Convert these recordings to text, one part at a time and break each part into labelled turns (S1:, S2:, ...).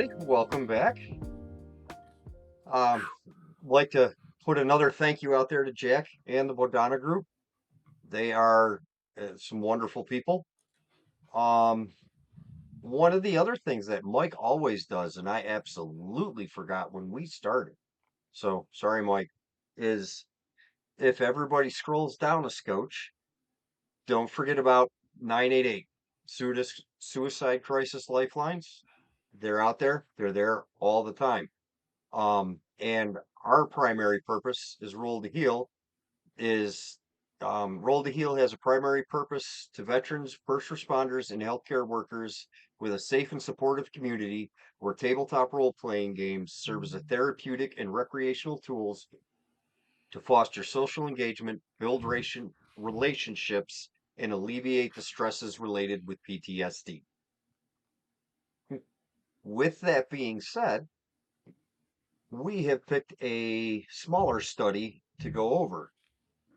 S1: everybody. Welcome back. Um, like to put another thank you out there to Jack and the Bodana Group. They are some wonderful people. Um, One of the other things that Mike always does, and I absolutely forgot when we started. So sorry, Mike, is if everybody scrolls down a scotch, don't forget about 988 suicide crisis lifelines. They're out there. They're there all the time. And our primary purpose is Roll to Heal. Is Roll to Heal has a primary purpose to veterans, first responders, and healthcare workers with a safe and supportive community where tabletop role playing games serve as a therapeutic and recreational tools to foster social engagement, build relationships, and alleviate the stresses related with PTSD. With that being said, we have picked a smaller study to go over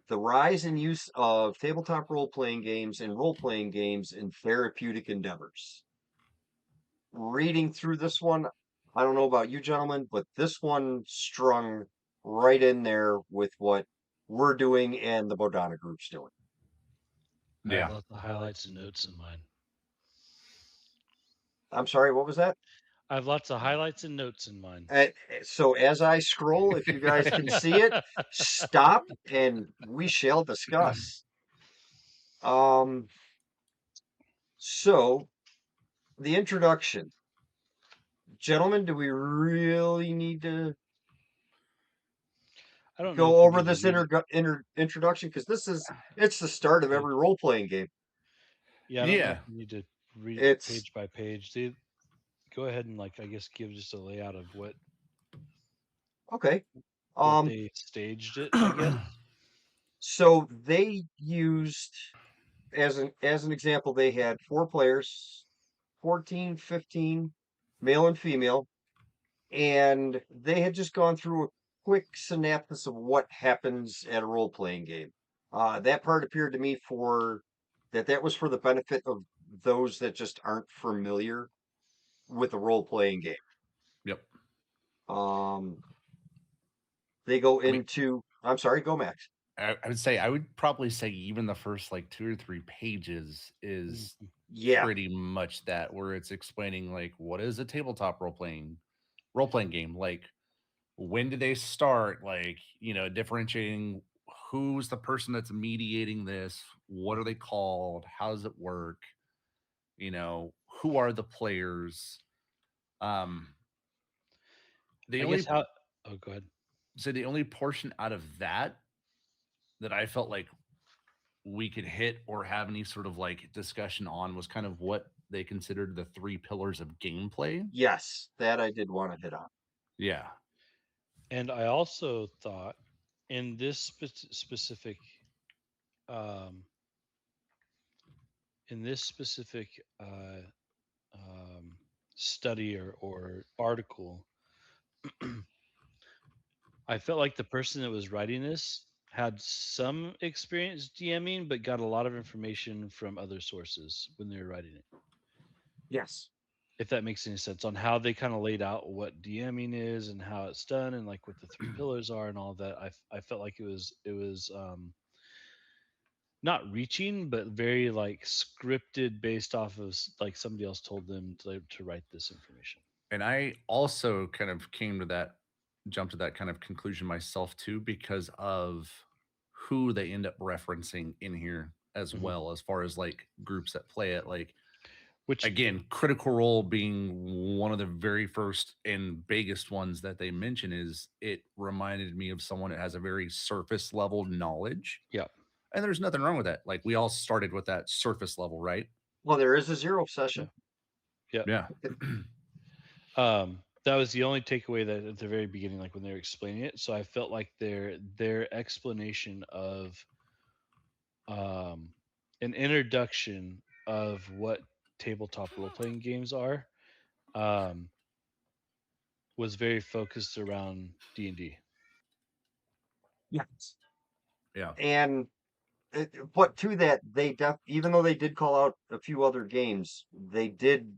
S1: the rise and use of tabletop role playing games and role playing games in therapeutic endeavors. Reading through this one, I don't know about you gentlemen, but this one strung right in there with what we're doing and the Bodana group's doing.
S2: I have
S3: Yeah.
S2: lots of highlights and notes in mine.
S1: I'm sorry, what was that?
S2: I have lots of highlights and notes in mine.
S1: Uh, so as I scroll, if you guys can see it, stop and we shall discuss. Um, so the introduction. Gentlemen, do we really need to
S2: I don't know
S1: go
S2: if we
S1: over
S2: need to
S1: this
S2: read it.
S1: introduction? Because it's the start of every role playing game.
S2: Yeah, I don't know if
S3: Yeah.
S2: we need to read it
S1: It's
S2: page by page. Go ahead and I guess give just a layout of
S1: okay.
S2: what
S1: Um,
S2: they staged it. I guess.
S1: so they used as an example, they had four players, 14, 15, male and female, and they had just gone through a quick synopsis of what happens at a role playing game. That part appeared to me for that was for the benefit of those that just aren't familiar with a role playing game.
S3: Yep.
S1: Um, they go
S3: I mean,
S1: into. I'm sorry, go Max.
S3: I would say I would probably say even the first like 2 or 3 pages is
S2: Mhm.
S1: Yeah.
S3: pretty much that where it's explaining like what is a tabletop role playing game, like when did they start, like differentiating who's the person that's mediating this, what are they called, how does it work, who are the players. um the
S2: I guess
S3: only
S2: how. Oh, go ahead.
S3: the only portion out of that I felt like we could hit or have any sort of like discussion on was kind of what they considered the three pillars of gameplay.
S1: Yes, that I did want to hit on.
S3: Yeah.
S2: And I also thought in this specific um, in this specific uh, um, study or article, I felt like the person that was writing this had some experience DMing, but got a lot of information from other sources when they were writing it.
S1: Yes.
S2: If that makes any sense on how they kind of laid out what DMing is and how it's done and like what the three pillars are and all that, I felt like it was not reaching, but very like scripted based off of like somebody else told them to write this information.
S3: And I also kind of came to that, jump to that kind of conclusion myself too, because of who they end up referencing in here as
S2: Hmm.
S3: well, as far as like groups that play it. Like,
S2: Which
S3: again, Critical Role being one of the very first and biggest ones that they mention, is it reminded me of someone that has a very surface level knowledge.
S2: yeah.
S3: And there's nothing wrong with that. Like, we all started with that surface level, right?
S1: Well, there is a zero
S2: Yeah.
S1: session.
S2: Yeah.
S3: Yeah.
S2: That was the only takeaway that at the very beginning, like when they were explaining it. So I felt like their explanation of um, an introduction of what tabletop role playing games are um, was very focused around D&D.
S1: Yes.
S3: Yeah.
S1: And but to that, even though they did call out a few other games, they did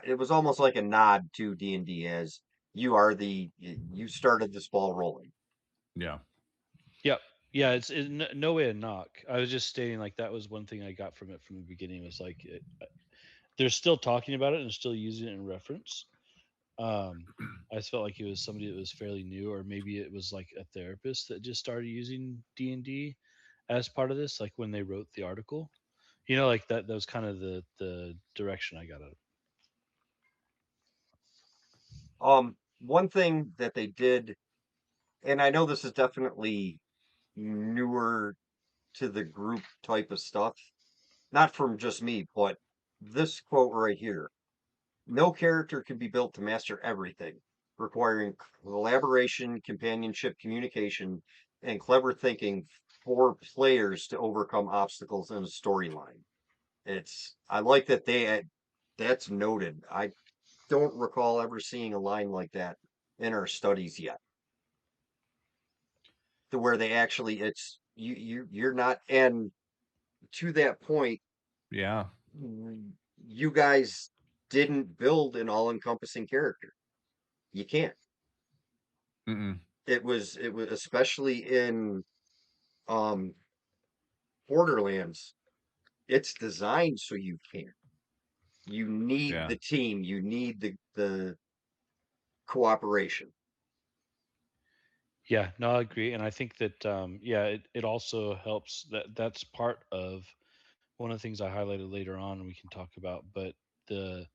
S1: it was almost like a nod to D&D as you started this ball rolling.
S3: Yeah.
S2: Yep. Yeah, it's no way a knock. I was just stating like that was one thing I got from it from the beginning was like they're still talking about it and still using it in reference. I just felt like it was somebody that was fairly new, or maybe it was like a therapist that just started using D&D as part of this, like when they wrote the article. Like that. That was kind of the direction I got out of
S1: One thing that they did, and I know this is definitely newer to the group type of stuff, not from just me, but this quote right here. No character can be built to master everything, requiring collaboration, companionship, communication, and clever thinking for players to overcome obstacles in a storyline. I like that that's noted. I don't recall ever seeing a line like that in our studies yet, to where they actually you're not, and to that point,
S3: Yeah.
S1: you guys didn't build an all-encompassing character. You can't.
S3: Mm-mm.
S1: It was especially in um Borderlands. It's designed so you can't. You need
S3: Yeah.
S1: the team. You need the cooperation.
S2: Yeah, no, I agree, and I think that yeah, it also helps that that's part of one of the things I highlighted later on, and we can talk about, but the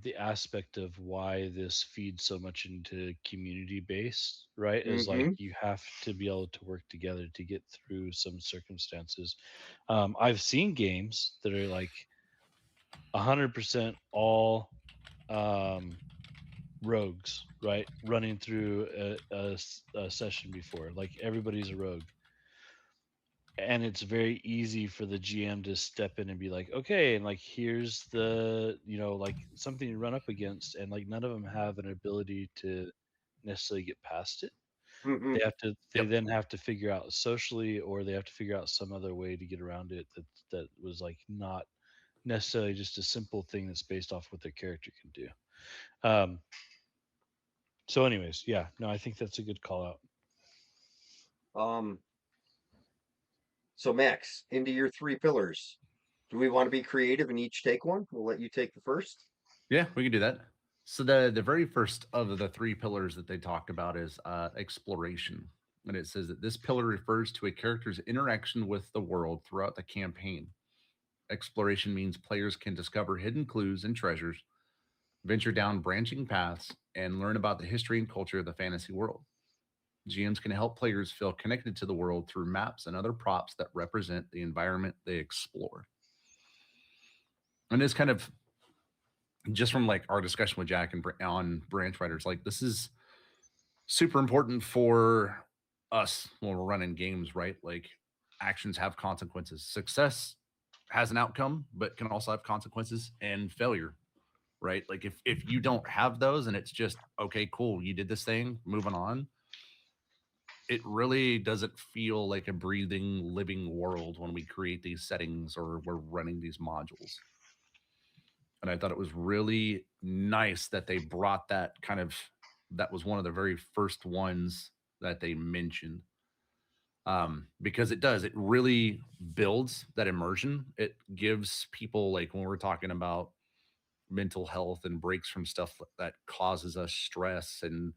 S2: the aspect of why this feeds so much into community based, right? Is like
S1: Hmm.
S2: you have to be able to work together to get through some circumstances. I've seen games that are like 100% all um, rogues, right? Running through a session before, like everybody's a rogue, and it's very easy for the GM to step in and be like, okay, and like here's the like something to run up against, and like none of them have an ability to necessarily get past it.
S1: Hmm.
S2: They
S3: Yep.
S2: then have to figure out socially, or they have to figure out some other way to get around it that was like not necessarily just a simple thing that's based off what their character can do. Um, so, anyways, yeah, no, I think that's a good call out.
S1: Um, so Max, into your three pillars. Do we want to be creative and each take one? We'll let you take the first.
S3: Yeah, we can do that. So the very first of the three pillars that they talked about is exploration. And it says that this pillar refers to a character's interaction with the world throughout the campaign. Exploration means players can discover hidden clues and treasures, venture down branching paths, and learn about the history and culture of the fantasy world. GMs can help players feel connected to the world through maps and other props that represent the environment they explore. And this kind of just from like our discussion with Jack and on branch writers, like this is super important for us when we're running games, right? Like actions have consequences. Success has an outcome, but can also have consequences, and failure, right? Like if you don't have those and it's just okay, cool, you did this thing, moving on, it really doesn't feel like a breathing, living world when we create these settings or we're running these modules. And I thought it was really nice that they brought that kind of, that was one of the very first ones that they mentioned, because it does, it really builds that immersion. It gives people, like when we're talking about mental health and breaks from stuff that causes us stress and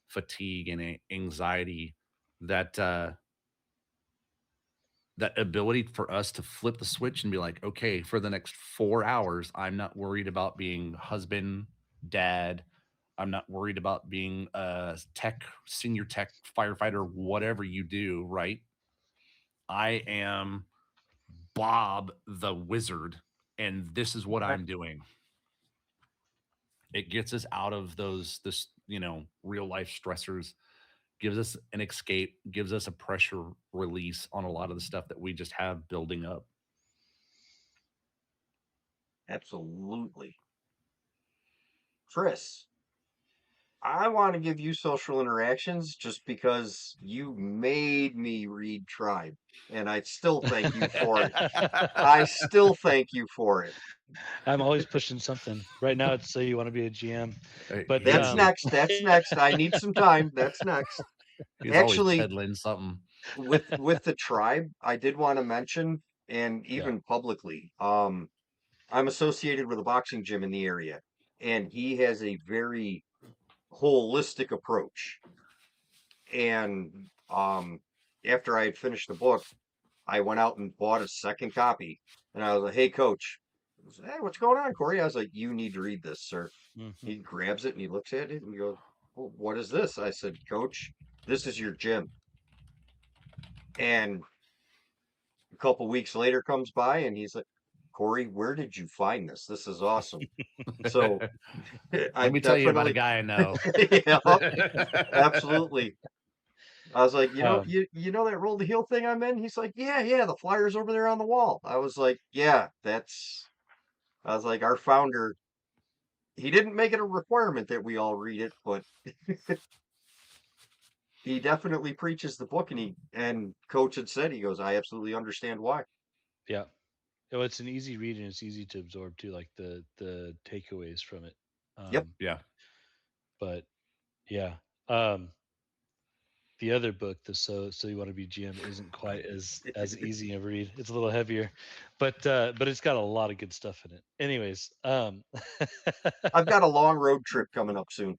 S3: fatigue and anxiety, that that ability for us to flip the switch and be like, okay, for the next 4 hours, I'm not worried about being husband, dad. I'm not worried about being a tech, senior tech firefighter, whatever you do, right? I am Bob the wizard, and this is what I'm doing. It gets us out of this, real life stressors, gives us an escape, gives us a pressure release on a lot of the stuff that we just have building up.
S1: Absolutely. Chris. I want to give you social interactions just because you made me read Tribe, and I still thank you for it. I still thank you for it.
S2: I'm always pushing something. Right now, it's say you want to be a GM, but
S3: He
S1: That's
S3: is
S1: next. That's next. I need some time. That's next.
S3: he's always
S1: Actually,
S3: peddling something.
S1: with the Tribe, I did want to mention, and
S2: yeah,
S1: even publicly, I'm associated with a boxing gym in the area, and he has a very holistic approach. And after I had finished the book, I went out and bought a second copy. And I was like, "Hey, coach." I said, "Hey, what's going on, Corey?" I was like, "You need to read this, sir."
S2: hmm
S1: He grabs it and he looks at it and he goes, "Well, what is this?" I said, "Coach, this is your gym." And a couple weeks later comes by and he's like, "Corey, where did you find this? This is awesome." So I
S3: Let me tell you about a
S1: definitely,
S3: guy I know.
S1: yeah, absolutely. I was like,
S2: um,
S1: you know that roll the heel thing I'm in? He's like, yeah, yeah, the flyer's over there on the wall. I was like, yeah, that's. I was like, our founder. He didn't make it a requirement that we all read it, but he definitely preaches the book. And Coach had said, he goes, I absolutely understand why.
S2: yeah. Oh, it's an easy read and it's easy to absorb too, like the takeaways from it.
S1: Yep.
S2: Um,
S3: Yeah.
S2: but yeah, um, the other book, the so you want to be GM, isn't quite as easy a read. It's a little heavier, but it's got a lot of good stuff in it. Anyways,
S1: I've got a long road trip coming up soon.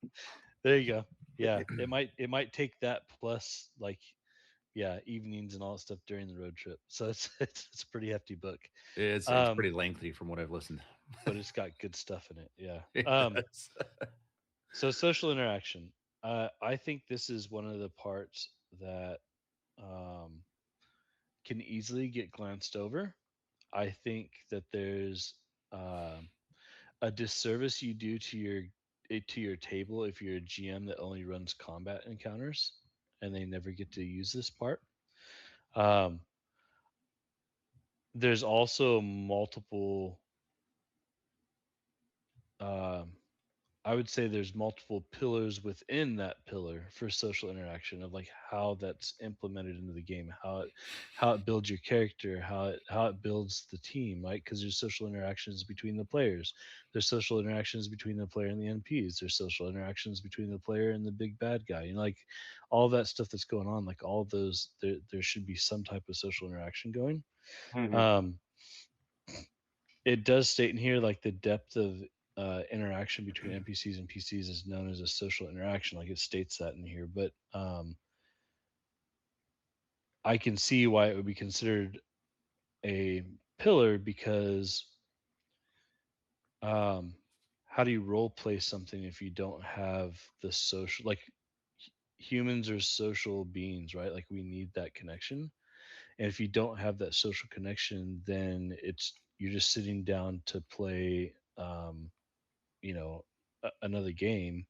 S2: there you go. Yeah, it might take that plus like yeah evenings and all that stuff during the road trip. So it's a pretty hefty book,
S3: It's
S2: um,
S3: pretty lengthy from what I've listened.
S2: but it's got good stuff in it. Yeah.
S3: It does.
S2: So social interaction. I think this is one of the parts that um, can easily get glanced over. I think that there's um a disservice you do to your table if you're a GM that only runs combat encounters and they never get to use this part. Um, there's also multiple. Um, I would say there's multiple pillars within that pillar for social interaction of like how that's implemented into the game, how it builds your character, how it builds the team, right? Because there's social interactions between the players, there's social interactions between the player and the NPs, there's social interactions between the player and the big bad guy. Like all that stuff that's going on, like all of those, there should be some type of social interaction going.
S1: Mhm.
S2: Um, it does state in here like the depth of interaction between NPCs and PCs is known as a social interaction. Like it states that in here, but I can see why it would be considered a pillar because um, how do you role play something if you don't have the social like humans are social beings, right? Like we need that connection, and if you don't have that social connection, then it's you're just sitting down to play you know another game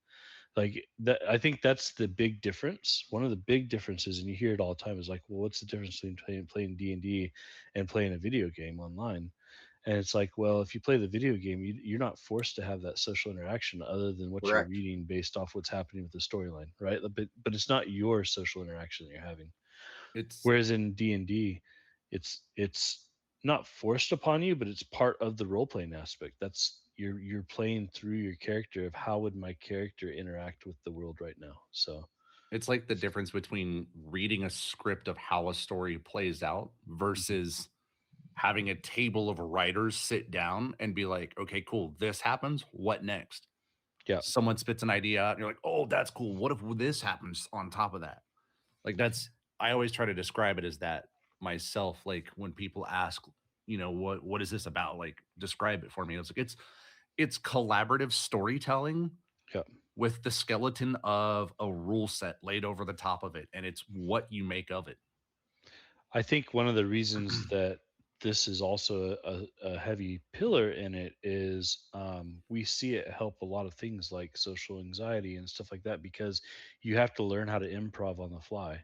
S2: like that. I think that's the big difference. One of the big differences, and you hear it all the time, is like, well, what's the difference between playing D&D and playing a video game online? And it's like, well, if you play the video game, you're not forced to have that social interaction other than what you're
S1: Correct.
S2: reading based off what's happening with the storyline, right? But it's not your social interaction that you're having.
S3: It's
S2: Whereas in D&D, it's not forced upon you, but it's part of the role playing aspect. That's you're playing through your character of how would my character interact with the world right now. So
S3: it's like the difference between reading a script of how a story plays out
S2: mhm.
S3: versus having a table of writers sit down and be like, okay, cool, this happens. What next?
S2: Yeah,
S3: Someone spits an idea out, and you're like, oh, that's cool. What if this happens on top of that? Like that's I always try to describe it as that myself. Like when people ask, what is this about? Like describe it for me. It's collaborative storytelling
S2: yeah.
S3: with the skeleton of a rule set laid over the top of it, and it's what you make of it.
S2: I think one of the reasons that this is also a heavy pillar in it is we see it help a lot of things like social anxiety and stuff like that because you have to learn how to improv on the fly,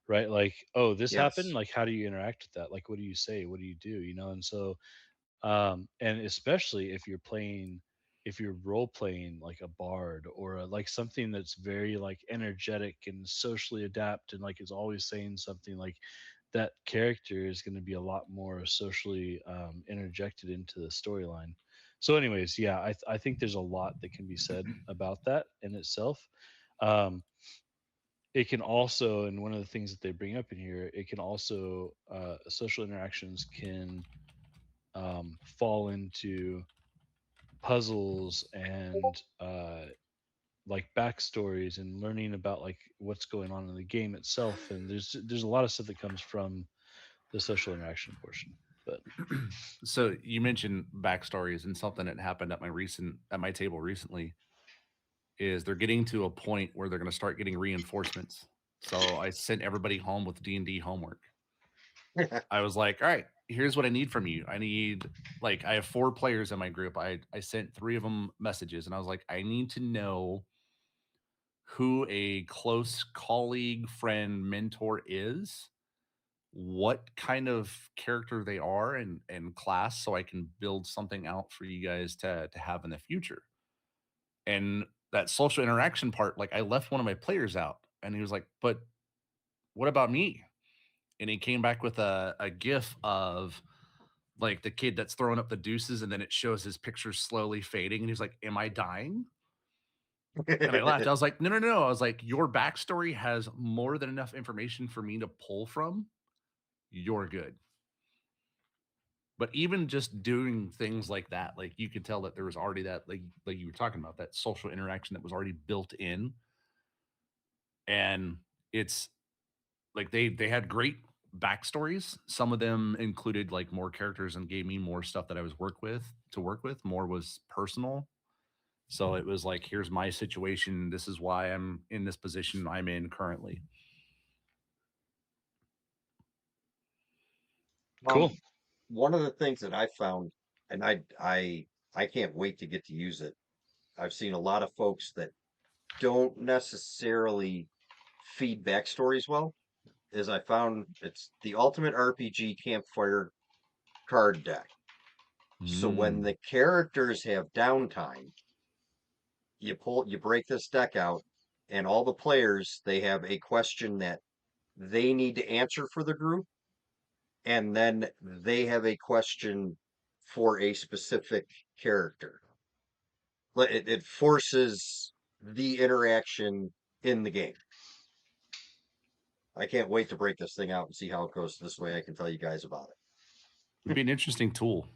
S2: right? Like, oh, this happened.
S1: Yes.
S2: Like, how do you interact with that? Like, what do you say? What do you do? And so, and especially if you're playing. if you're role playing like a bard or like something that's very like energetic and socially adapt and like is always saying something, like that character is going to be a lot more socially interjected into the storyline. So anyways, yeah, I think there's a lot that can be said about that in itself. um, it can also, and one of the things that they bring up in here, it can also social interactions can fall into puzzles and like backstories and learning about like what's going on in the game itself. And there's a lot of stuff that comes from the social interaction portion. But
S3: So you mentioned backstories, and something that happened at my table recently is they're getting to a point where they're going to start getting reinforcements. So I sent everybody home with D&D homework. I was like, all right, here's what I need from you. I need, like, I have 4 players in my group. I sent 3 of them messages, and I was like, I need to know who a close colleague, friend, mentor is, what kind of character they are, and class, so I can build something out for you guys to have in the future. And that social interaction part, like, I left one of my players out, and he was like, but what about me? And he came back with a gif of like the kid that's throwing up the deuces, and then it shows his picture slowly fading, and he's like, am I dying? And I laughed. I was like, no, no, no. I was like, your backstory has more than enough information for me to pull from. You're good. But even just doing things like that, like, you could tell that there was already that, like you were talking about, that social interaction that was already built in. And it's like they had great backstories. Some of them included like more characters and gave me more stuff that I was work with. More was personal. So it was like, here's my situation. This is why I'm in this position I'm in currently.
S2: cool.
S1: Um, one of the things that I found, and I can't wait to get to use it. I've seen a lot of folks that don't necessarily feed backstories well, is I found it's the ultimate RPG campfire card deck. So when
S3: Mm.
S1: the characters have downtime, you break this deck out, and all the players, they have a question that they need to answer for the group, and then they have a question for a specific character. It forces the interaction in the game. I can't wait to break this thing out and see how it goes. This way I can tell you guys about
S3: It'd be an interesting tool,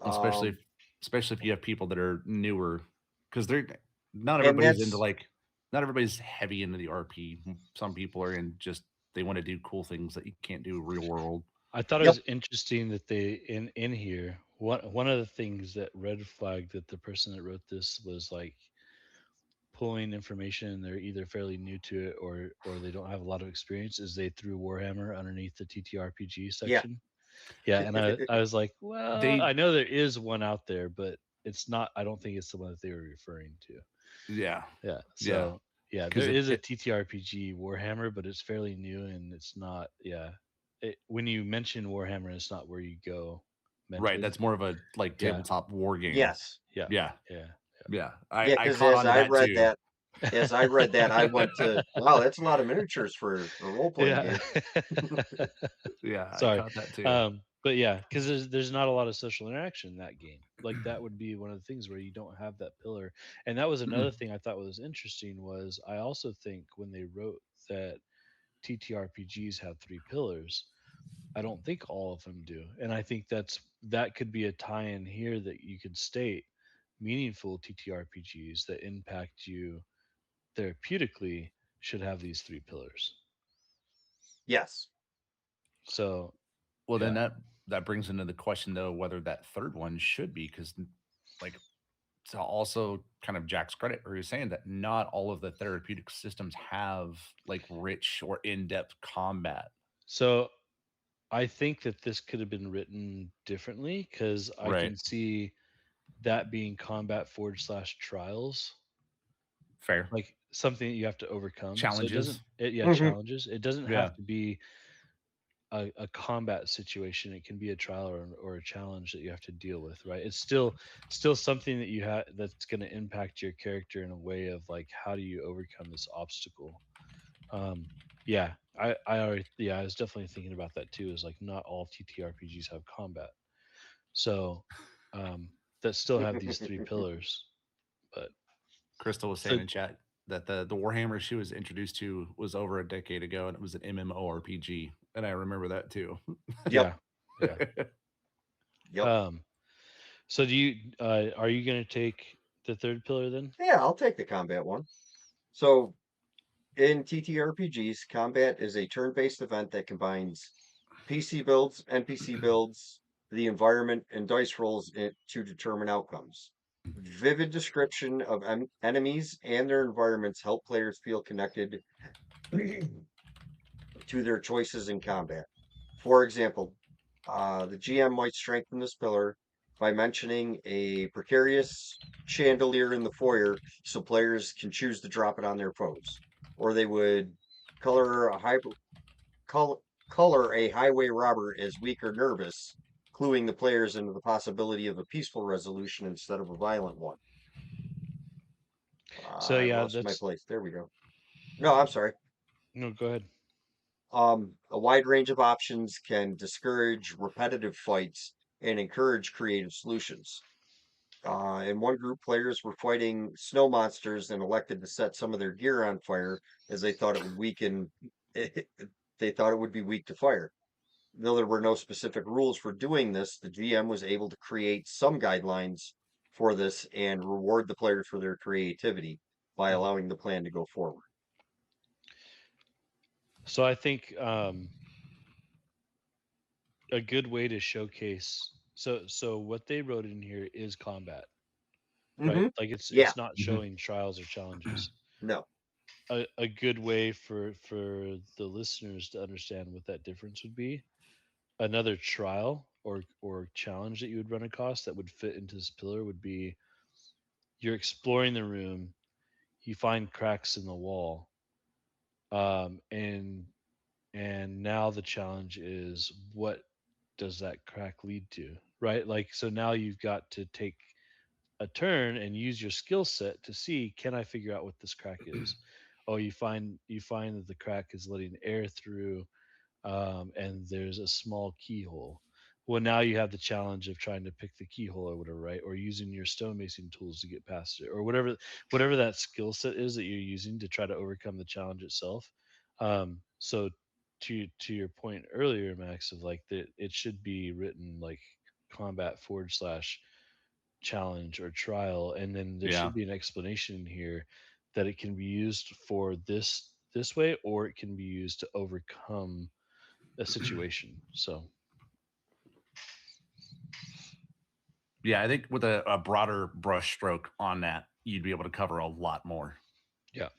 S1: it.
S3: especially if you have people that are newer, because they're not
S1: And
S3: everybody's into
S1: that's
S3: like not everybody's heavy into the RP. Some people are in just they want to do cool things that you can't do real world.
S2: I thought it
S1: Yep.
S2: was interesting that they in here, one of the things that red flagged that the person that wrote this was like pulling information and they're either fairly new to it or they don't have a lot of experience, is they threw Warhammer underneath the TTRPG
S1: Yeah.
S2: section. Yeah, and I was like, well,
S3: They
S2: I know there is one out there, but it's not. I don't think it's the one that they were referring to.
S3: yeah
S2: Yeah.
S3: yeah
S2: So yeah, there
S3: because
S2: is a
S3: it
S2: TTRPG Warhammer, but it's fairly new and it's not. Yeah, when you mention Warhammer, it's not where you go
S3: right,
S2: mentally.
S3: that's more of a like
S2: Yeah.
S3: tabletop war game.
S1: Yes.
S2: Yeah.
S3: Yeah,
S2: Yeah.
S3: yeah.
S1: Yeah,
S3: I
S1: because
S3: caught on to that too.
S1: as I read that, I went to, wow, that's a lot of miniatures for a role playing
S2: Yeah.
S1: game.
S3: Yeah, I
S2: Sorry.
S3: caught that too.
S2: But yeah, because there's not a lot of social interaction in that game. Like that would be one of the things where you don't have that pillar. And that was another thing I thought was interesting was I also think when they wrote that TTRPGs have 3 pillars, I don't think all of them do. And I think that could be a tie-in here that you could state meaningful TTRPGs that impact you therapeutically should have these 3 pillars.
S1: Yes.
S2: So
S3: Well, then
S2: yeah.
S3: that brings into the question though whether that third one should be, because like, to also kind of Jack's credit, where he's saying that not all of the therapeutic systems have like rich or in-depth combat.
S2: So I think that this could have been written differently because I
S3: Right.
S2: can see that being combat /trials,
S3: Fair.
S2: like something that you have to overcome. So it doesn't,
S3: Challenges.
S2: it, yeah,
S1: Hmm.
S2: challenges. It doesn't
S3: Yeah.
S2: have to be a combat situation. It can be a trial or a challenge that you have to deal with, right? It's still something that you have that's going to impact your character in a way of like how do you overcome this obstacle. um yeah, I already, yeah, I was definitely thinking about that too, is like not all TTRPGs have combat. So um that still have these three pillars. But
S3: Crystal was
S2: so
S3: saying in chat that the Warhammer she was introduced to was over a decade ago, and it was an MMORPG, and I remember that too.
S1: Yep.
S2: yeah, yeah.
S1: Yep.
S2: um so do you are you going to take the third pillar then?
S1: Yeah, I'll take the combat one. So in TTRPGs, combat is a turn-based event that combines PC builds, NPC builds, the environment, and dice rolls to determine outcomes. Vivid description of enemies and their environments help players feel connected to their choices in combat. For example, the GM might strengthen this pillar by mentioning a precarious chandelier in the foyer so players can choose to drop it on their foes. Or they would color a high, col- color a highway robber as weak or nervous, cluing the players into the possibility of a peaceful resolution instead of a violent one.
S2: So
S1: I
S2: yeah,
S1: lost my
S2: that's,
S1: place. There we go. No, I'm sorry.
S2: no, go ahead.
S1: A wide range of options can discourage repetitive fights and encourage creative solutions. In one group, players were fighting snow monsters and elected to set some of their gear on fire as they thought it would weaken. They thought it would be weak to fire. Though there were no specific rules for doing this, the GM was able to create some guidelines for this and reward the players for their creativity by
S2: Mhm.
S1: allowing the plan to go forward.
S2: So I think a good way to showcase, so what they wrote in here is combat, right?
S1: Hmm.
S2: Like
S1: Yeah.
S2: it's not
S3: Mhm.
S2: showing trials or challenges.
S1: No.
S2: A good way for the listeners to understand what that difference would be, another trial or challenge that you would run across that would fit into this pillar would be you're exploring the room, you find cracks in the wall, um, and and now the challenge is what does that crack lead to, right? Like so now you've got to take a turn and use your skill set to see, can I figure out what this crack is? Oh, you find that the crack is letting air through, and there's a small keyhole. Well, now you have the challenge of trying to pick the keyhole or whatever, right? Or using your stonemason tools to get past it, or whatever that skill set is that you're using to try to overcome the challenge itself. So to your point earlier, Max, of like that it should be written like combat forward slash challenge or trial, and then there
S3: Yeah.
S2: should be an explanation in here that it can be used for this way, or it can be used to overcome a situation. So
S3: Yeah, I think with a broader brush stroke on that, you'd be able to cover a lot more.
S2: yeah,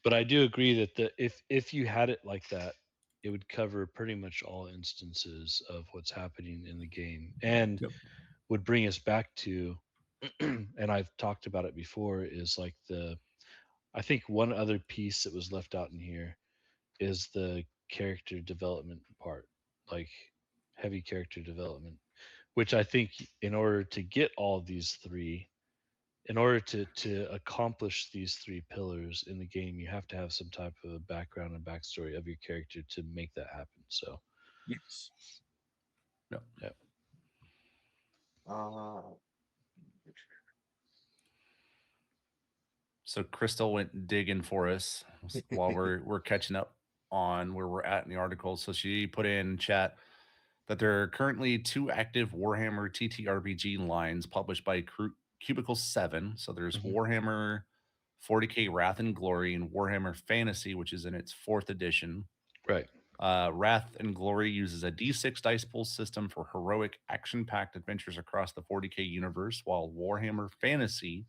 S2: but I do agree that the if you had it like that, it would cover pretty much all instances of what's happening in the game, and
S3: Yep.
S2: would bring us back to and I've talked about it before, is like the, I think one other piece that was left out in here is the character development part, like heavy character development, which I think in order to get all these three, in order to accomplish these three pillars in the game, you have to have some type of background and backstory of your character to make that happen. So
S1: Yes.
S3: Yep.
S2: yeah.
S1: Uh,
S3: So Crystal went digging for us while we're catching up on where we're at in the article. So she put in chat that there are currently two active Warhammer TTRPG lines published by Cubicle 7. So there's
S2: Mhm.
S3: Warhammer 40K Wrath and Glory and Warhammer Fantasy, which is in its fourth edition.
S2: Right.
S3: Wrath and Glory uses a D6 dice pool system for heroic, action packed adventures across the 40K universe, while Warhammer Fantasy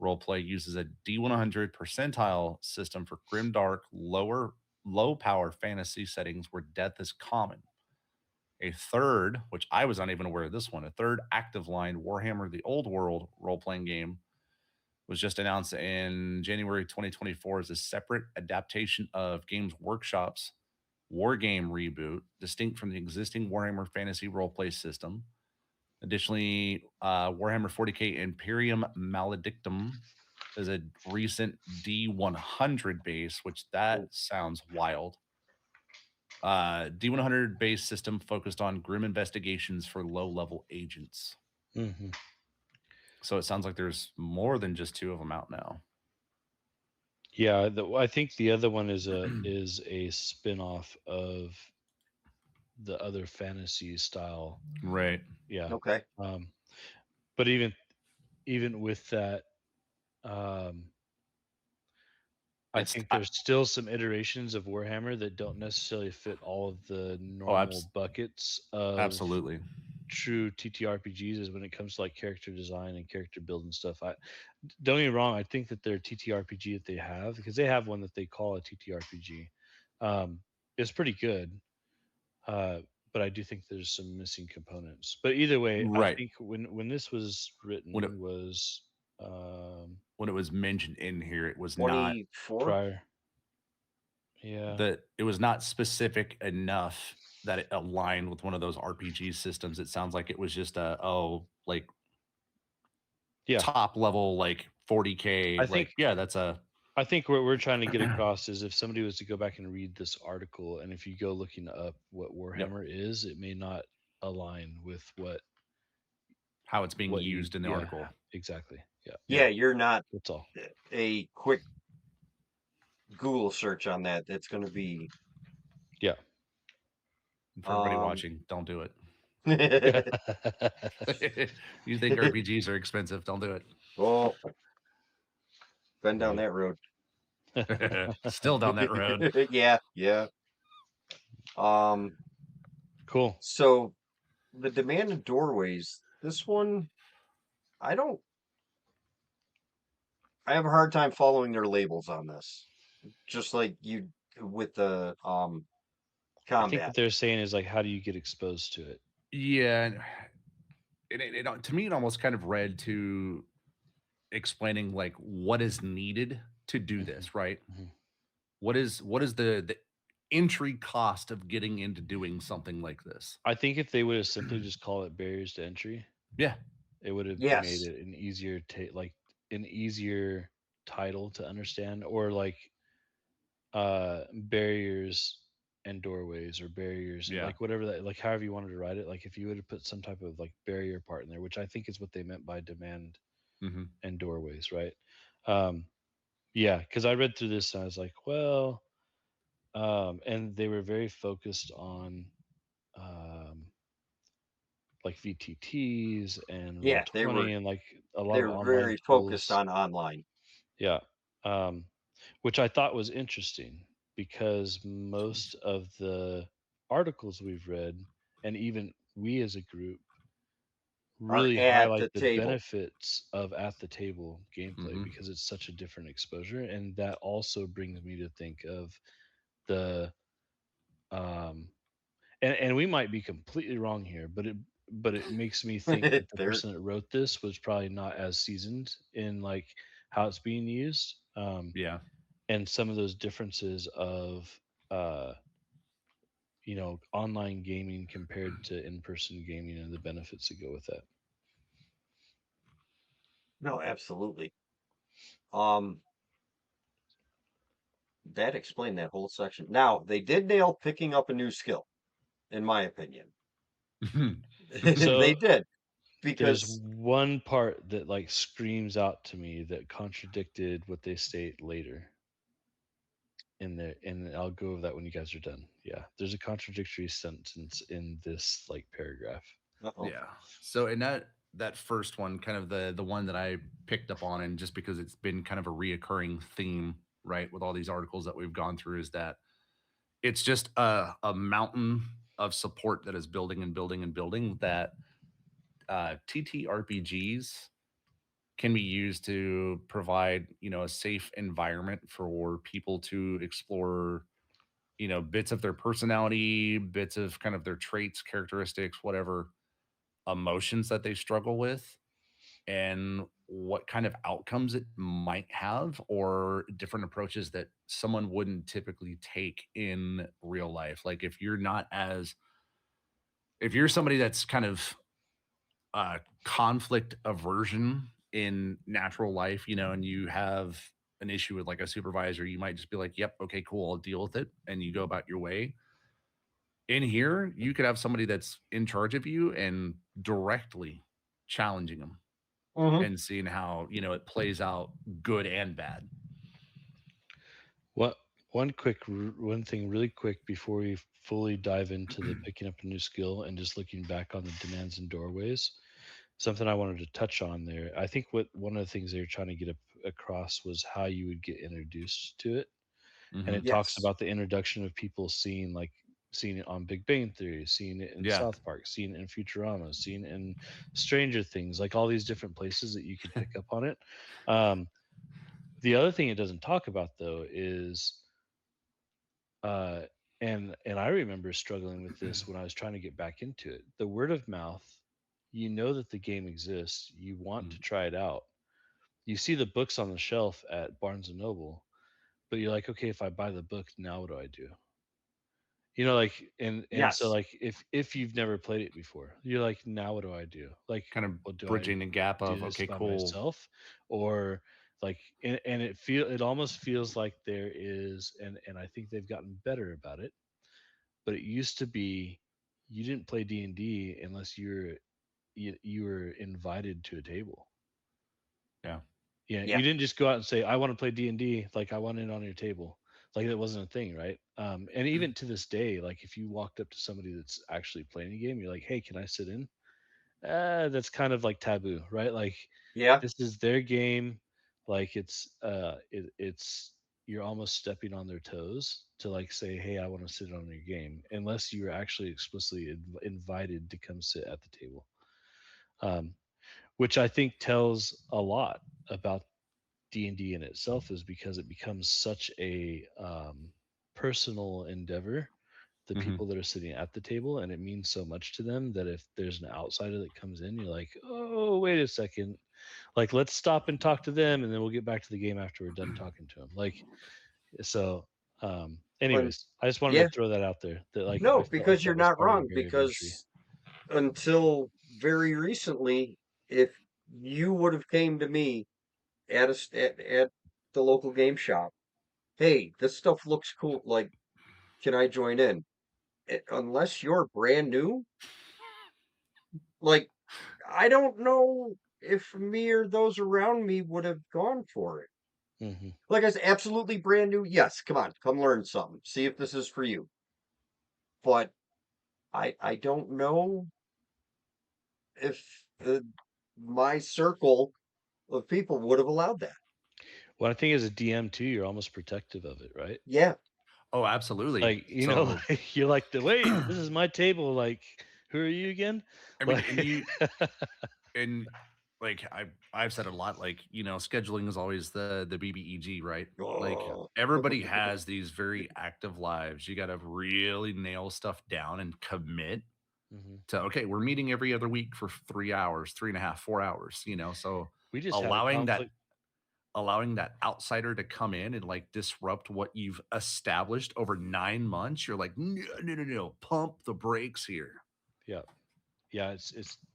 S3: Roleplay uses a D100 percentile system for grimdark, low power fantasy settings where death is common. A third, which I was not even aware of this one, a third active line Warhammer the Old World role playing game was just announced in January 2024 as a separate adaptation of Games Workshop's wargame reboot, distinct from the existing Warhammer Fantasy Roleplay system. Additionally, Warhammer 40k Imperium Maledictum is a recent D100 base, which that
S1: Oh,
S3: sounds wild. D100 base system focused on grim investigations for low level agents.
S2: Hmm.
S3: So it sounds like there's more than just two of them out now.
S2: Yeah, I think the other one is a spin-off of the other fantasy style.
S3: Right.
S2: Yeah.
S1: okay.
S2: Um, but even with that, um, I
S3: It's
S2: think there's still some iterations of Warhammer that don't necessarily fit all of the
S3: oh,
S2: normal buckets of
S3: absolutely.
S2: true TTRPGs is when it comes to like character design and character build and stuff. Don't get me wrong, I think that their TTRPG that they have, because they have one that they call a TTRPG, um, is pretty good. Uh, but I do think there's some missing components. But either way, I
S3: Right.
S2: think when this was
S3: When it
S2: written was
S3: when it was mentioned in here, it was not
S1: 24?
S2: prior. Yeah.
S3: that it was not specific enough that it aligned with one of those RPG systems. It sounds like it was just a like
S2: Yeah.
S3: top level like 40k.
S2: I
S3: Like
S2: think
S3: yeah, that's a
S2: I think what we're trying to get across is if somebody was to go back and read this article, and if you go looking up what
S3: yep,
S2: Warhammer is, it may not align with
S3: how it's being
S2: what you.
S3: used in the
S2: Yeah,
S3: article.
S2: exactly. Yeah,
S1: Yeah,
S3: Yep.
S1: you're not
S2: that's all.
S1: a quick Google search on that. That's going to be
S2: Yeah.
S3: And for everybody
S1: um
S3: watching, don't do
S2: Yeah.
S3: it. You think RPGs are expensive? Don't do
S1: oh, been down
S2: Right.
S1: that road.
S3: Still down that road.
S1: Yeah, yeah. Um
S2: Cool.
S1: so the demand of doorways, this one I don't I have a hard time following their labels on this. Just like you with the
S2: I think
S1: combat.
S2: what they're saying is like, how do you get exposed to it?
S3: Yeah, and to me, it almost kind of read to explaining like what is needed to do
S2: Hmm.
S3: this, right?
S2: Hmm.
S3: What is the entry cost of getting into doing something like this?
S2: I think if they would have simply just called it barriers to entry,
S3: Yeah.
S2: it would have made
S1: Yes.
S2: it an easier like an easier title to understand, or like barriers and doorways, or barriers and
S3: Yeah.
S2: like whatever that, like however you wanted to write it, like if you would have put some type of like barrier part in there, which I think is what they meant by demand
S3: Hmm.
S2: and doorways, right? um yeah, because I read through this and I was like, well, and they were very focused on um like VTTs and roll
S1: Yeah,
S2: 20 and like a lot of
S1: they're
S2: online
S1: very focused
S2: tools.
S1: on online.
S2: Yeah. Um, which I thought was interesting because most of the articles we've read, and even we as a group,
S1: Are
S2: really
S1: at
S2: highlight
S1: the
S2: the
S1: table.
S2: benefits of at the table gameplay
S3: Hmm.
S2: because it's such a different exposure. And that also brings me to think of the, um, and we might be completely wrong here, but it makes me think that the
S1: They're
S2: person that wrote this was probably not as seasoned in like how it's being used.
S3: Yeah.
S2: And some of those differences of uh online gaming compared to in-person gaming and the benefits that go with that.
S1: no, absolutely. Um that explained that whole section. Now, they did nail picking up a new skill, in my opinion. They
S2: So
S1: did
S2: there's
S1: because
S2: one part that like screams out to me that contradicted what they state later in there, and I'll go over that when you guys are done. Yeah, there's a contradictory sentence in this like paragraph.
S1: uh-oh.
S3: Yeah. So in that first one, kind of the one that I picked up on, and just because it's been kind of a reoccurring theme, right, with all these articles that we've gone through, is that it's just a mountain of support that is building and building and building that TTRPGs can be used to provide, a safe environment for people to explore, bits of their personality, bits of kind of their traits, characteristics, whatever emotions that they struggle with. And what kind of outcomes it might have, or different approaches that someone wouldn't typically take in real life. Like if you're somebody that's kind of conflict aversion in natural life, and you have an issue with like a supervisor, you might just be like, yep, okay, cool, I'll deal with it. And you go about your way. In here, you could have somebody that's in charge of you and directly challenging them
S1: Hmm.
S3: and seeing how, it plays out good and bad.
S2: What one thing really quick before we fully dive into the picking up a new skill and just looking back on the demands and doorways. Something I wanted to touch on there. I think what one of the things they were trying to get across was how you would get introduced to it, and
S3: Hmm.
S2: it talks
S1: Yes.
S2: about the introduction of people seeing it on Big Bang Theory, seeing it in
S3: Yeah.
S2: South Park, seeing it in Futurama, seeing it in Stranger Things, like all these different places that you could pick up on it. Um, the other thing it doesn't talk about though is uh and I remember struggling with this when I was trying to get back into it. The word of mouth, you know that the game exists, you want to try it out. You see the books on the shelf at Barnes and Noble, but you're like, okay, if I buy the book, now what do I do? Like and so
S1: Yes.
S2: like if you've never played it before, you're like, now what do I do? Like,
S3: Kind of
S2: well, do I
S3: bridging the gap
S2: do
S3: of,
S2: this
S3: okay,
S2: by
S3: cool.
S2: myself, or like and it almost feels like there is, and I think they've gotten better about it, but it used to be you didn't play D&D unless you were invited to a table.
S3: Yeah.
S2: Yeah,
S1: Yeah.
S2: you didn't just go out and say, "I want to play D&D," like, "I want in on your table." Like, that wasn't a thing, right? And even to this day, like, if you walked up to somebody that's actually playing a game, you're like, "Hey, can I sit in?" That's kind of like taboo, right? Like,
S1: Yeah.
S2: this is their game. Like, it's you're almost stepping on their toes to like say, "Hey, I want to sit on your game," unless you were actually explicitly invited to come sit at the table. Um, which I think tells a lot about D&D in itself, is because it becomes such a personal endeavor, the
S3: Hmm.
S2: people that are sitting at the table, and it means so much to them that if there's an outsider that comes in, you're like, oh, wait a second, like, let's stop and talk to them, and then we'll get back to the game after we're done talking to them. Like, so
S1: And
S2: anyways, I just wanted to
S1: yeah,
S2: throw that out there, that like I
S1: no,
S2: felt like
S1: because you're
S2: that was
S1: not
S2: part of the
S1: wrong.
S2: barrier of entry.
S1: Because until very recently, if you would have came to me at the local game shop, hey, this stuff looks cool. Like, can I join in? Unless you're brand new, like, I don't know if me or those around me would have gone for it.
S2: Hmm.
S1: Like I said, absolutely brand new. Yes, come on, come learn something. See if this is for you. But I don't know if my circle of people would have allowed that.
S2: Well, I think as a DM too, you're almost protective of it, right?
S1: Yeah.
S3: Oh, absolutely.
S2: Like,
S3: So,
S2: like, you're like, the wait, this is my table. Like, who are you again?
S3: I mean,
S2: Like,
S3: and like I've said a lot, like, scheduling is always the BBEG, right? Like,
S1: Oh.
S3: everybody has these very active lives. You got to really nail stuff down and commit
S2: Mhm.
S3: to, okay, we're meeting every other week for 3 hours, 3.5, 4 hours, so
S2: We just had a
S3: allowing that
S2: conflict.
S3: allowing that outsider to come in and like disrupt what you've established over 9 months, you're like, no, no, no, no, pump the brakes here.
S2: Yeah. Yeah,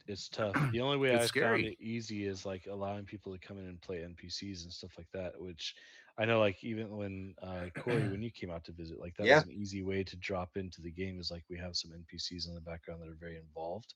S2: it's tough. The only way
S3: It's
S2: I found
S3: scary.
S2: it easy is like allowing people to come in and play NPCs and stuff like that, which I know, like, even when Corey, when you came out to visit, like, that was
S1: Yeah.
S2: an easy way to drop into the game, is like we have some NPCs in the background that are very involved.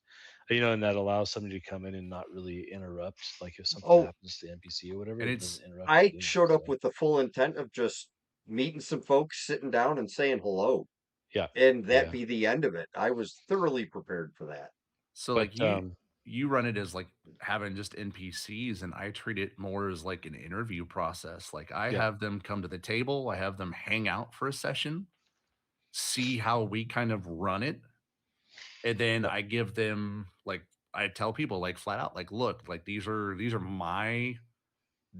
S2: And that allows somebody to come in and not really interrupt. Like, if something
S1: Oh,
S2: happens to the NPC or whatever,
S3: And
S2: it
S3: it's
S2: doesn't interrupt the
S1: I
S2: game.
S1: showed up
S2: So
S1: with the full intent of just meeting some folks, sitting down, and saying hello,
S2: yeah.
S1: and that
S2: Yeah.
S1: be the end of it. I was thoroughly prepared for that.
S3: so like
S2: But
S3: you run it as like having just NPCs, and I treat it more as like an interview process. Like, I
S2: yeah.
S3: have them come to the table, I have them hang out for a session, see how we kind of run it, and then
S2: Yep.
S3: I give them like, I tell people like flat out, like, look, like, these are my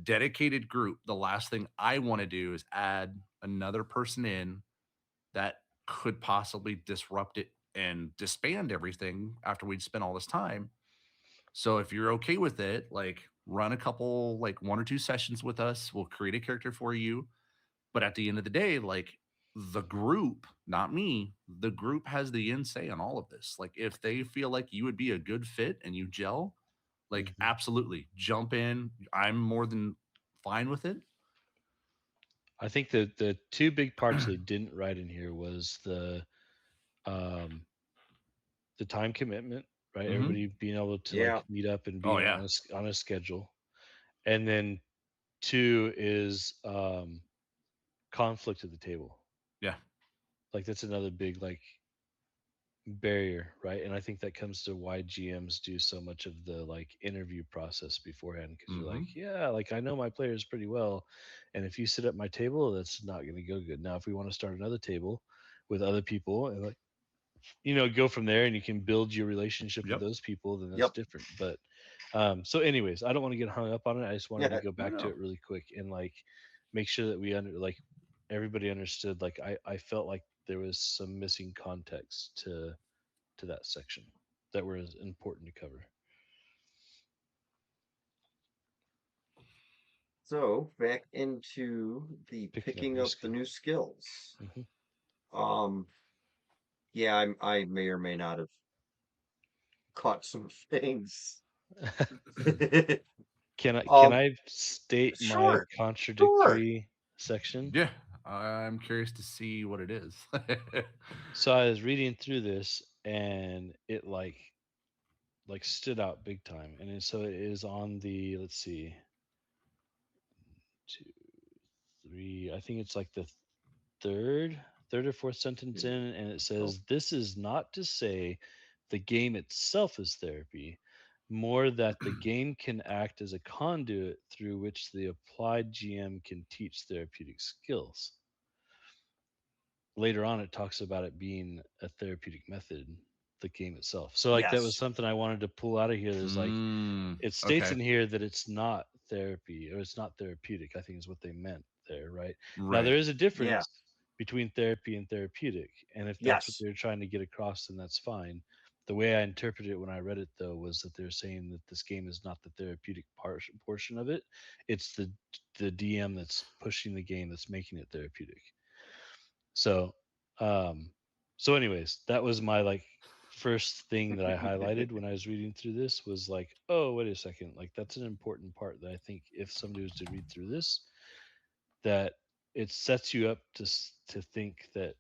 S3: dedicated group. The last thing I want to do is add another person in that could possibly disrupt it and disband everything after we'd spent all this time. So if you're okay with it, like, run a couple, like 1 or 2 sessions with us. We'll create a character for you. But at the end of the day, like the group, not me, the group has the in say on all of this. Like if they feel like you would be a good fit and you gel, like
S2: Mhm.
S3: absolutely jump in. I'm more than fine with it.
S2: I think that the two big parts they didn't write in here was um, the time commitment, right?
S3: Mm-hmm.
S2: Everybody being able to
S1: Yeah.
S2: like meet up and
S3: Oh
S2: be
S3: yeah.
S2: on a schedule, and then two is conflict at the table.
S3: Yeah.
S2: Like that's another big like barrier, right? And I think that comes to why GMs do so much of the like interview process beforehand because you're like,
S3: Mm-hmm.
S2: yeah, like I know my players pretty well, and if you sit at my table, that's not going to go good. Now, if we want to start another table with other people and like go from there, and you can build your relationship with
S3: Yep.
S2: those people, then that's
S1: Yep.
S2: different. But so, anyways, I don't want to get hung up on it. I just wanted to
S1: Yeah.
S2: go
S3: No,
S2: back to
S3: no.
S2: it really quick and like make sure that we everybody understood. Like I felt like there was some missing context to that section that were important to cover.
S1: So back into the
S2: Picking up
S1: picking
S2: new
S1: up the
S2: skill.
S1: new skills.
S2: Hmm.
S1: Um, yeah, I may or may not have caught some things.
S2: Can
S1: Um,
S2: I state my
S1: sure, sure.
S2: contradictory section?
S3: Yeah. I'm curious to see what it is.
S2: So I was reading through this and it like stood out big time. And so it is on the, let's see, two, three. I think it's like the third or fourth sentence in, and it
S1: Oh,
S2: says, "This is not to say the game itself is therapy, more that the game can act as a conduit through which the applied GM can teach therapeutic skills." Later on, it talks about it being a therapeutic method, the game itself. So, like, that was
S1: yes,
S2: something I wanted to pull out of here. There's like, it states
S3: Okay.
S2: in here that it's not therapy or it's not therapeutic, I think is what they meant there, right? Now,
S3: Right.
S2: there is a
S1: yeah,
S2: difference between therapy and therapeutic. And if that's what
S1: yes,
S2: they're trying to get across, then that's fine. The way I interpreted it when I read it, though, was that they're saying that this game is not the therapeutic portion of it. It's the DM that's pushing the game that's making it therapeutic. So, um, so anyways, that was my like first thing that I highlighted when I was reading through this was like, oh, wait a second, like that's an important part that I think if somebody was to read through this, that it sets you up to think that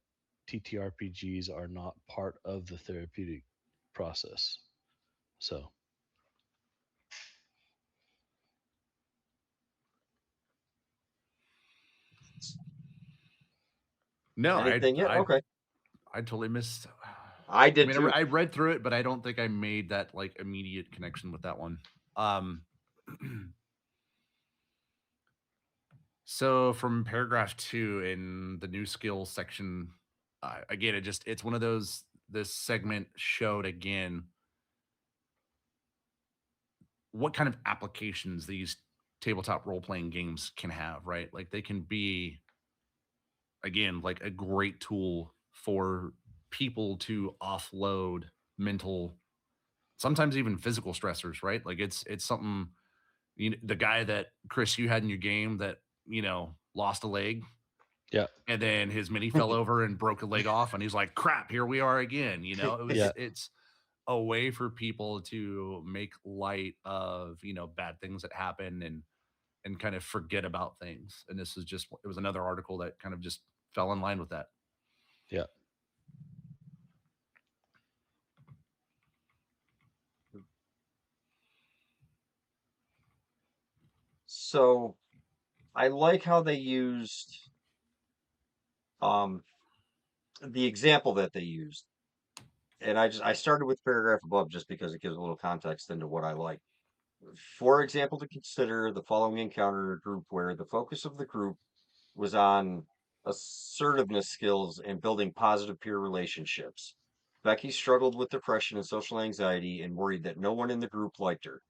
S2: TTRPGs are not part of the therapeutic process. So,
S3: No,
S1: anything yet? Okay,
S3: I totally missed.
S1: I
S3: I
S1: did
S3: mean,
S1: too.
S3: I read through it, but I don't think I made that like immediate connection with that one. Um, so from paragraph 2 in the new skills section, again, it's one of those. This segment showed again what kind of applications these tabletop role playing games can have, right? Like they can be again like a great tool for people to offload mental, sometimes even physical stressors, right? Like it's something, the guy that Chris you had in your game that, lost a leg
S2: yeah,
S3: and then his mini fell over and broke a leg off and he's like, crap, here we are again.
S2: yeah,
S3: It's a way for people to make light of, bad things that happen and kind of forget about things. And this is just, it was another article that kind of just fell in line with that.
S2: yeah.
S1: So I like how they used um the example that they used, and I started with the paragraph above just because it gives a little context into what I like. For example, to consider the following encounter in a group where the focus of the group was on assertiveness skills and building positive peer relationships. Becky struggled with depression and social anxiety and worried that no one in the group liked her.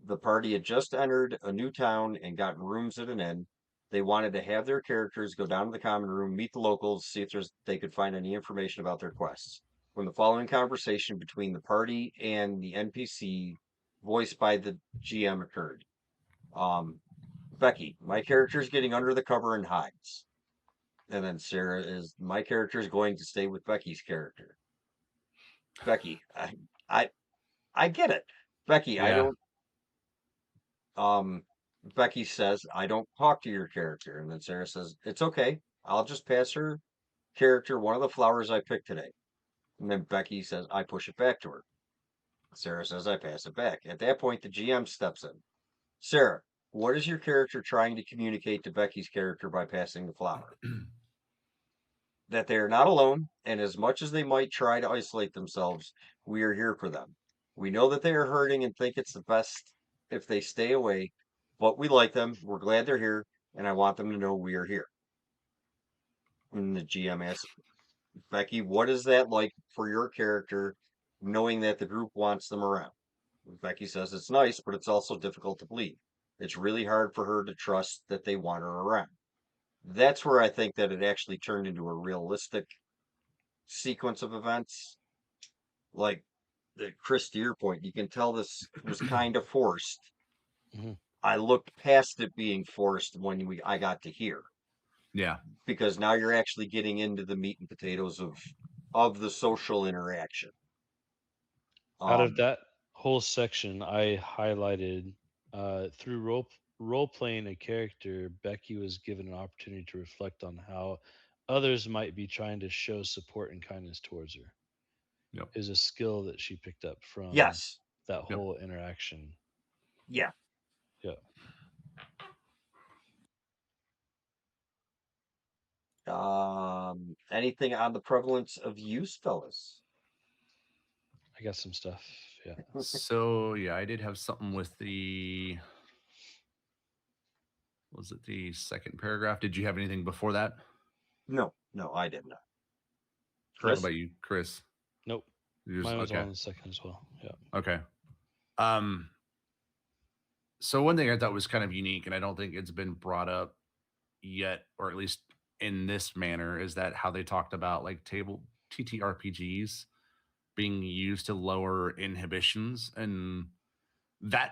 S1: The party had just entered a new town and gotten rooms at an inn. They wanted to have their characters go down to the common room, meet the locals, see if they could find any information about their quests. When the following conversation between the party and the NPC voiced by the GM occurred. Um, Becky, my character is getting under the cover and hides. And then Sarah is my character is going to stay with Becky's character. Becky, I, I get it. Becky, I
S3: Yeah.
S1: don't. Um, Becky says I don't talk to your character, and then Sarah says it's okay. I'll just pass her character one of the flowers I picked today. And then Becky says I push it back to her. Sarah says I pass it back. At that point, the GM steps in. Sarah, what is your character trying to communicate to Becky's character by passing the flower? That they are not alone, and as much as they might try to isolate themselves, we are here for them. We know that they are hurting and think it's the best if they stay away, but we like them. We're glad they're here, and I want them to know we are here. And the GM asks, Becky, what is that like for your character, knowing that the group wants them around? Becky says it's nice, but it's also difficult to believe. It's really hard for her to trust that they want her around. That's where I think that it actually turned into a realistic sequence of events. Like the Chris, to your point, you can tell this was kind of forced.
S2: Mhm.
S1: I looked past it being forced when I got to here
S3: Yeah.
S1: because now you're actually getting into the meat and potatoes of the social interaction.
S2: Out of
S1: Um,
S2: that whole section, I highlighted through role playing a character, Becky was given an opportunity to reflect on how others might be trying to show support and kindness towards her.
S3: Yep.
S2: Is a skill that she picked up from
S1: yes,
S2: that
S3: Yep.
S2: whole interaction.
S1: yeah.
S2: Yeah,
S1: Anything on the prevalence of use, fellas?
S2: I got some stuff. Yeah,
S3: So yeah, I did have something with the was it the second paragraph? Did you have anything before that?
S1: No, no, I did not.
S3: What
S2: nope,
S1: Chris?
S3: about you, Chris?
S2: nope.
S3: You just
S2: Mine was all
S3: okay.
S2: in the second as well. Yeah.
S3: Okay. Um so one thing I thought was kind of unique, and I don't think it's been brought up yet, or at least in this manner, is that how they talked about like table TTRPGs being used to lower inhibitions, and that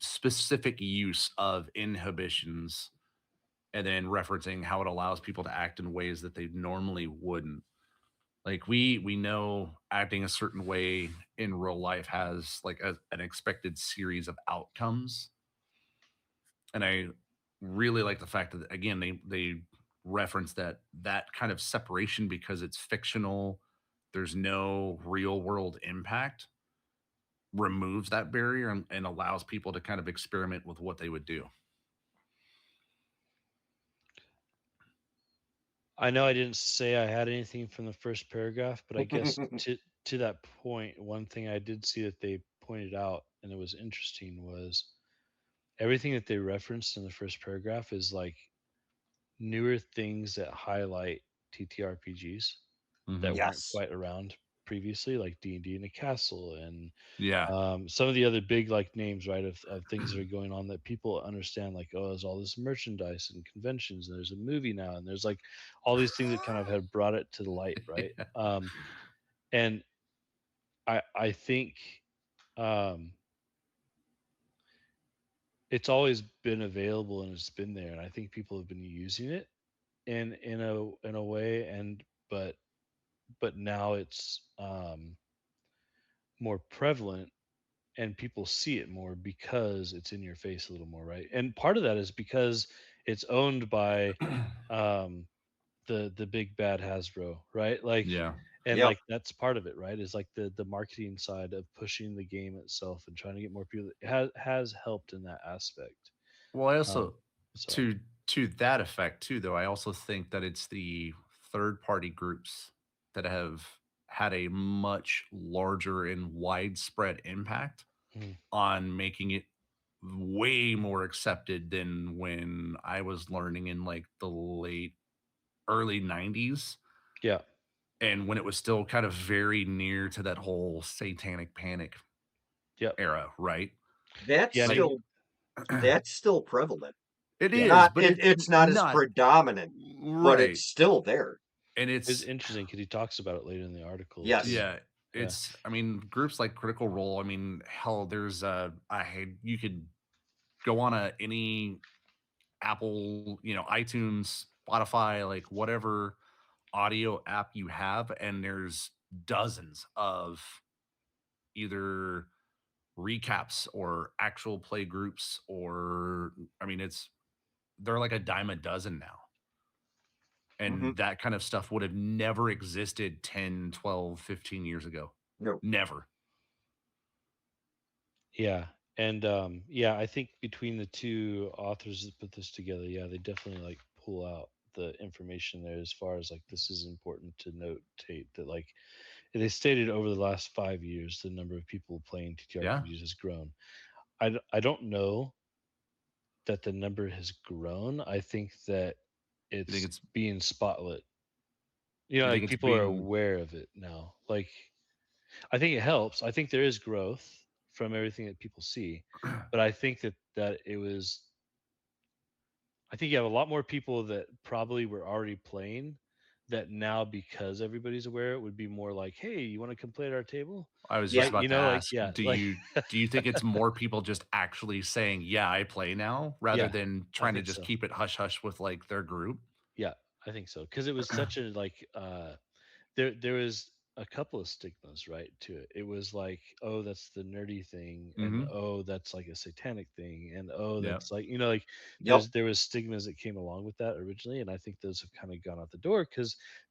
S3: specific use of inhibitions, and then referencing how it allows people to act in ways that they normally wouldn't. Like we know acting a certain way in real life has like an expected series of outcomes, and I really like the fact that again they reference that kind of separation because it's fictional. There's no real world impact, removes that barrier, and allows people to kind of experiment with what they would do.
S2: I know I didn't say I had anything from the first paragraph, but I guess to that point, one thing I did see that they pointed out and it was interesting was everything that they referenced in the first paragraph is like newer things that highlight TTRPGs
S3: Hmm.
S2: that weren't
S1: Yes.
S2: quite around previously, like D&D in a castle and
S3: Yeah.
S2: some of the other big like names, right, of things that are going on that people understand. Like, oh, there's all this merchandise and conventions, and there's a movie now, and there's like all these things that kind of have brought it to the light, right?
S3: Yeah.
S2: And I think um, it's always been available and it's been there, and I think people have been using it in a way, and but now it's more prevalent and people see it more because it's in your face a little more, right? And part of that is because it's owned by um the big bad Hasbro, right? Like
S3: Yeah.
S2: and
S1: Yep.
S2: like that's part of it, right? Is like the marketing side of pushing the game itself and trying to get more people. It has helped in that aspect.
S3: Well, I
S2: Um
S3: also
S2: so
S3: to that effect too, though, I also think that it's the third party groups that have had a much larger and widespread impact
S2: mhm.
S3: on making it way more accepted than when I was learning in like the late early 90s,
S2: Yeah.
S3: and when it was still kind of very near to that whole satanic panic
S2: Yep.
S3: era, right?
S1: That's
S2: Yeah, and
S3: Like
S2: even
S1: still prevalent.
S3: it
S2: yeah.
S3: is,
S1: Not
S3: but it's
S1: it's not as
S3: not
S1: predominant, but
S3: right.
S1: it's still there.
S3: And
S2: It's
S3: it's
S2: interesting because he talks about it later in the article too.
S1: Yes.
S3: yeah,
S2: Yeah.
S3: it's I mean, groups like Critical Role, I mean, hell, there's I had you could go on any Apple, iTunes, Spotify, like whatever audio app you have, and there's dozens of either recaps or actual play groups, or I mean, they're like a dime a dozen now.
S1: Hmm.
S3: And that kind of stuff would have never existed 10, 12, 15 years ago.
S1: No.
S3: Never.
S2: Yeah. And yeah, I think between the two authors that put this together, yeah, they definitely like pull out the information there as far as like this is important to notate that like they stated over the last 5 years the number of people playing
S3: Yeah.
S2: TTRPGs has grown. I don't know that the number has grown. I think that
S3: You think
S2: it's
S3: it's
S2: being spotlit.
S3: you think
S2: Like
S3: it's
S2: people are
S3: being
S2: aware of it now. Like I think it helps. I think there is growth from everything that people see, but I think that it was. I think you have a lot more people that probably were already playing that now because everybody's aware it would be more like, hey, you want to come play at our table?
S3: I was just
S1: Yeah.
S2: Like
S3: about to
S2: like
S3: ask,
S2: yeah,
S3: do
S2: like
S3: you think it's more people just actually saying, "Yeah, I play now," rather
S2: yeah,
S3: than
S2: I
S3: trying to
S2: think
S3: just
S2: so.
S3: keep it hush hush with like their group?
S2: Yeah, I think so because it was such a like there was a couple of stigmas right to it. It was like, oh, that's the nerdy thing, and
S3: Mhm.
S2: oh, that's like a satanic thing, and oh,
S3: Yep.
S2: that's like like
S1: Yep.
S2: there was stigmas that came along with that originally, and I think those have kind of gone out the door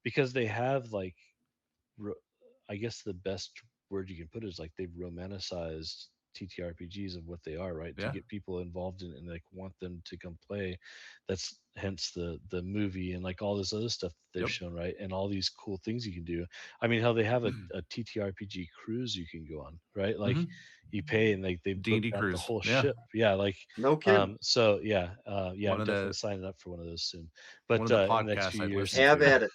S2: because they have like ro- I guess the best word you can put is like they've romanticized TTRPGs of what they are, right? To
S3: Yeah.
S2: get people involved in it and like want them to come play. That's hence the movie and like all this other stuff that they've
S3: Yep.
S2: shown, right? And all these cool things you can do. I mean, how they have a TTRPG cruise you can go on, right? Like
S3: Mhm.
S2: you pay and like they
S3: D&D
S2: booked out the
S3: cruise.
S2: whole
S3: Yeah.
S2: ship. Yeah, like
S1: No kidding.
S2: so yeah, yeah,
S3: One
S2: I'm
S3: of
S2: definitely
S3: the
S2: signing up for one of those soon.
S3: one
S2: But
S3: of the
S2: in the next
S3: podcasts
S2: few
S3: I'd
S2: years.
S3: listen
S1: Have
S3: to.
S1: at it.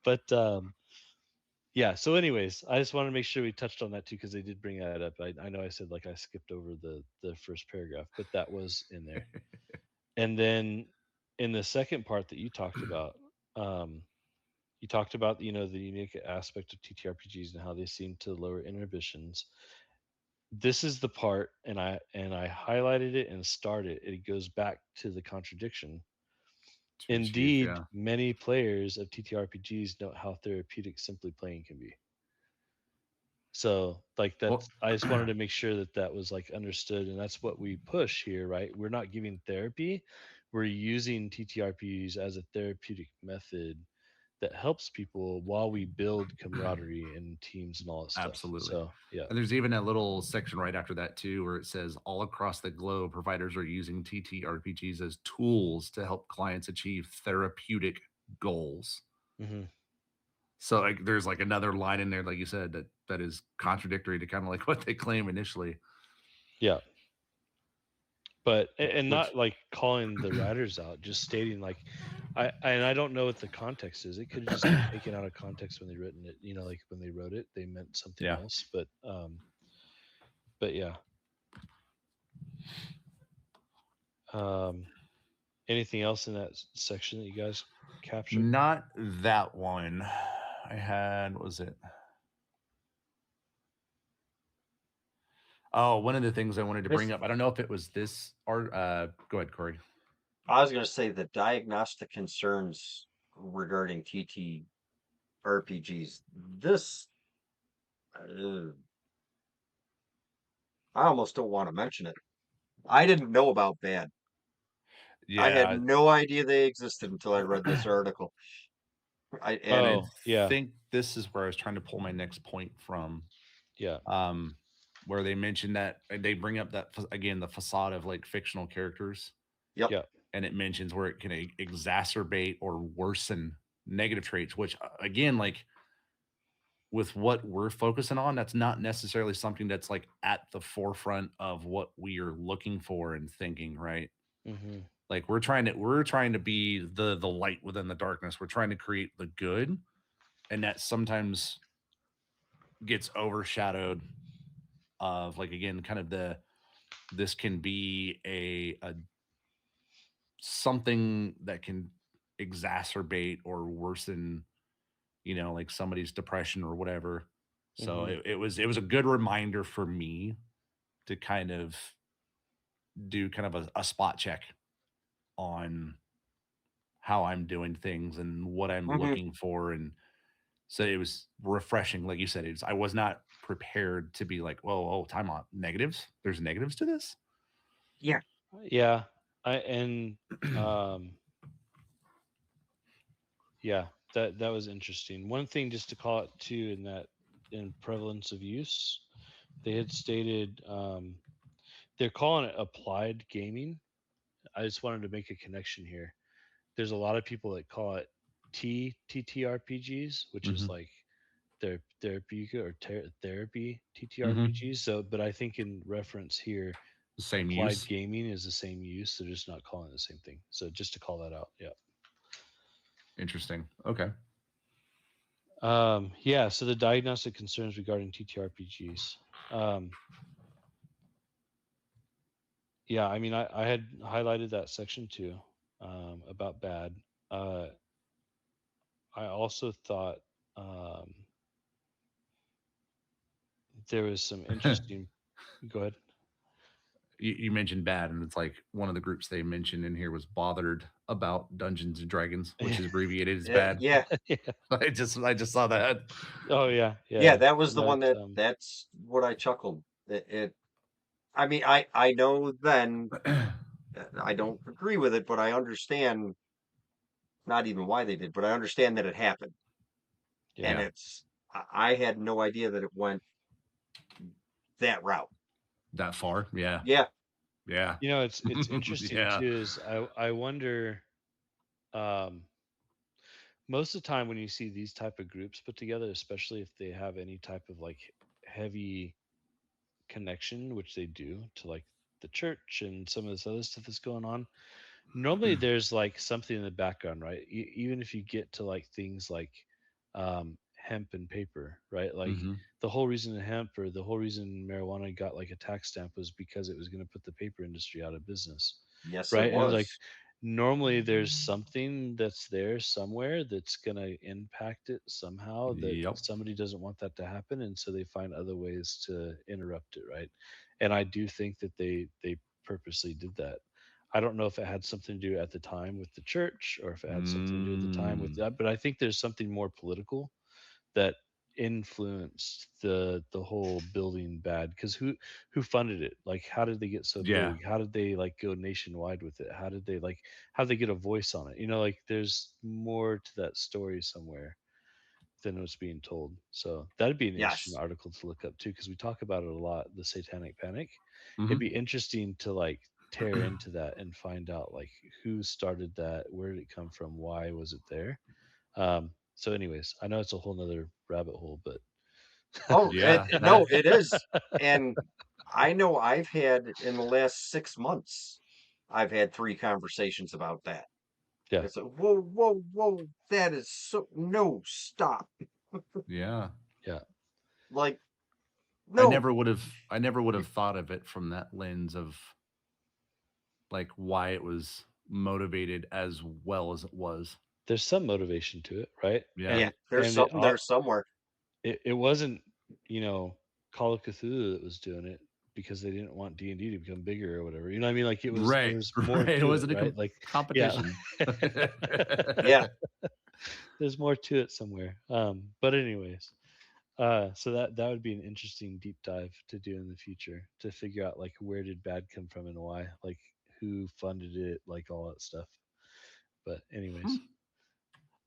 S2: But yeah. So, anyways, I just wanted to make sure we touched on that too because they did bring that up. I know I said like I skipped over the first paragraph, but that was in there. And then in the second part that um, you talked about the unique aspect of TTRPGs and how they seem to lower inhibitions. This is the part, and I highlighted it and starred it. It goes back to the contradiction.
S3: To achieve,
S2: Indeed,
S3: yeah.
S2: many players of TTRPGs note how therapeutic simply playing can be. So, like
S3: Well,
S2: I just wanted to make sure that that was like understood, and that's what we push here, right? We're not giving therapy; we're using TTRPs as a therapeutic method that helps people while we build camaraderie and teams and all that stuff.
S3: absolutely.
S2: So, yeah.
S3: And there's even a little section right after that too, where it says all across the globe, providers are using TTRPGs as tools to help clients achieve therapeutic goals.
S2: Hmm.
S3: So like, there's like another line in there, like you said, that is contradictory to kind of like what they claim initially.
S2: Yeah, but and
S3: Which,
S2: not like calling the writers out, just stating like, I don't know what the context is. It could have just been taken out of context when they written it. Like when they wrote it, they meant something
S3: yeah,
S2: else. But yeah. Um, Anything else in that section that you guys captured?
S3: not that one. I had, what was it? Oh, one of the things I wanted to bring
S1: This,
S3: up. I don't know if it was this or go ahead, Corey.
S1: I was going to say the diagnostic concerns regarding TTRPGs. This, uh, I almost don't want to mention it. I didn't know about bad. I had
S3: Yeah,
S1: no idea they existed until I read this article.
S3: and I
S2: Oh yeah,
S3: think this is where I was trying to pull my next point from.
S2: yeah.
S3: Um, where they mentioned that they bring up that again the facade of like fictional characters,
S1: Yep.
S2: Yeah.
S3: and it mentions where it can exacerbate or worsen negative traits, which again, like with what we're focusing on, that's not necessarily something that's like at the forefront of what we are looking for and thinking, right?
S2: Hmm.
S3: Like we're trying to be the light within the darkness. We're trying to create the good, and that sometimes gets overshadowed of like again kind of the this can be a something that can exacerbate or worsen, like somebody's depression or whatever. So
S2: Hmm.
S3: it was a good reminder for me to kind of do kind of a spot check on how I'm doing things and what I'm
S1: Hmm.
S3: looking for. And so it was refreshing. Like you said, I was not prepared to be like, whoa, oh, time out. Negatives? There's negatives to this?
S1: Yeah.
S2: Yeah, and um, yeah, that was interesting. One thing just to call it too in that in prevalence of use, they had stated they're calling it applied gaming. I just wanted to make a connection here. There's a lot of people that call it TTRPGs, which is
S3: Mm-hmm.
S2: like therapeutic or therapy
S3: Mm-hmm.
S2: TTRPGs. So, but I think in reference here,
S3: Same
S2: applied
S3: use.
S2: gaming is the same use. They're just not calling it the same thing. So, just to call that out, yeah.
S3: Interesting. Okay.
S2: Yeah. So the diagnostic concerns regarding TTRPGs. Yeah, I mean, I had highlighted that section too about bad. Uh, I also thought there was some interesting. Go ahead.
S3: You mentioned bad, and it's like one of the groups they mentioned in here was bothered about Dungeons and Dragons, which is abbreviated as bad.
S1: Yeah.
S2: Yeah.
S3: I just saw that.
S2: Oh yeah,
S1: Yeah.
S2: yeah.
S1: That was the
S2: That
S1: one that's what I chuckled. I mean, I know then I don't agree with it, but I understand not even why they did, but I understand that it happened. And
S2: yeah.
S3: Yeah,
S1: I had no idea that it went that route.
S3: that far. Yeah,
S1: Yeah.
S3: yeah,
S2: It's interesting
S3: yeah.
S2: too. Is I wonder. Um, Most of the time when you see these type of groups put together, especially if they have any type of like heavy connection, which they do to like the church and some of this other stuff that's going on, normally there's like something in the background, right? Even if you get to like things like hemp and paper, right? Like
S3: Mm-hmm.
S2: the whole reason hemp or the whole reason marijuana got like a tax stamp was because it was going to put the paper industry out of business,
S1: Yes, it
S2: right? And it's like
S1: was.
S2: normally there's something that's there somewhere that's going to impact it somehow that
S3: Yep.
S2: somebody doesn't want that to happen, and so they find other ways to interrupt it, right? And I do think that they purposely did that. I don't know if it had something to do at the time with the church or if it had something to do at the time with
S3: Mm,
S2: that, but I think there's something more political that influenced the whole building bad, because who funded it? Like how did they get so
S3: yeah.
S2: big? How did they like go nationwide with it? How did they get a voice on it? Like there's more to that story somewhere than what's being told. So that'd be an interesting
S1: Yes.
S2: article to look up too, because we talk about it a lot, the satanic panic. It'd
S3: Mm-hmm.
S2: be interesting to like tear into that and find out like who started that, where did it come from, why was it there. So anyways, I know it's a whole nother rabbit hole, but
S1: Oh,
S3: Yeah.
S1: no,
S3: That.
S1: it is. And I know I've had in the last 6 months, I've had three conversations about that.
S2: yeah,
S1: It's like, whoa, whoa, whoa, that is so, no, stop.
S3: Yeah.
S2: yeah.
S1: Like,
S3: I
S1: no,
S3: never would have. I never would have thought of it from that lens of like why it was motivated as well as it was.
S2: There's some motivation to it, right?
S3: Yeah.
S1: yeah,
S2: And
S1: there's
S2: and it
S1: something there somewhere.
S2: it wasn't, you know, Call of Cthulhu that was doing it because they didn't want D&D to become bigger or whatever. You know what I mean? Like there
S3: Right.
S2: was more
S3: Right. It
S2: to it,
S3: wasn't a
S2: right? Like yeah.
S3: competition.
S1: Yeah,
S2: There's more to it somewhere. But anyways, so that would be an interesting deep dive to do in the future to figure out like where did bad come from and why, like who funded it, like all that stuff. But anyways,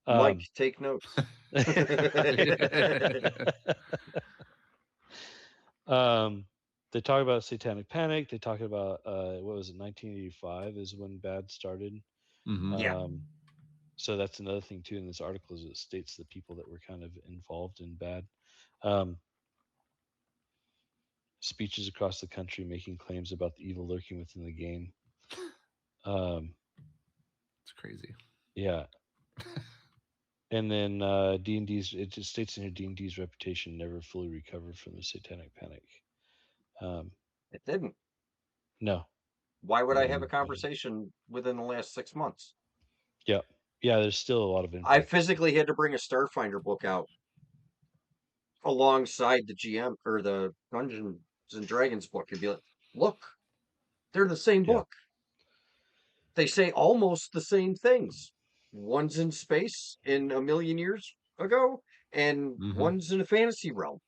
S1: Mike,
S2: um,
S1: take notes.
S2: um, they talk about satanic panic. They talk about what was it, 1985 is when bad started.
S3: Hmm.
S1: Yeah,
S2: Um, so that's another thing too in this article is it states the people that were kind of involved in bad. Um, Speeches across the country making claims about the evil lurking within the game. Um,
S3: It's crazy.
S2: yeah, and then D&D's, it just states in here D&D's reputation never fully recovered from the satanic panic. Um,
S1: it didn't.
S2: no,
S1: Why would I
S2: no,
S1: have a
S2: it didn't.
S1: conversation within the last 6 months?
S2: Yeah, yeah. There's still a lot of
S1: I
S2: impact.
S1: physically had to bring a Starfinder book out alongside the GM or the dungeon. and Dragons book, you'd be like, look, they're the same
S2: Yeah.
S1: book. They say almost the same things. One's in space in a million years ago, and
S3: Hmm.
S1: one's in a fantasy realm.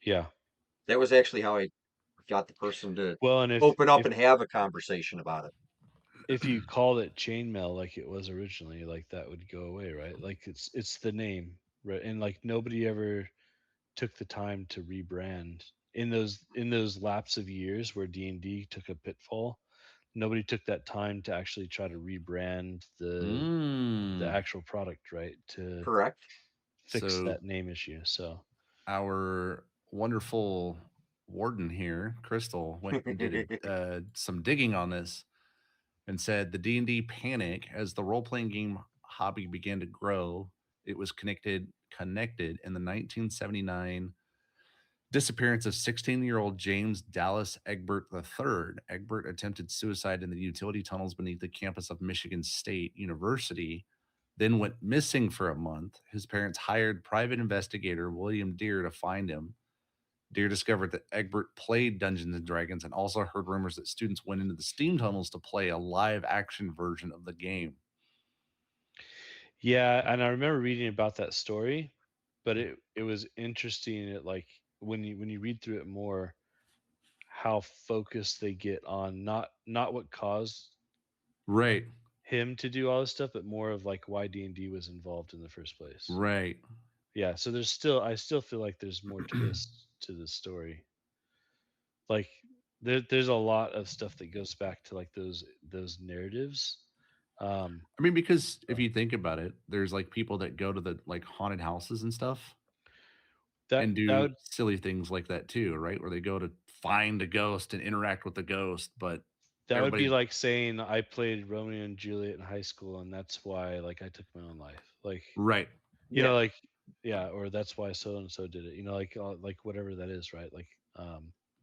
S2: Yeah.
S1: That was actually how I got the person to
S2: Well, and
S1: open up and have a conversation about it.
S2: if you called it chainmail like it was originally, like that would go away, right? Like it's the name, right? And like nobody ever took the time to rebrand in those lapse of years where D&D took a pitfall. Nobody took that time to actually try to rebrand the
S3: Mm.
S2: actual product, right? To
S1: Correct?
S2: fix
S3: So
S2: that name issue. So,
S3: our wonderful warden here, Crystal, went and did some digging on this and said the D&D panic as the role-playing game hobby began to grow. It was connected in the 1979 disappearance of 16-year-old James Dallas Egbert III. Egbert attempted suicide in the utility tunnels beneath the campus of Michigan State University, then went missing for a month. His parents hired private investigator William Deere to find him. Deere discovered that Egbert played Dungeons and Dragons and also heard rumors that students went into the steam tunnels to play a live action version of the game.
S2: yeah, and I remember reading about that story, but it was interesting. It like when you read through it more, how focused they get on not what caused
S3: Right,
S2: him to do all this stuff, but more of like why D&D was involved in the first place.
S3: right.
S2: Yeah, so there's still I still feel like there's more to this story. Like there's a lot of stuff that goes back to like those narratives. Um,
S3: I mean, because if
S2: so
S3: you think about it, there's like people that go to the like haunted houses and stuff and
S2: that
S3: do
S2: would
S3: silly things like that too, right? Where they go to find a ghost and interact with the ghost, but
S2: that would be
S3: everybody,
S2: like saying I played Romeo and Juliet in high school and that's why like I took my own life. Like
S3: right?
S1: Yeah.
S2: like yeah, or that's why so and so did it. Like whatever that is, right? Like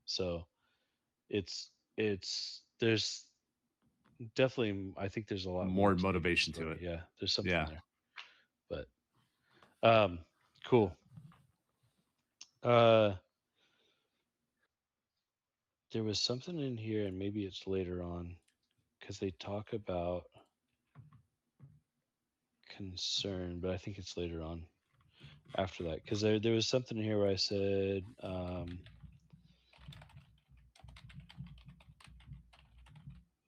S2: so it's there's definitely I think there's a lot more
S3: More
S2: to the
S3: motivation to
S2: story.
S3: it.
S2: Yeah, there's something
S3: Yeah.
S2: there. But cool. Uh there was something in here and maybe it's later on cuz they talk about concern, but I think it's later on after that cuz there was something here where I said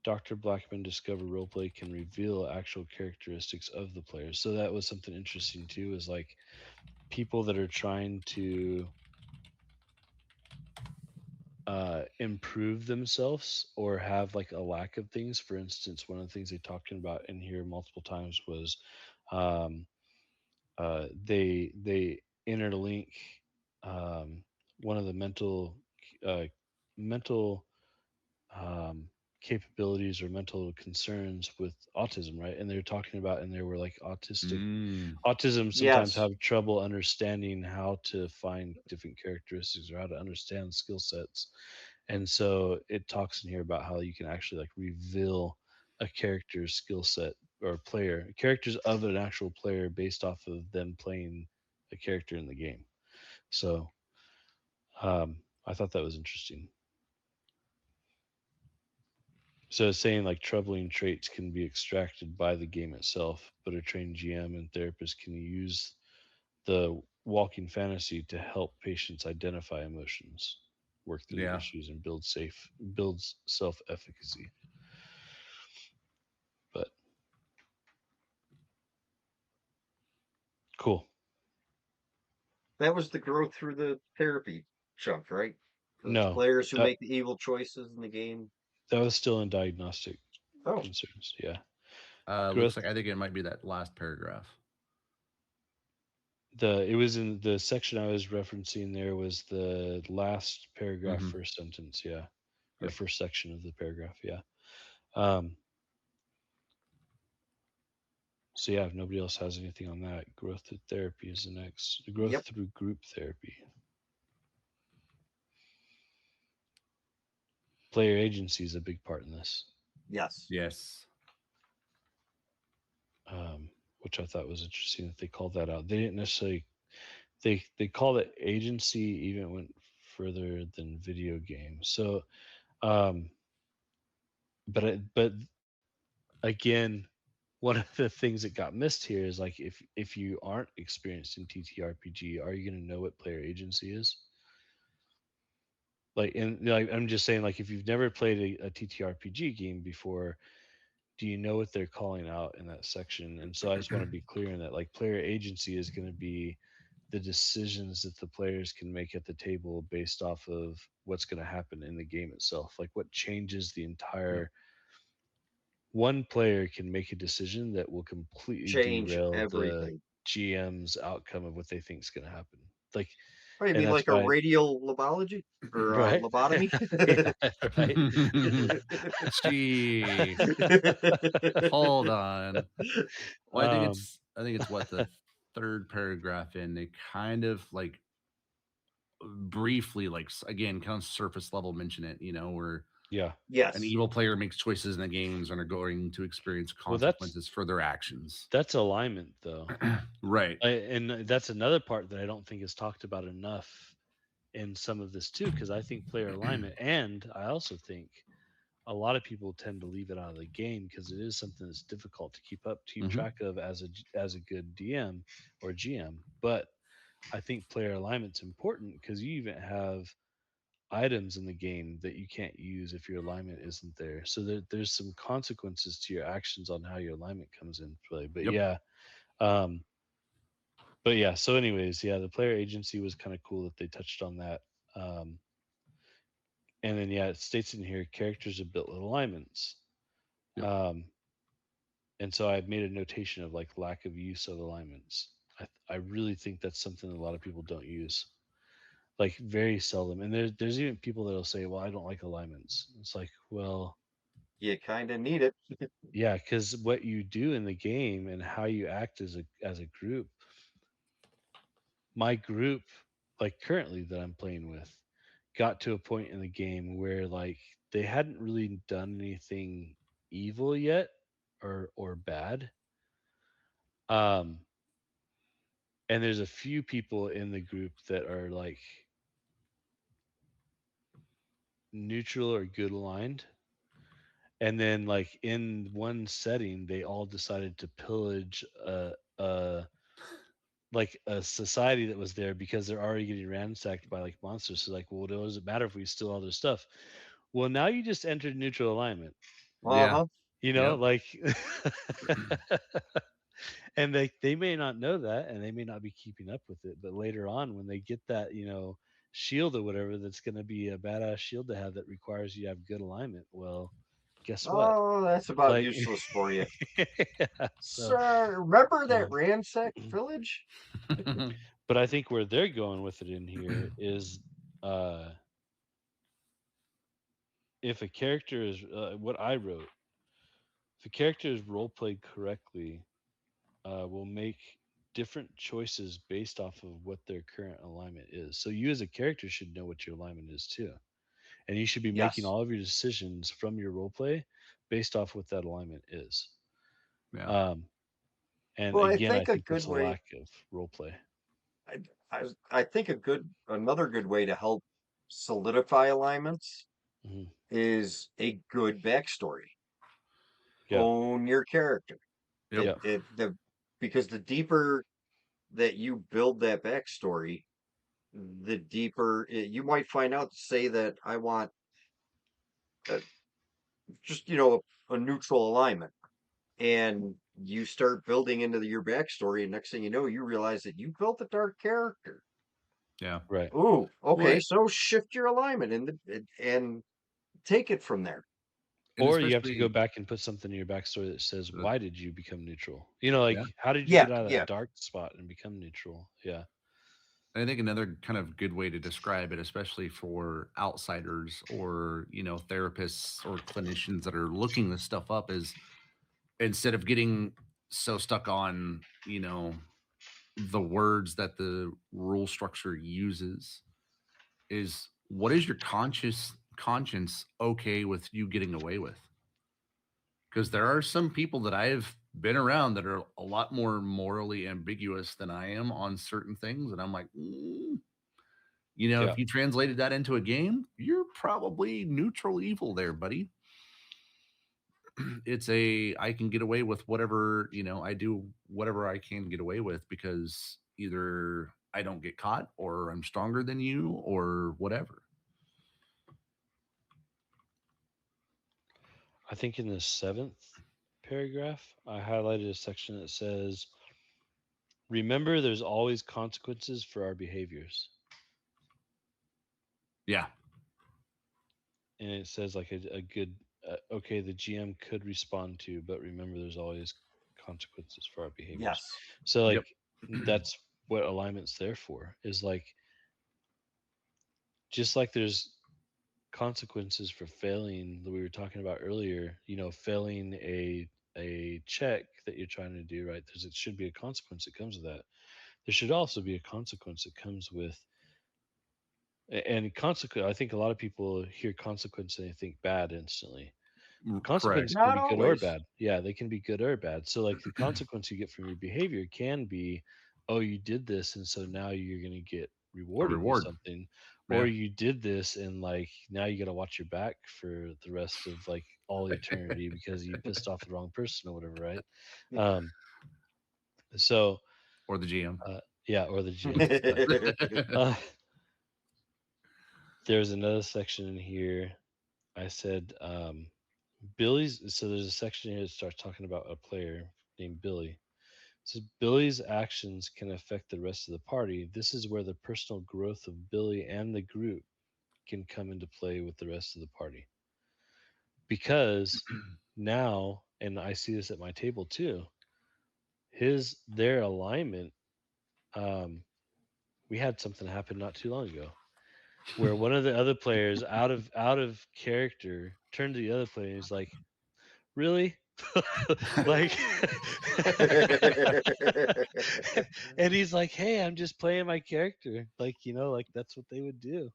S2: Dr. Blackman discovered roleplay can reveal actual characteristics of the players. So that was something interesting too, is like people that are trying to improve themselves or have like a lack of things. For instance, one of the things they talked about in here multiple times was um, they interlink um, one of the uh, mental um, capabilities or mental concerns with autism, right? And they're talking about, and there were like
S3: Mm.
S2: autism sometimes
S1: Yes.
S2: have trouble understanding how to find different characteristics or how to understand skill sets. And so it talks in here about how you can actually like reveal a character's skill set or player characters of an actual player based off of them playing a character in the game. So I thought that was interesting. So it's saying like troubling traits can be extracted by the game itself, but a trained GM and therapist can use the walking fantasy to help patients identify emotions, work through
S3: Yeah.
S2: issues, and builds self efficacy. But cool.
S1: That was the growth through the therapy chunk, right? For
S2: No,
S1: players who
S2: that
S1: make the evil choices in the game.
S2: that was still in diagnostic
S1: Oh,
S2: concerns. Yeah,
S3: Looks
S2: growth.
S3: like I think it might be that last paragraph.
S2: The it was in the section I was referencing. There was the last paragraph,
S3: Hmm.
S2: first sentence. Yeah, or
S3: Yep.
S2: first section of the paragraph. Yeah. Um, So yeah, if nobody else has anything on that, growth through therapy is the next. Growth
S1: yep.
S2: through group therapy. Player agency is a big part in this,
S1: Yes.
S3: Yes.
S2: which I thought was interesting that they called that out. They didn't necessarily they called it agency even when further than video games. So, um, but again, one of the things that got missed here is like if you aren't experienced in TTRPG, are you going to know what player agency is? Like, and like I'm just saying, like if you've never played a TTRPG game before, do you know what they're calling out in that section? And so I just want to be clear in that, like player agency is going to be the decisions that the players can make at the table based off of what's going to happen in the game itself. Like what changes the
S3: Yep.
S2: entire one player can make a decision that will completely
S1: Change
S2: derail the
S1: everything.
S2: GM's outcome of what they think is going to happen. Like,
S1: Oh, you
S2: and
S1: mean
S2: that's
S1: like a
S2: why,
S1: radial lobology or
S2: right?
S1: lobotomy?
S2: Yeah, right.
S3: Jeez. Hold on. Well,
S2: um,
S3: I think it's what the third paragraph in. They kind of like briefly, like again, kind of surface level mention it. Where
S2: yeah.
S3: an
S1: Yes.
S3: evil player makes choices in the games and are going to experience
S2: Well, that's
S3: consequences for their actions.
S2: that's alignment, though.
S3: Right.
S2: And that's another part that I don't think is talked about enough in some of this too, because I think player alignment, and I also think a lot of people tend to leave it out of the game because it is something that's difficult to keep
S3: Hmm.
S2: track of as a good DM or GM. But I think player alignment's important because you even have items in the game that you can't use if your alignment isn't there. So there's some consequences to your actions on how your alignment comes into play.
S3: Yep.
S2: Um, but yeah. So, anyways, yeah, the player agency was kind of cool that they touched on that. Um, and then yeah, it states in here characters are built with alignments.
S3: Yep.
S2: Um, and so I've made a notation of like lack of use of alignments. I really think that's something that a lot of people don't use, like very seldom. And there's even people that'll say, "Well, I don't like alignments." It's like, well,
S1: You kind of need it.
S2: yeah, because what you do in the game and how you act as a group. My group, like currently that I'm playing with, got to a point in the game where like they hadn't really done anything evil yet or bad. Um, and there's a few people in the group that are like neutral or good aligned, and then like in one setting they all decided to pillage a society that was there because they're already getting ransacked by like monsters. So like, well, does it matter if we steal all their stuff? Well, now you just entered neutral alignment,
S3: Yeah.
S1: Uh-huh.
S3: Yep.
S2: like and they may not know that and they may not be keeping up with it, but later on when they get that, shield or whatever, that's going to be a badass shield to have that requires you to have good alignment. Well, guess what?
S1: Oh, that's about
S2: Like
S1: useless for you.
S2: yeah,
S1: Sir, remember that
S2: so
S1: ransacked village?
S2: but I think where they're going with it in here is uh if a character is what I wrote, if a character is role played correctly, will make different choices based off of what their current alignment is. So you as a character should know what your alignment is too, and you should be making
S1: Yes.
S2: all of your decisions from your role play based off what that alignment is.
S3: Yeah.
S2: Um, and
S1: Well, I
S2: again, I
S1: think a
S2: think
S1: good
S2: that's a
S1: way,
S2: lack of role play.
S1: I, I think another good way to help solidify alignments
S2: Hmm.
S1: is a good backstory.
S2: Yeah,
S1: Own your character.
S3: Yep.
S2: yeah,
S1: Because the deeper that you build that backstory, the deeper you might find out. Say that I want uh, just a neutral alignment, and you start building into your backstory, and next thing you know, you realize that you built a dark character.
S3: Yeah.
S2: right.
S1: Ooh, okay,
S3: Well,
S1: so shift your alignment and take it from there.
S3: and
S2: Or you have to go
S3: especially,
S2: back and put something in your backstory that says,
S3: uh,
S2: why did you become neutral? Like,
S3: yeah.
S2: how did you
S1: Yeah,
S2: get out of that
S1: yeah.
S2: dark spot and become neutral? Yeah.
S3: And I think another kind of good way to describe it, especially for outsiders or, therapists or clinicians that are looking this stuff up, is instead of getting so stuck on, the words that the rule structure uses, is what is your conscience okay with you getting away with? Because there are some people that I've been around that are a lot more morally ambiguous than I am on certain things, and I'm like, You know,
S2: Yeah.
S3: if you translated that into a game, you're probably neutral evil there, buddy. It's a I can get away with whatever, I do whatever I can get away with because either I don't get caught or I'm stronger than you or whatever.
S2: I think in the seventh paragraph, I highlighted a section that says, "Remember, there's always consequences for our behaviors."
S3: Yeah.
S2: And it says like a good, okay, the GM could respond to, but remember, there's always consequences for our behaviors.
S1: Yes.
S2: So
S3: Yep.
S2: like that's what alignment's there for. Is like just like there's consequences for failing that we were talking about earlier, failing a check that you're trying to do, right? It should be a consequence that comes with that. There should also be a consequence that comes with, and consequence. I think a lot of people hear consequence and they think bad instantly.
S3: Correct.
S2: Consequence can
S1: Not
S2: be good or
S1: always.
S2: bad. Yeah, they can be good or bad. So like the consequence you get from your behavior can be, oh, you did this and so now you're going to get
S3: A
S2: rewarded with
S3: reward.
S2: something, or
S3: Yeah.
S2: you did this and like now you got to watch your back for the rest of like all eternity because you pissed off the wrong person or whatever, right? Um so
S3: Or the GM.
S2: yeah, or the GM. Uh, there's another section in here. I said Billy's. So there's a section here that starts talking about a player named Billy. It says Billy's actions can affect the rest of the party. This is where the personal growth of Billy and the group can come into play with the rest of the party. Because now, and I see this at my table too, their alignment. Um, we had something happen not too long ago where one of the other players out of character turned to the other player and he's like, really? Like and he's like, hey, I'm just playing my character, like, like that's what they would do.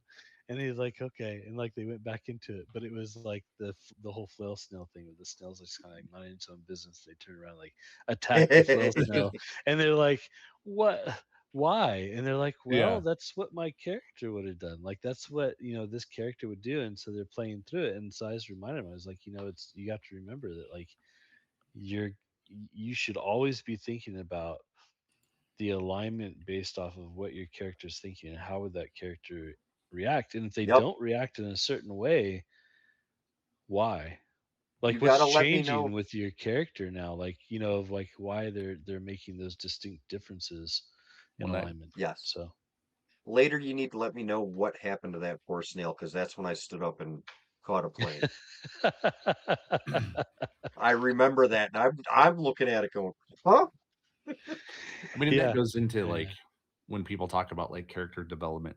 S2: And he's like, okay, and like they went back into it, but it was like the whole flail snail thing with the snails just kind of like minding its own business. They turn around, like attack the flail snail, and they're like, what, why? And they're like,
S3: Yeah.
S2: well, that's what my character would have done, like that's what this character would do. And so they're playing through it, and so I just reminded him, I was like, it's, you have to remember that, like, you're you should always be thinking about the alignment based off of what your character's thinking and how would that character react. And if they
S1: Yep.
S2: don't react in a certain way, why?
S1: You
S2: Like what's
S1: got to let me
S2: changing
S1: know.
S2: with your character now? Like, of like why they're making those distinct differences in
S3: When that
S2: alignment.
S1: Yes.
S2: So
S1: Later, you need to let me know what happened to that poor snail because that's when I stood up and caught a plane. I remember that, and I'm looking at it going, huh?
S3: I mean, and that
S2: yeah.
S3: goes into like
S2: Yeah.
S3: when people talk about like character development,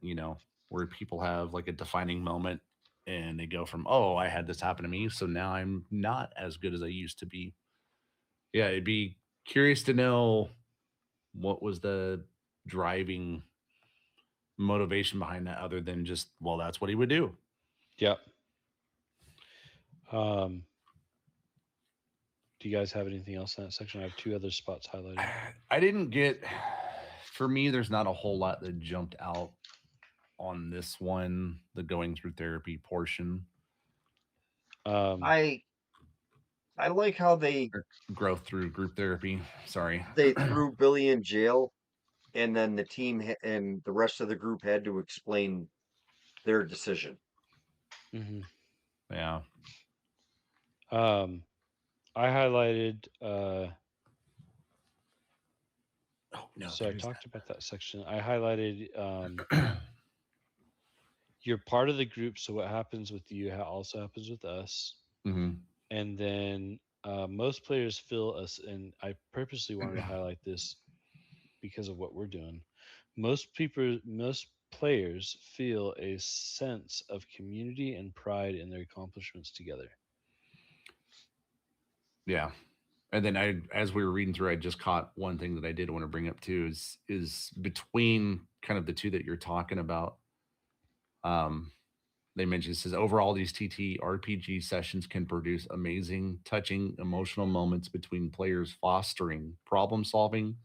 S3: where people have like a defining moment and they go from, oh, I had this happen to me, so now I'm not as good as I used to be. Yeah, it'd be curious to know what was the driving motivation behind that other than just, well, that's what he would do.
S2: Yeah. Um, do you guys have anything else in that section? I have two other spots highlighted.
S3: I didn't get, for me, there's not a whole lot that jumped out on this one, the going through therapy portion.
S2: Um,
S1: I I like how they
S3: Or growth through group therapy. Sorry.
S1: they threw Billy in jail, and then the team and the rest of the group had to explain their decision.
S2: mhm.
S3: Yeah.
S2: um, I highlighted.
S3: Oh no,
S2: So I
S3: there is
S2: talked about that section. I highlighted. You're part of the group, so what happens with you also happens with us.
S3: that.
S2: And then most players feel us, and I purposely wanted to highlight this because of what we're doing. Most players feel a sense of community and pride in their accomplishments together.
S3: Yeah. And then as we were reading through, I just caught one thing that I did want to bring up too is between kind of the two that you're talking about. Um, they mentioned, it says overall these TTRPG sessions can produce amazing, touching, emotional moments between players, fostering problem solving,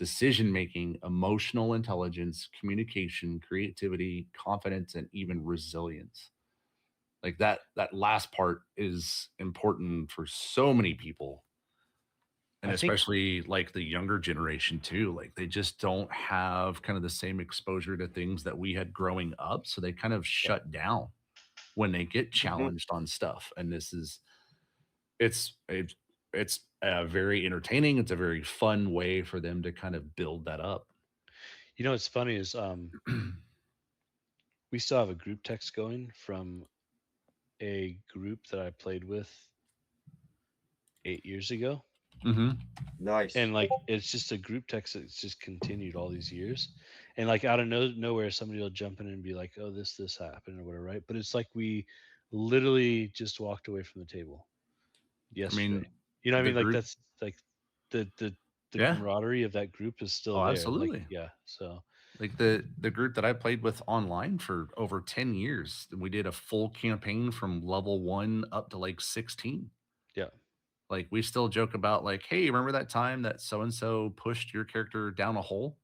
S3: decision making, emotional intelligence, communication, creativity, confidence, and even resilience. Like that last part is important for so many people, and
S2: I think
S3: especially like the younger generation too. Like they just don't have kind of the same exposure to things that we had growing up, so they kind of
S2: yeah.
S3: shut down when they get
S1: Mhm.
S3: challenged on stuff. And this is it's it, it's very entertaining. It's a very fun way for them to kind of build that up.
S2: You know what's funny is we still have a group text going from a group that I played with 8 years ago.
S3: Hmm.
S1: Nice.
S2: And like it's just a group text that's just continued all these years. And like out of nowhere somebody will jump in and be like, oh, this happened or whatever, right? But it's like we literally just walked away from the table
S3: I
S2: yesterday.
S3: mean,
S2: You know what I
S3: the
S2: mean? Like
S3: group,
S2: that's like the
S3: yeah.
S2: camaraderie of that group is still
S3: Oh,
S2: there. Like,
S3: absolutely.
S2: yeah. So
S3: Like the group that I played with online for over 10 years, we did a full campaign from level 1 up to like 16.
S2: yeah.
S3: Like we still joke about like, "Hey, remember that time that so and so pushed your character down a hole?"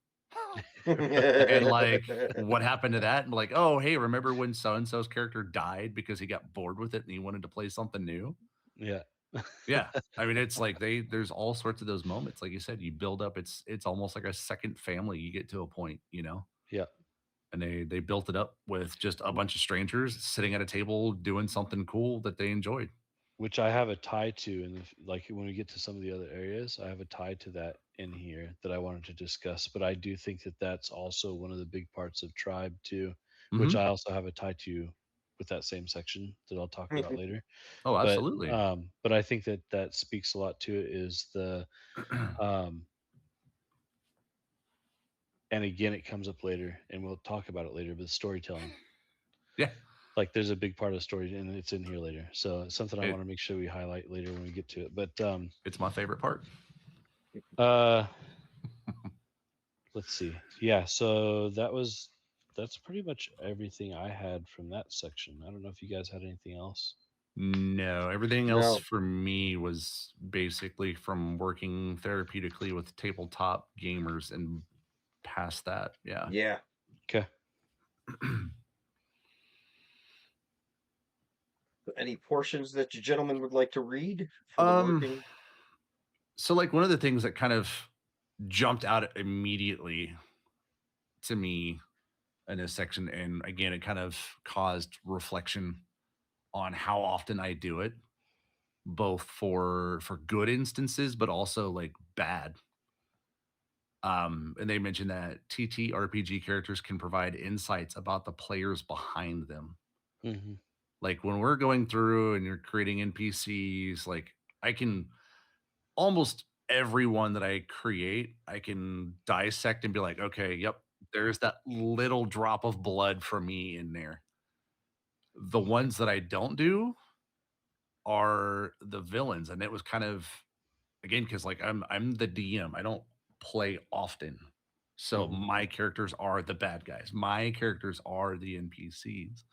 S3: And like, what happened to that? And like, "Oh, hey, remember when so and so's character died because he got bored with it and he wanted to play something new?"
S2: Yeah.
S3: Yeah. I mean, it's like there's all sorts of those moments. Like you said, you build up, it's almost like a second family you get to a point, you know?
S2: Yeah.
S3: And they built it up with just a bunch of strangers sitting at a table doing something cool that they enjoyed.
S2: Which I have a tie to in the like when we get to some of the other areas, I have a tie to that in here that I wanted to discuss. But I do think that that's also one of the big parts of Tribe too, which
S3: Mhm.
S2: I also have a tie to with that same section that I'll talk about later.
S3: Oh,
S2: But
S3: absolutely.
S2: but I think that that speaks a lot to it is the um, and again it comes up later and we'll talk about it later. But storytelling,
S3: Yeah.
S2: like there's a big part of story and it's in here later. So it's something I
S3: It
S2: want to make sure we highlight later when we get to it. But
S3: it's my favorite part.
S2: uh let's see. Yeah, so that's pretty much everything I had from that section. I don't know if you guys had anything else.
S3: No, everything else
S1: No.
S3: for me was basically from working therapeutically with tabletop gamers and past that. Yeah.
S1: Yeah.
S2: Okay.
S1: Any portions that you gentlemen would like to read for the
S3: um
S1: working?
S3: so like one of the things that kind of jumped out immediately to me in this section, and again it kind of caused reflection on how often I do it, both for good instances but also like bad. And they mentioned that TTRPG characters can provide insights about the players behind them.
S2: Hmm.
S3: Like when we're going through and you're creating NPCs, like I can almost everyone that I create, I can dissect and be like, okay, yep, there's that little drop of blood from me in there. The ones that I don't do are the villains. And it was kind of again because like I'm the DM. I don't play often. So
S2: Hmm.
S3: my characters are the bad guys. My characters are the NPCs.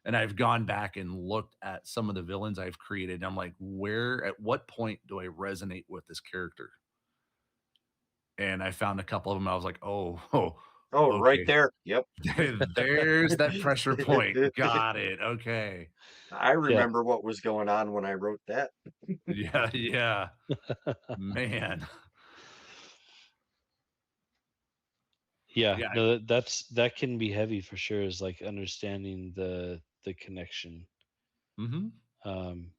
S3: And I've gone back and looked at some of the villains I've created. And I'm like, where at what point do I resonate with this character? And I found a couple of them. I was like, oh, oh,
S1: Oh, right
S3: okay.
S1: there. Yep.
S3: There's that pressure point. Got it. Okay.
S1: I
S2: Yeah.
S1: remember what was going on when I wrote that.
S3: Yeah, yeah. Man.
S2: Yeah.
S3: Yeah.
S2: No, that can be heavy for sure. Is like understanding the connection.
S3: Hmm.
S2: Um,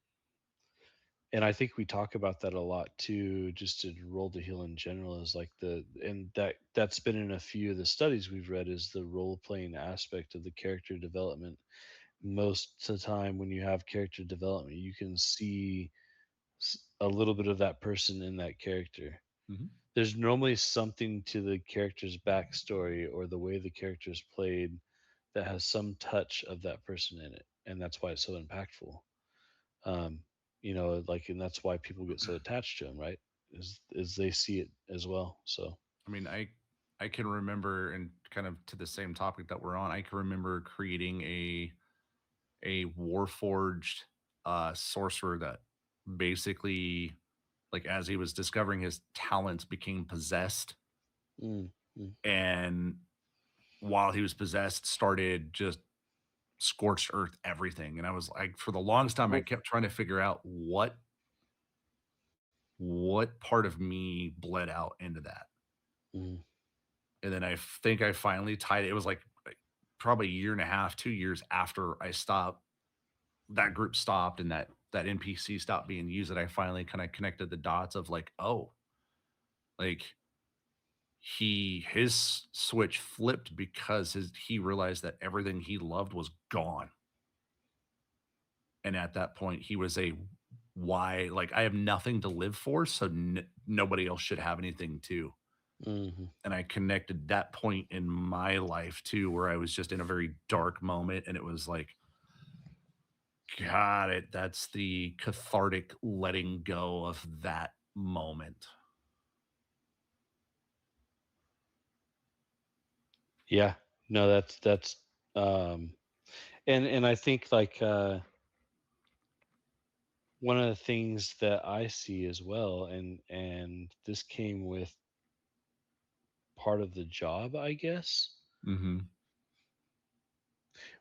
S2: and I think we talk about that a lot too. Just to roll the heel in general is like the and that's been in a few of the studies we've read is the role playing aspect of the character development. Most of the time when you have character development you can see a little bit of that person in that character.
S3: Hmm.
S2: There's normally something to the character's backstory or the way the character is played that has some touch of that person in it, and that's why it's so impactful. um like, and that's why people get so attached to him, right? Is they see it as well. So
S3: I mean, I can remember, and kind of to the same topic that we're on, I can remember creating a warforged sorcerer that basically, like as he was discovering his talents, became possessed
S2: Mm, mm.
S3: And while he was possessed, started just scorched earth everything. And I was like, for the longest time, I
S1: Mhm.
S3: kept trying to figure out what part of me bled out into that.
S2: Mm.
S3: And then I think I finally tied it. It was like probably a year and a half, 2 years after I stopped, that group stopped and that NPC stopped being used, that I finally kind of connected the dots of like, oh, like his switch flipped because he realized that everything he loved was gone. And at that point, he was a why, like, I have nothing to live for, so nobody else should have anything too.
S2: Mhm.
S3: And I connected that point in my life too, where I was just in a very dark moment, and it was like, got it. That's the cathartic letting go of that moment.
S2: Yeah. No, that's um and I think like one of the things that I see as well, and this came with part of the job, I guess.
S3: Mhm.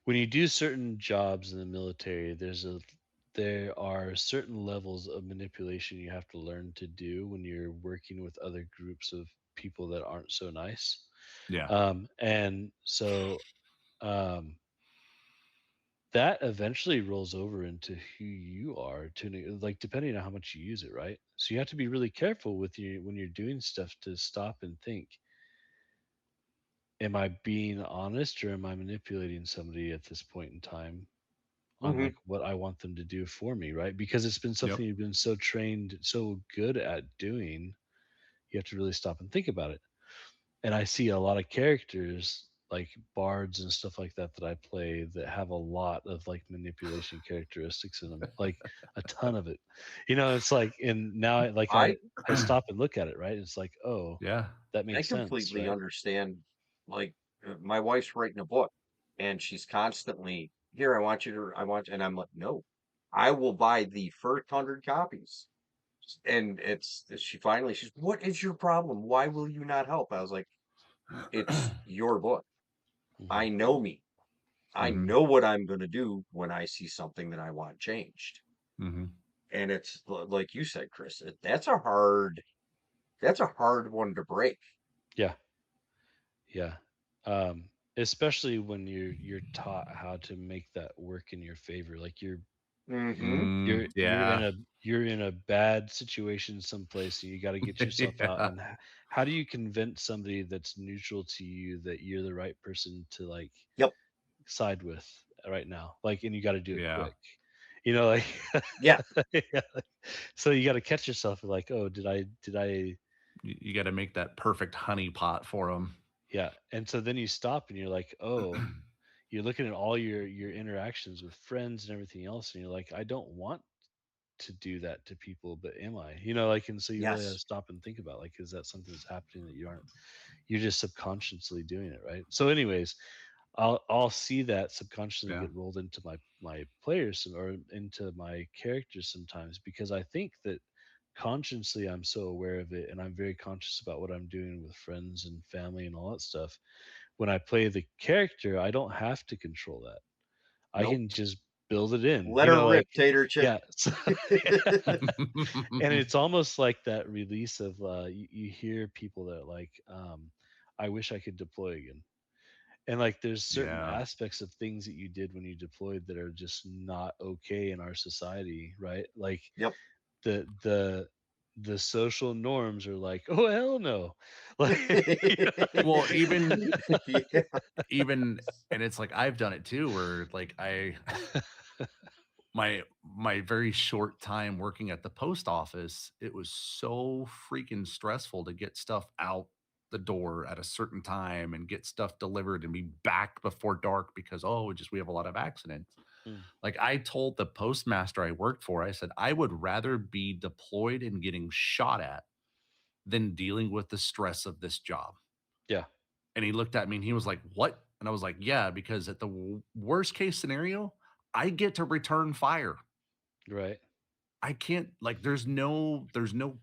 S2: When you do certain jobs in the military, there are certain levels of manipulation you have to learn to do when you're working with other groups of people that aren't so nice.
S3: Yeah.
S2: And so um, that eventually rolls over into who you are like depending on how much you use it, right? So you have to be really careful with you when you're doing stuff to stop and think, am I being honest or am I manipulating somebody at this point in time on like
S1: Mhm.
S2: what I want them to do for me, right? Because it's been
S3: Yep.
S2: something you've been so trained, so good at doing, you have to really stop and think about it. And I see a lot of characters like bards and stuff like that that I play that have a lot of like manipulation characteristics in them, like a ton of it. It's like, and now like I
S1: I
S2: I stop and look at it, right? It's like, oh,
S3: Yeah.
S2: that
S1: I
S2: makes sense,
S1: completely
S2: right?
S1: understand. Like, my wife's writing a book, and she's constantly here. And I'm like, no, I will buy the first 100 copies. And she's, what is your problem? Why will you not help? I was like, it's your book.
S2: Hmm.
S1: I know me. I
S3: Mhm.
S1: know what I'm going to do when I see something that I want changed.
S3: Mhm.
S1: And it's like you said, Chris, that's a hard one to break.
S2: Yeah, yeah. Especially when you're taught how to make that work in your favor. Like
S1: Hmm.
S2: you're
S3: Yeah.
S2: you're in a bad situation someplace and you got to get yourself out,
S3: Yeah.
S2: and how do you convince somebody that's neutral to you that you're the right person to like
S1: Yep.
S2: side with right now, like, and you got to do it
S3: Yeah.
S2: quick, like
S1: Yeah.
S2: yeah, like, so you got to catch yourself like, oh, did I
S3: You gotta make that perfect honey pot for them.
S2: yeah. And so then you stop and you're like, oh, you're looking at all your interactions with friends and everything else and you're like, I don't want to do that to people, but am I? Like, and so you really have to
S1: Yes.
S2: stop and think about like, is that something that's happening that you're just subconsciously doing it, right? So, anyways, I'll see that subconsciously
S3: Yeah.
S2: get rolled into my players or into my characters sometimes because I think that consciously I'm so aware of it and I'm very conscious about what I'm doing with friends and family and all that stuff. When I play the character, I don't have to control that. I
S1: Nope.
S2: can just build it in,
S1: Let her
S2: like
S1: rip, Tater Chip.
S2: yeah. And it's almost like that release of you hear people that are like, I wish I could deploy again. And like there's certain
S3: Yeah.
S2: aspects of things that you did when you deployed that are just not okay in our society, right? Like
S1: Yep.
S2: the social norms are like, oh hell no. Like
S3: Well,
S1: Yeah.
S3: even and it's like I've done it too, where like my very short time working at the post office, it was so freaking stressful to get stuff out the door at a certain time and get stuff delivered and be back before dark because we have a lot of accidents.
S2: Mm,
S3: Like I told the postmaster I worked for, I said I would rather be deployed and getting shot at than dealing with the stress of this job.
S2: yeah,
S3: And he looked at me and he was like, "What?" And I was like, "Yeah, because at the worst case scenario, I get to return fire.
S2: right.
S3: I can't like there's no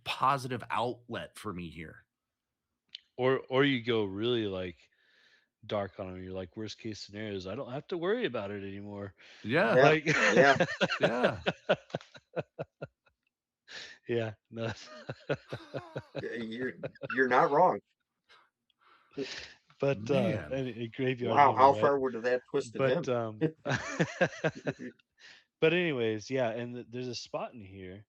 S3: positive outlet for me here."
S2: or you go really like dark on them. You're like, worst case scenarios, I don't have to worry about it anymore.
S3: Yeah,
S1: Yeah,
S2: Like,
S1: yeah.
S3: yeah.
S2: yeah, no,
S1: You're not wrong.
S2: but
S3: Man.
S2: and a graveyard
S1: Wow,
S2: number,
S1: how
S2: right?
S1: far would that twisted
S2: But
S1: him?
S2: but anyways, yeah, and there's a spot in here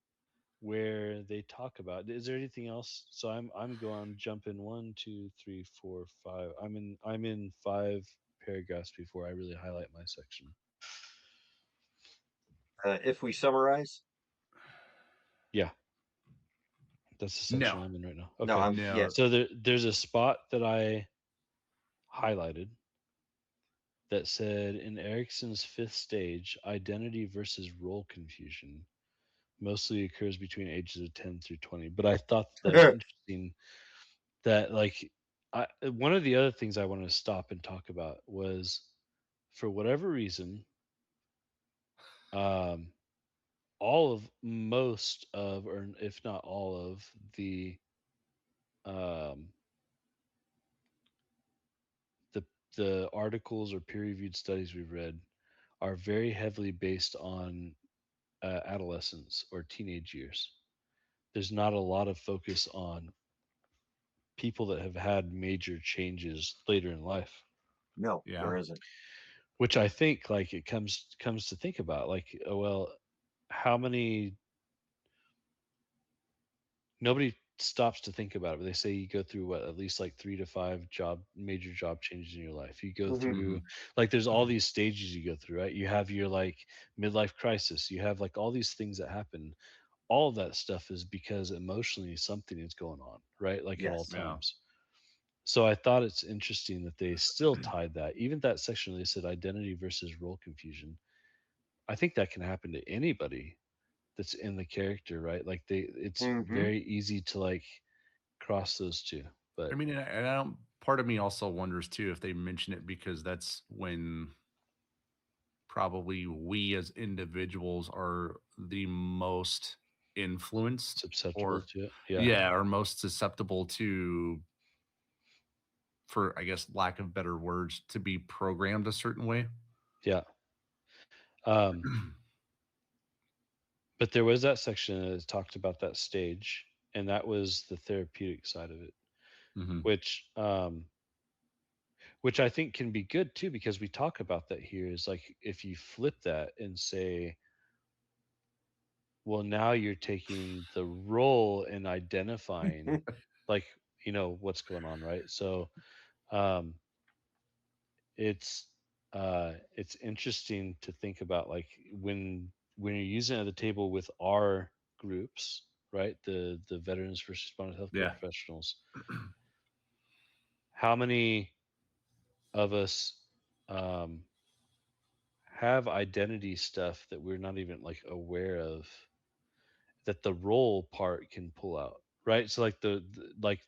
S2: where they talk about. Is there anything else? So I'm going jump in 1, 2, 3, 4, 5. I'm in 5 paragraphs before I really highlight my section.
S1: If we summarize,
S2: Yeah, that's the section
S3: No,
S2: I'm in right now.
S1: no,
S2: Okay,
S1: yeah.
S3: no.
S2: so there's a spot that I highlighted that said in Erickson's fifth stage, identity versus role confusion mostly occurs between ages of 10 through 20. But I thought that was interesting that like one of the other things I wanted to stop and talk about was for whatever reason, um, all of most of, or if not all of the um, the the articles or peer-reviewed studies we've read are very heavily based on adolescence or teenage years. There's not a lot of focus on people that have had major changes later in life,
S1: No,
S3: Yeah.
S1: there isn't.
S2: which I think like it comes to think about like, oh, well, how many nobody stops to think about it, but they say you go through what, at least like 3 to 5 major job changes in your life. You go
S1: Hmm.
S2: through,
S3: Mhm.
S2: like, there's all these stages you go through, right? You have your like midlife crisis, you have like all these things that happen. All of that stuff is because emotionally something is going on, right? Like at all
S1: Yes.
S3: Yeah.
S2: times. So I thought it's interesting that they still tied that, even that section where they said identity versus role confusion. I think that can happen to anybody that's in the character, right? Like it's
S1: Hmm.
S2: very easy to like cross those two.
S3: I
S2: But
S3: mean, and I don't. Part of me also wonders too if they mention it because that's when probably we as individuals are the most influenced
S2: susceptible
S3: or
S2: to it. Yeah.
S3: yeah, or most susceptible to, for I guess lack of better words, to be programmed a certain way.
S2: Yeah. Um, but there was that section that talked about that stage, and that was the therapeutic side of it,
S3: Hmm.
S2: which which I think can be good too, because we talk about that here is like if you flip that and say, well, now you're taking the role in identifying like, what's going on, right? So um it's interesting to think about like when you're using it at the table with our groups, right? The veterans first responders, healthcare
S3: Yeah.
S2: professionals. How many of us um, have identity stuff that we're not even like aware of that the role part can pull out, right? So like like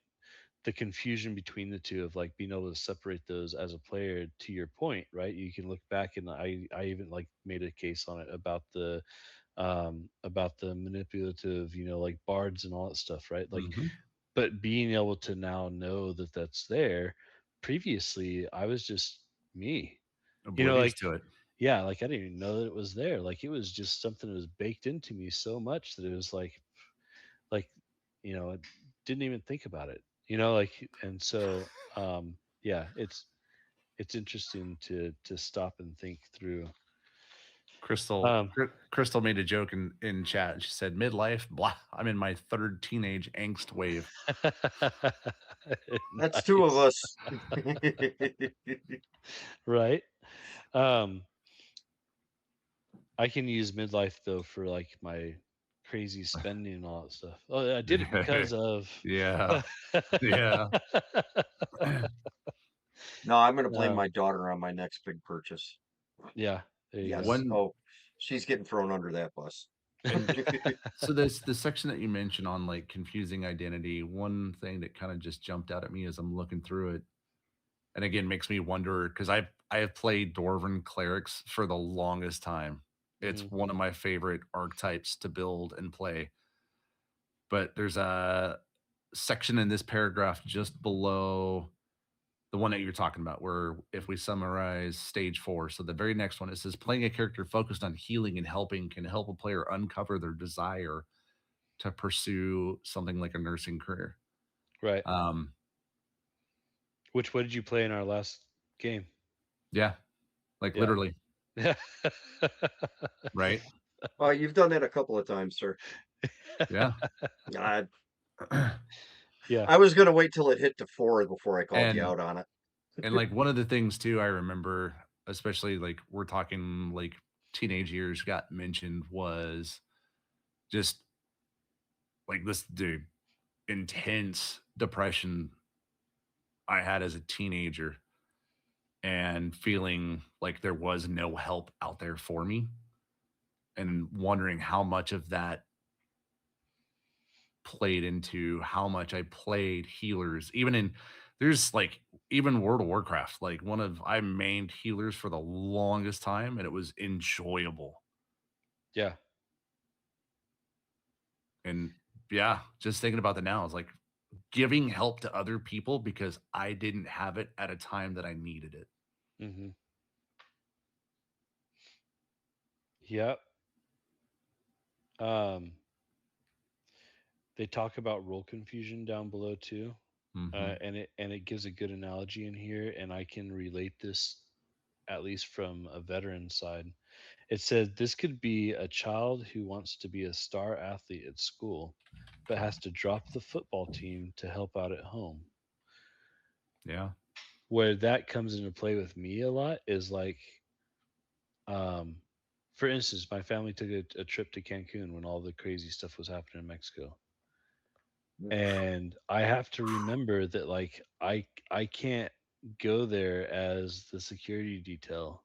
S2: the confusion between the two of like being able to separate those as a player, to your point, right? You can look back, and I even like made a case on it about the manipulative, like bards and all that stuff, right? Like,
S3: Hmm.
S2: but being able to now know that that's there. Previously I was just me,
S3: Oblivious
S2: like,
S3: to it.
S2: yeah, like I didn't even know that it was there. Like it was just something that was baked into me so much that it was like I didn't even think about it, like. And so yeah, it's interesting to stop and think through. um
S3: Crystal made a joke in chat. She said, "Midlife, blah. I'm in my third teenage angst wave."
S1: That's two of
S2: Nice.
S1: us.
S2: Right. um I can use midlife though for like my crazy spending and all that stuff. Oh, I did it because of
S3: Yeah, yeah.
S1: No, I'm going to blame
S2: um
S1: my daughter on my next big purchase.
S2: yeah, there you go.
S1: Yes.
S3: One
S1: Oh, she's getting thrown under that bus.
S3: and so this the section that you mentioned on like confusing identity. One thing that kind of just jumped out at me as I'm looking through it, and again makes me wonder because I have played dwarven clerics for the longest time. It's
S2: Mhm.
S3: one of my favorite archetypes to build and play. But there's a section in this paragraph just below the one that you're talking about, where if we summarize stage 4, so the very next one, it says playing a character focused on healing and helping can help a player uncover their desire to pursue something like a nursing career.
S2: Right.
S3: Um,
S2: Which what did you play in our last game?
S3: yeah, like
S2: Yeah.
S3: literally,
S2: Yeah.
S3: right?
S1: Well, you've done that a couple of times, sir.
S3: Yeah.
S1: I
S2: Yeah.
S1: I was gonna wait till it hit to 4 before I called you
S3: and
S1: out on it.
S3: and like one of the things too I remember, especially like we're talking like teenage years got mentioned, was just like this dude intense depression I had as a teenager and feeling like there was no help out there for me and wondering how much of that played into how much I played healers. Even in there's like even World of Warcraft, like one of I mained healers for the longest time and it was enjoyable.
S2: Yeah.
S3: And yeah, just thinking about that now is like giving help to other people because I didn't have it at a time that I needed it.
S2: Mhm. Yep. Um, they talk about role confusion down below too,
S3: Mhm.
S2: and it gives a good analogy in here, and I can relate this at least from a veteran side. It said this could be a child who wants to be a star athlete at school, but has to drop the football team to help out at home.
S3: Yeah.
S2: Where that comes into play with me a lot is like, um, for instance, my family took a trip to Cancun when all the crazy stuff was happening in Mexico. And I have to remember that like I can't go there as the security detail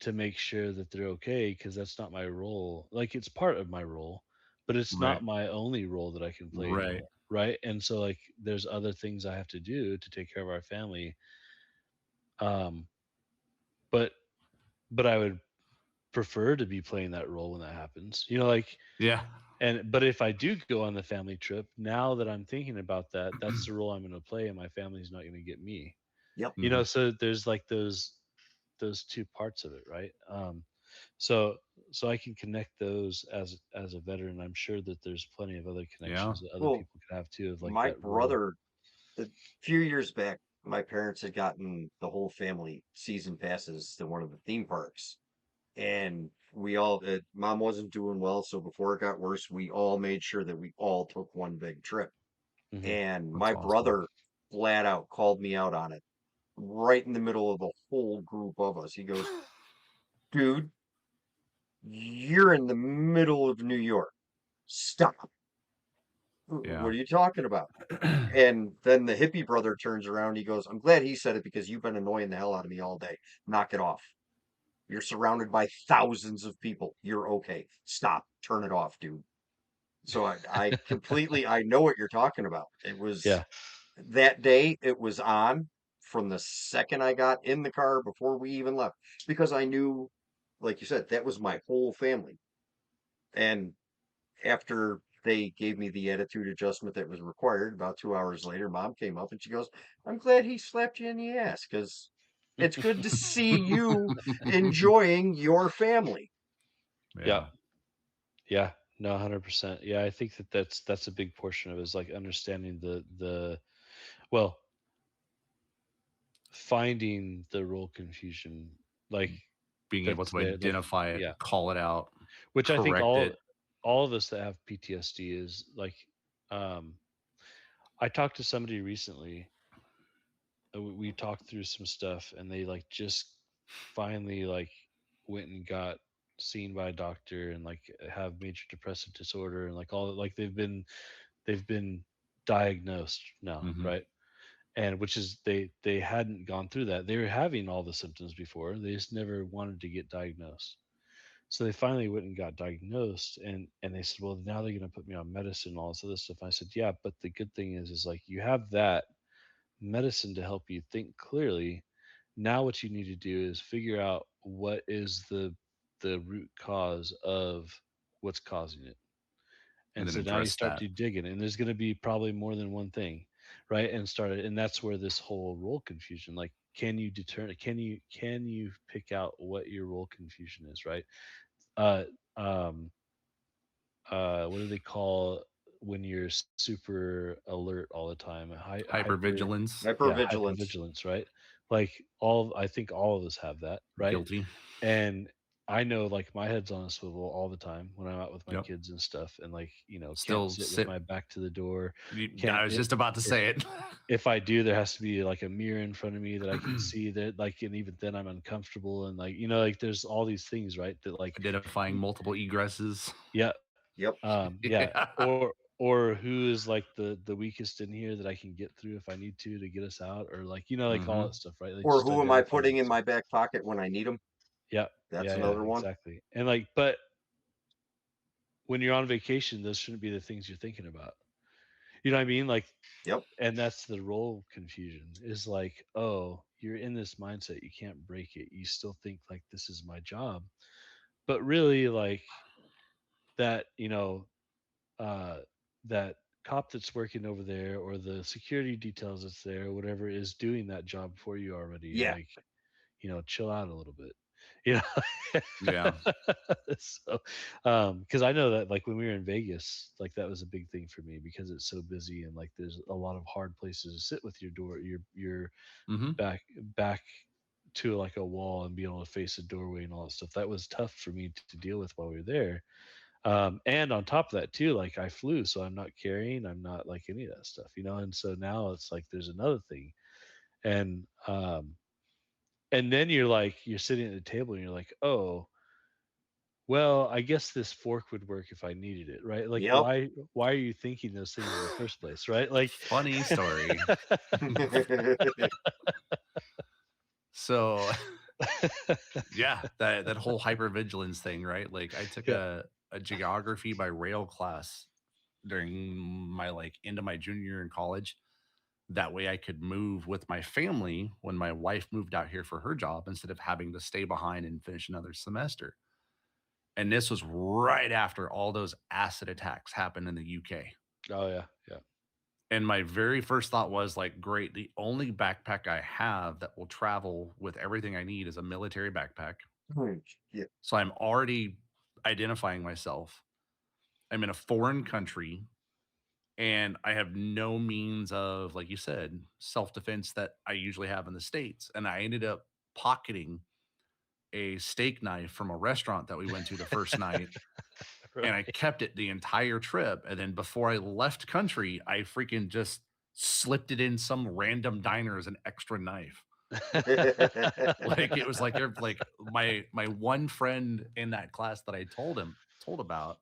S2: to make sure that they're okay because that's not my role. Like it's part of my role, but it's
S3: Right.
S2: not my only role that I can play
S3: Right.
S2: anymore. Right. And so like there's other things I have to do to take care of our family. Um, but I would prefer to be playing that role when that happens. You know, like
S3: Yeah.
S2: and but if I do go on the family trip, now that I'm thinking about that, that's the role I'm going to play, and my family's not going to get me.
S1: Yep.
S2: You know,
S3: Mhm.
S2: so there's like those two parts of it, right? So I can connect those as a veteran. I'm sure that there's plenty of other
S3: Yeah.
S2: connections that other
S1: Well,
S2: people could have too of like
S1: my
S2: that role.
S1: brother, a few years back, my parents had gotten the whole family season passes to one of the theme parks. And we all, mom wasn't doing well. So before it got worse, we all made sure that we all took one big trip.
S2: Hmm.
S1: And
S3: That's
S1: my
S3: awesome.
S1: brother flat out called me out on it right in the middle of the whole group of us. He goes, dude, you're in the middle of New York. Stop. What
S3: Yeah.
S1: are you talking about? And then the hippie brother turns around. He goes, I'm glad he said it because you've been annoying the hell out of me all day. Knock it off. You're surrounded by thousands of people. You're okay. Stop. Turn it off, dude. So I completely, I know what you're talking about. It was
S2: Yeah.
S1: that day, it was on from the second I got in the car before we even left because I knew, like you said, that was my whole family. And after they gave me the attitude adjustment that was required, about 2 hours later, mom came up and she goes, I'm glad he slapped you in the ass because it's good to see you enjoying your family.
S2: Yeah.
S3: Yeah.
S2: Yeah. No, 100%. Yeah, I think that that's a big portion of it is like understanding the well, finding the role confusion like
S3: Being able
S2: that's
S3: to
S2: there like
S3: identify it,
S2: yeah,
S3: call it out,
S2: which I think
S3: correct it.
S2: all of us that have PTSD is like um I talked to somebody recently. We talked through some stuff, and they like just finally like went and got seen by a doctor, and like have major depressive disorder, and like all like they've been diagnosed now,
S3: Mhm.
S2: right? And which is they hadn't gone through that. They were having all the symptoms before. They just never wanted to get diagnosed. So they finally went and got diagnosed, and they said, well, now they're going to put me on medicine and all this other stuff. And I said, yeah, but the good thing is like you have that medicine to help you think clearly. Now what you need to do is figure out what is the root cause of what's causing it.
S3: And
S2: And
S3: then
S2: so now you
S3: address
S2: start
S3: that.
S2: to digging, and there's going to be probably more than one thing, right? And that's where this whole role confusion, like, can you determine, can you pick out what your role confusion is, right? Uh, um, what do they call when you're super alert all the time? Hyper,
S3: Hypervigilance.
S2: yeah,
S1: Hypervigilance.
S2: hypervigilance, right? Like I think all of us have that, right?
S3: Guilty.
S2: And I know, like, my head's on a swivel all the time when I'm out with my
S3: Yep.
S2: kids and stuff, and, like, can't
S3: Still
S2: sit with
S3: sit.
S2: my back to the door.
S3: I
S2: Can't
S3: was just about to
S2: if
S3: say it.
S2: if I do, there has to be like a mirror in front of me that I can see that, like, and even then I'm uncomfortable, and, like, like, there's all these things, right? That, like,
S3: Identifying multiple egresses.
S2: yeah,
S1: Yep.
S2: yeah,
S3: Yeah.
S2: or who is, like, the weakest in here that I can get through if I need to get us out, or, like, like, all
S3: Hmm.
S2: that stuff, right? Like,
S1: Or
S2: just
S1: who am I
S2: identifying
S1: putting in
S2: stuff.
S1: my back pocket when I need them?
S2: Yeah,
S1: That's
S2: yeah,
S1: another one.
S2: exactly. And, like, but when you're on vacation, those shouldn't be the things you're thinking about. You know what I mean? Like,
S1: Yep.
S2: and that's the role confusion, is like, oh, you're in this mindset, you can't break it. You still think like this is my job, but really, like, that, uh, that cop that's working over there, or the security details that's there, or whatever, is doing that job for you already.
S1: Yeah.
S2: Like, chill out a little bit, you know.
S3: Yeah.
S2: So, because I know that, like, when we were in Vegas, like, that was a big thing for me because it's so busy, and, like, there's a lot of hard places to sit with your
S3: Hmm.
S2: back to, like, a wall, and being able to face a doorway and all that stuff. That was tough for me to deal with while we were there. And on top of that too, like, I flew, so I'm not carrying, I'm not, like, any of that stuff, and so now it's like there's another thing. And and then you're sitting at the table, and you're like, oh, well, I guess this fork would work if I needed it, right? Like,
S1: Yep.
S2: why are you thinking those things in the first place, right? Like,
S3: Funny story. So yeah, that whole hypervigilance thing, right? Like I took
S2: yeah,
S3: a geography by rail class during my like into my junior year in college. That way I could move with my family when my wife moved out here for her job instead of having to stay behind and finish another semester. And this was right after all those acid attacks happened in the UK.
S2: oh yeah, yeah,
S3: And my very first thought was like, great, the only backpack I have that will travel with everything I need is a military backpack.
S1: Yeah.
S3: So I'm already identifying myself. I'm in a foreign country and I have no means of, like you said, self defense that I usually have in the States. And I ended up pocketing a steak knife from a restaurant that we went to the first night. And I
S2: right.
S3: kept it the entire trip. And then before I left country, I freaking just slipped it in some random diner as an extra knife. Like it was like like my one friend in that class that I told about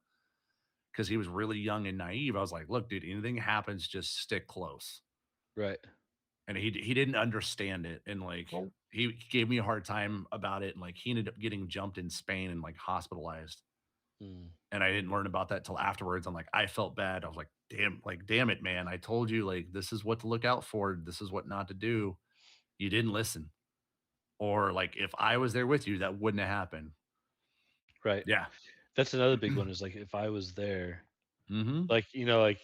S3: because he was really young and naive. I was like, look, dude, anything happens, just stick close.
S2: Right.
S3: And he didn't understand it. And like
S1: Well,
S3: he gave me a hard time about it. And like he ended up getting jumped in Spain and like hospitalized.
S2: Mm,
S3: And I didn't learn about that till afterwards. I'm like, I felt bad. I was like, damn it, man. I told you, like, this is what to look out for. This is what not to do. You didn't listen. Or like, if I was there with you, that wouldn't have happened.
S2: right.
S3: Yeah.
S2: That's another big one, is like, if I was there,
S3: Hmm.
S2: like, like,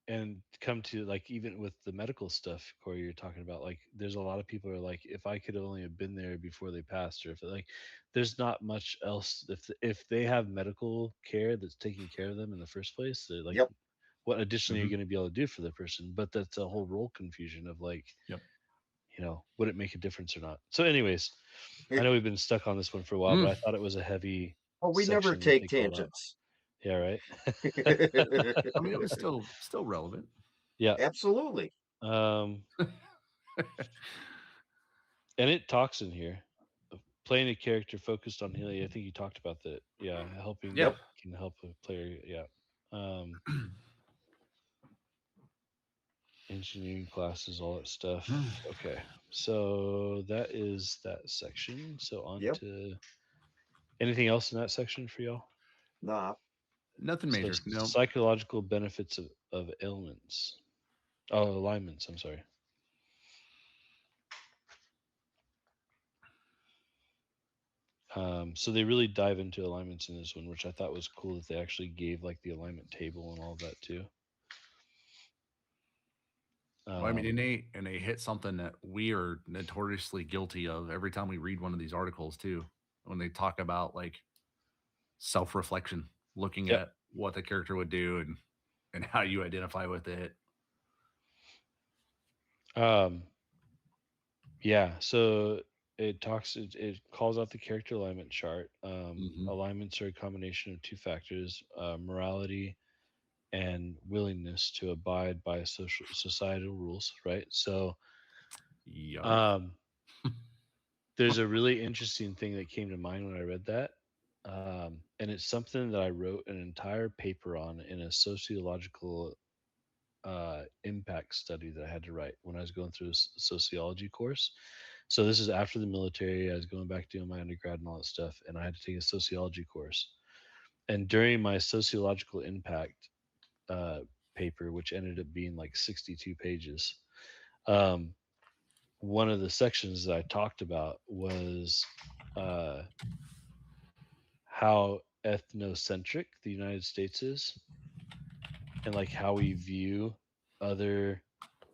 S2: and come to, like, even with the medical stuff, Corey, you're talking about, like, there's a lot of people who are like, if I could only have been there before they passed, or if, like, there's not much else, if they have medical care that's taking care of them in the first place, they're like,
S1: yep.
S2: what additionally you're
S3: Hmm.
S2: going to be able to do for the person. But that's a whole role confusion of, like,
S3: Yep.
S2: would it make a difference or not? So anyways, I know we've been stuck on this one for a while, but
S3: Mm.
S2: I thought it was a heavy
S1: Well, we never
S2: section to
S1: take
S2: think all about.
S1: tangents.
S2: Yeah, right.
S3: I mean, it was still relevant.
S2: Yeah.
S1: Absolutely.
S2: Um, and it talks in here of playing a character focused on healing. I think you talked about that. Yeah, helping
S3: Yeah.
S1: Yep.
S2: can help a player. Yeah. Um, engineering classes, all that stuff. Okay, so that is that section. So on
S1: Yep.
S2: to anything else in that section for y'all.
S1: Nah.
S3: Nothing
S2: So
S3: major. No.
S2: psychological benefits of ailments. Oh, alignments. I'm sorry. So they really dive into alignments in this one, which I thought was cool that they actually gave like the alignment table and all that too.
S3: Well, I mean,
S2: Um,
S3: and they hit something that we are notoriously guilty of every time we read one of these articles too. When they talk about like self reflection, looking
S2: yep.
S3: at what the character would do and how you identify with it.
S2: Um, yeah. So it calls out the character alignment chart.
S3: Hmm.
S2: Alignments are a combination of two factors: morality and willingness to abide by societal rules. Right. So
S3: Yep.
S2: um, there's a really interesting thing that came to mind when I read that. And it's something that I wrote an entire paper on in a sociological impact study that I had to write when I was going through a sociology course. So this is after the military. I was going back doing my undergrad and all that stuff, and I had to take a sociology course. And during my sociological impact uh, paper, which ended up being like 62 pages, um, one of the sections that I talked about was uh, how ethnocentric the United States is, and like how we view other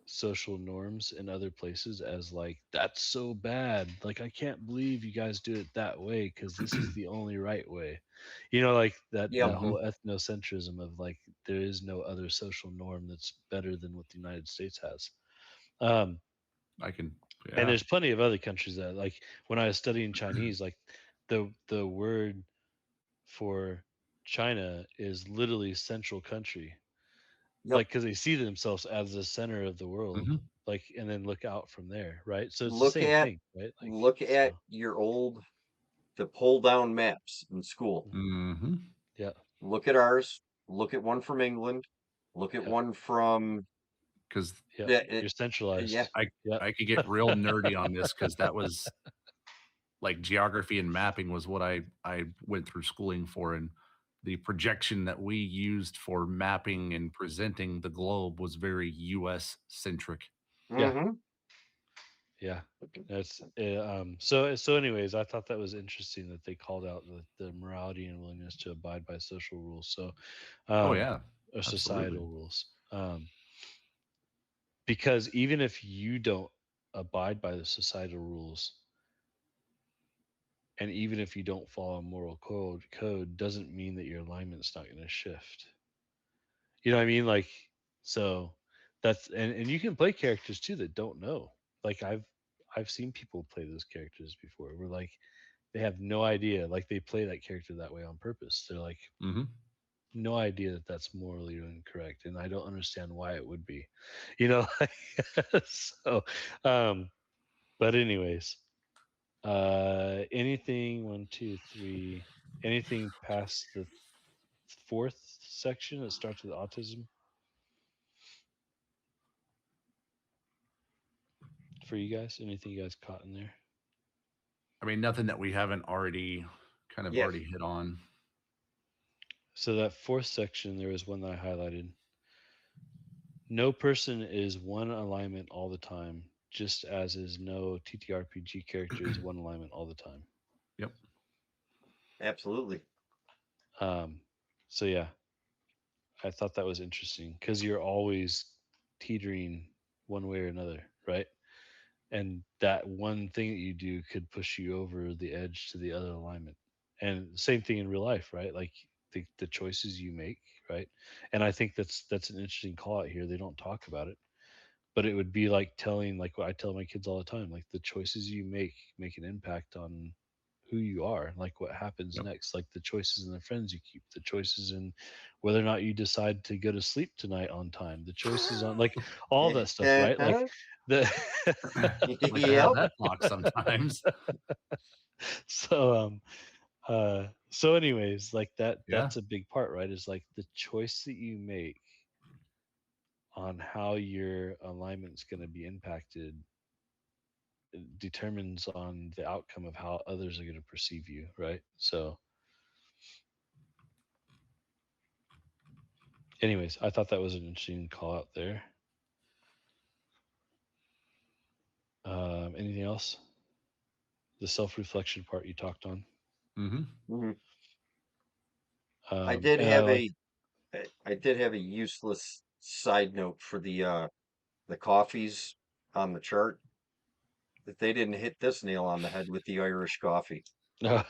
S2: social norms in other places as like that's so bad, like I can't believe you guys do it that way because this is the only right way, like that
S1: Yep.
S3: Hmm.
S2: whole ethnocentrism of like there is no other social norm that's better than what the United States has. um
S3: I can,
S2: and
S3: yeah.
S2: there's plenty of other countries that, like, when I was studying Chinese, like the word for China is literally central country,
S1: Yep.
S2: like because they see themselves as the center of the world,
S3: Hmm.
S2: like, and then look out from there, right? So it's the
S1: Look
S2: same
S1: at
S2: thing, right? Like,
S1: look
S2: so
S1: at your old the pull down maps in school.
S2: mhm.
S3: Hmm.
S2: Yeah,
S1: Look at ours. Look at one from England. Look at
S2: yeah,
S1: one from
S3: Because
S2: yeah.
S1: yeah,
S2: You're
S1: yeah.
S2: centralized.
S3: I
S2: Yeah,
S3: I could get real nerdy on this because that was like geography and mapping was what I went through schooling for, and the projection that we used for mapping and presenting the globe was very U.S. centric.
S2: yeah,
S1: Mm-hmm.
S2: yeah. That's so. Anyways, I thought that was interesting that they called out the morality and willingness to abide by social rules. So,
S3: Oh
S2: um,
S3: yeah,
S2: or
S3: absolutely.
S2: societal rules. Because even if you don't abide by the societal rules, and even if you don't follow a moral code doesn't mean that your alignment's not going to shift. You know what I mean? Like, so that's and you can play characters too that don't know. Like I've seen people play those characters before where like they have no idea, like they play that character that way on purpose. They're like
S3: Hmm.
S2: no idea that that's morally incorrect, and I don't understand why it would be, you know. So um but anyways, anything one, two, three, anything past the fourth section that starts with autism for you guys? Anything you guys caught in there?
S3: I mean, nothing that we haven't already kind of
S1: Yes.
S3: already hit on.
S2: So that fourth section, there was one that I highlighted. No person is one alignment all the time, just as is no TTRPG character is one alignment all the time.
S3: Yep.
S1: Absolutely.
S2: Um, so yeah, I thought that was interesting because you're always teetering one way or another, right? And that one thing that you do could push you over the edge to the other alignment. And same thing in real life, right? Like the choices you make, right? And I think that's an interesting call out here. They don't talk about it, but it would be like telling, like what I tell my kids all the time, like the choices you make an impact on who you are, like what happens
S3: Yep.
S2: next, like the choices and the friends you keep, the choices in whether or not you decide to go to sleep tonight on time, the choices on like all that stuff, right? Like
S1: Uh-huh.
S2: the
S3: Like to have
S1: Yep.
S3: that talk sometimes.
S2: so so anyways, like
S3: Yeah.
S2: that's a big part, right? Is like the choice that you make on how your alignment's going to be impacted determines on the outcome of how others are going to perceive you, right? So anyways, I thought that was an interesting call out there. Anything else? The self-reflection part you talked on.
S3: Mm-hmm.
S1: Mhm. I
S2: Um,
S1: did
S2: and I
S1: have
S2: like
S1: a I did have a useless side note for the coffees on the chart that they didn't hit this nail on the head with the Irish coffee.
S2: no.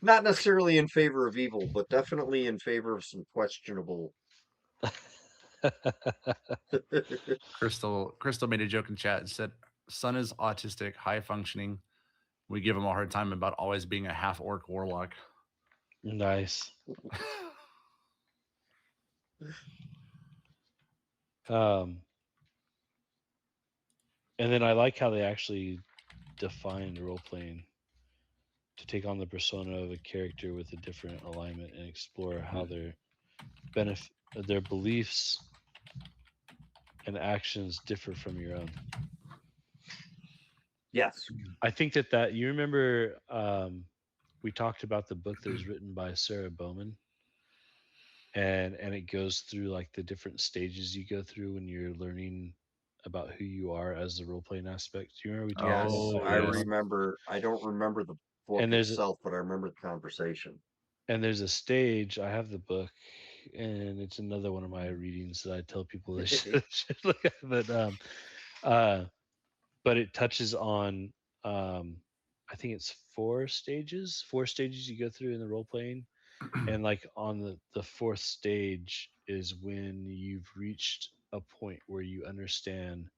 S1: Not necessarily in favor of evil, but definitely in favor of some questionable.
S3: Crystal made a joke in chat and said, "Son is autistic, high functioning. We give him a hard time about always being a half orc warlock."
S2: Nice. Um, and then I like how they actually defined role playing to take on the persona of a character with a different alignment and explore how their beliefs and actions differ from your own.
S1: Yes.
S2: I think that you remember we talked about the book that was written by Sarah Bowman, and it goes through like the different stages you go through when you're learning about who you are as the role playing aspect. Do you remember we talked about
S1: Yes,
S3: Oh,
S2: that?
S1: I
S3: yes.
S1: remember. I don't remember the book
S2: And there's a,
S1: itself, but I remember the conversation.
S2: and there's a stage. I have the book, and it's another one of my readings that I tell people they should look at. Uh, but it touches on I think it's four stages you go through in the role playing, and like on the fourth stage is when you've reached a point where you understand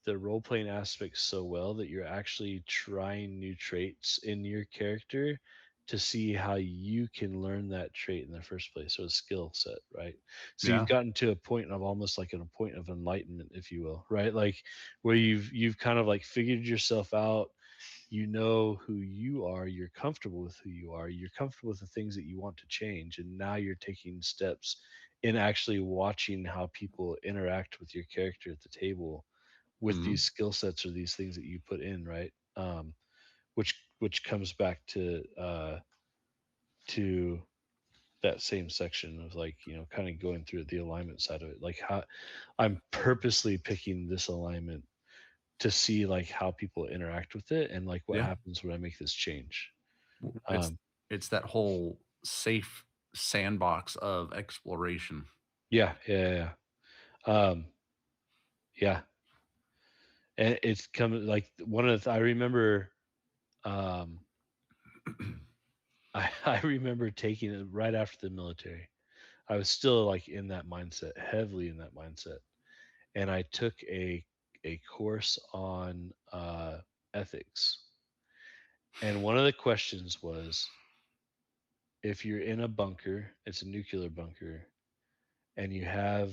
S2: the role playing aspect so well that you're actually trying new traits in your character to see how you can learn that trait in the first place. So a skill set, right? So you've
S3: Yeah.
S2: gotten to a point of almost like a point of enlightenment, if you will, right? Like where you've kind of like figured yourself out. You know who you are, you're comfortable with who you are, you're comfortable with the things that you want to change, and now you're taking steps in actually watching how people interact with your character at the table with
S3: Mm-hmm.
S2: these skill sets or these things that you put in, right? Which comes back to that same section of like, kind of going through the alignment side of it, like how I'm purposely picking this alignment to see like how people interact with it and like what
S3: Yeah.
S2: happens when I make this change.
S3: It's
S2: um
S3: it's that whole safe sandbox of exploration.
S2: yeah. Yeah, and it's coming like one of the I remember um I remember taking it right after the military. I was still like in that mindset, heavily in that mindset, and I took a course on ethics, and one of the questions was, if you're in a bunker, it's a nuclear bunker, and you had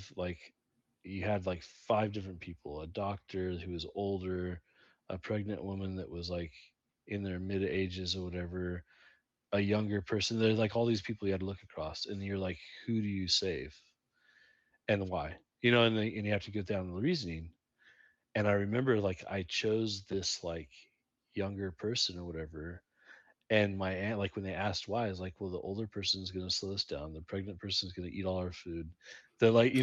S2: like five different people, a doctor who was older, a pregnant woman that was like in their mid ages or whatever, a younger person. There's like all these people you had to look across, and you're like, who do you save and why? And you have to go down the reasoning. And I remember like I chose this like younger person or whatever. And my aunt, like when they asked why, I was like, well, the older person's going to slow us down. The pregnant person's going to eat all our food. They're like,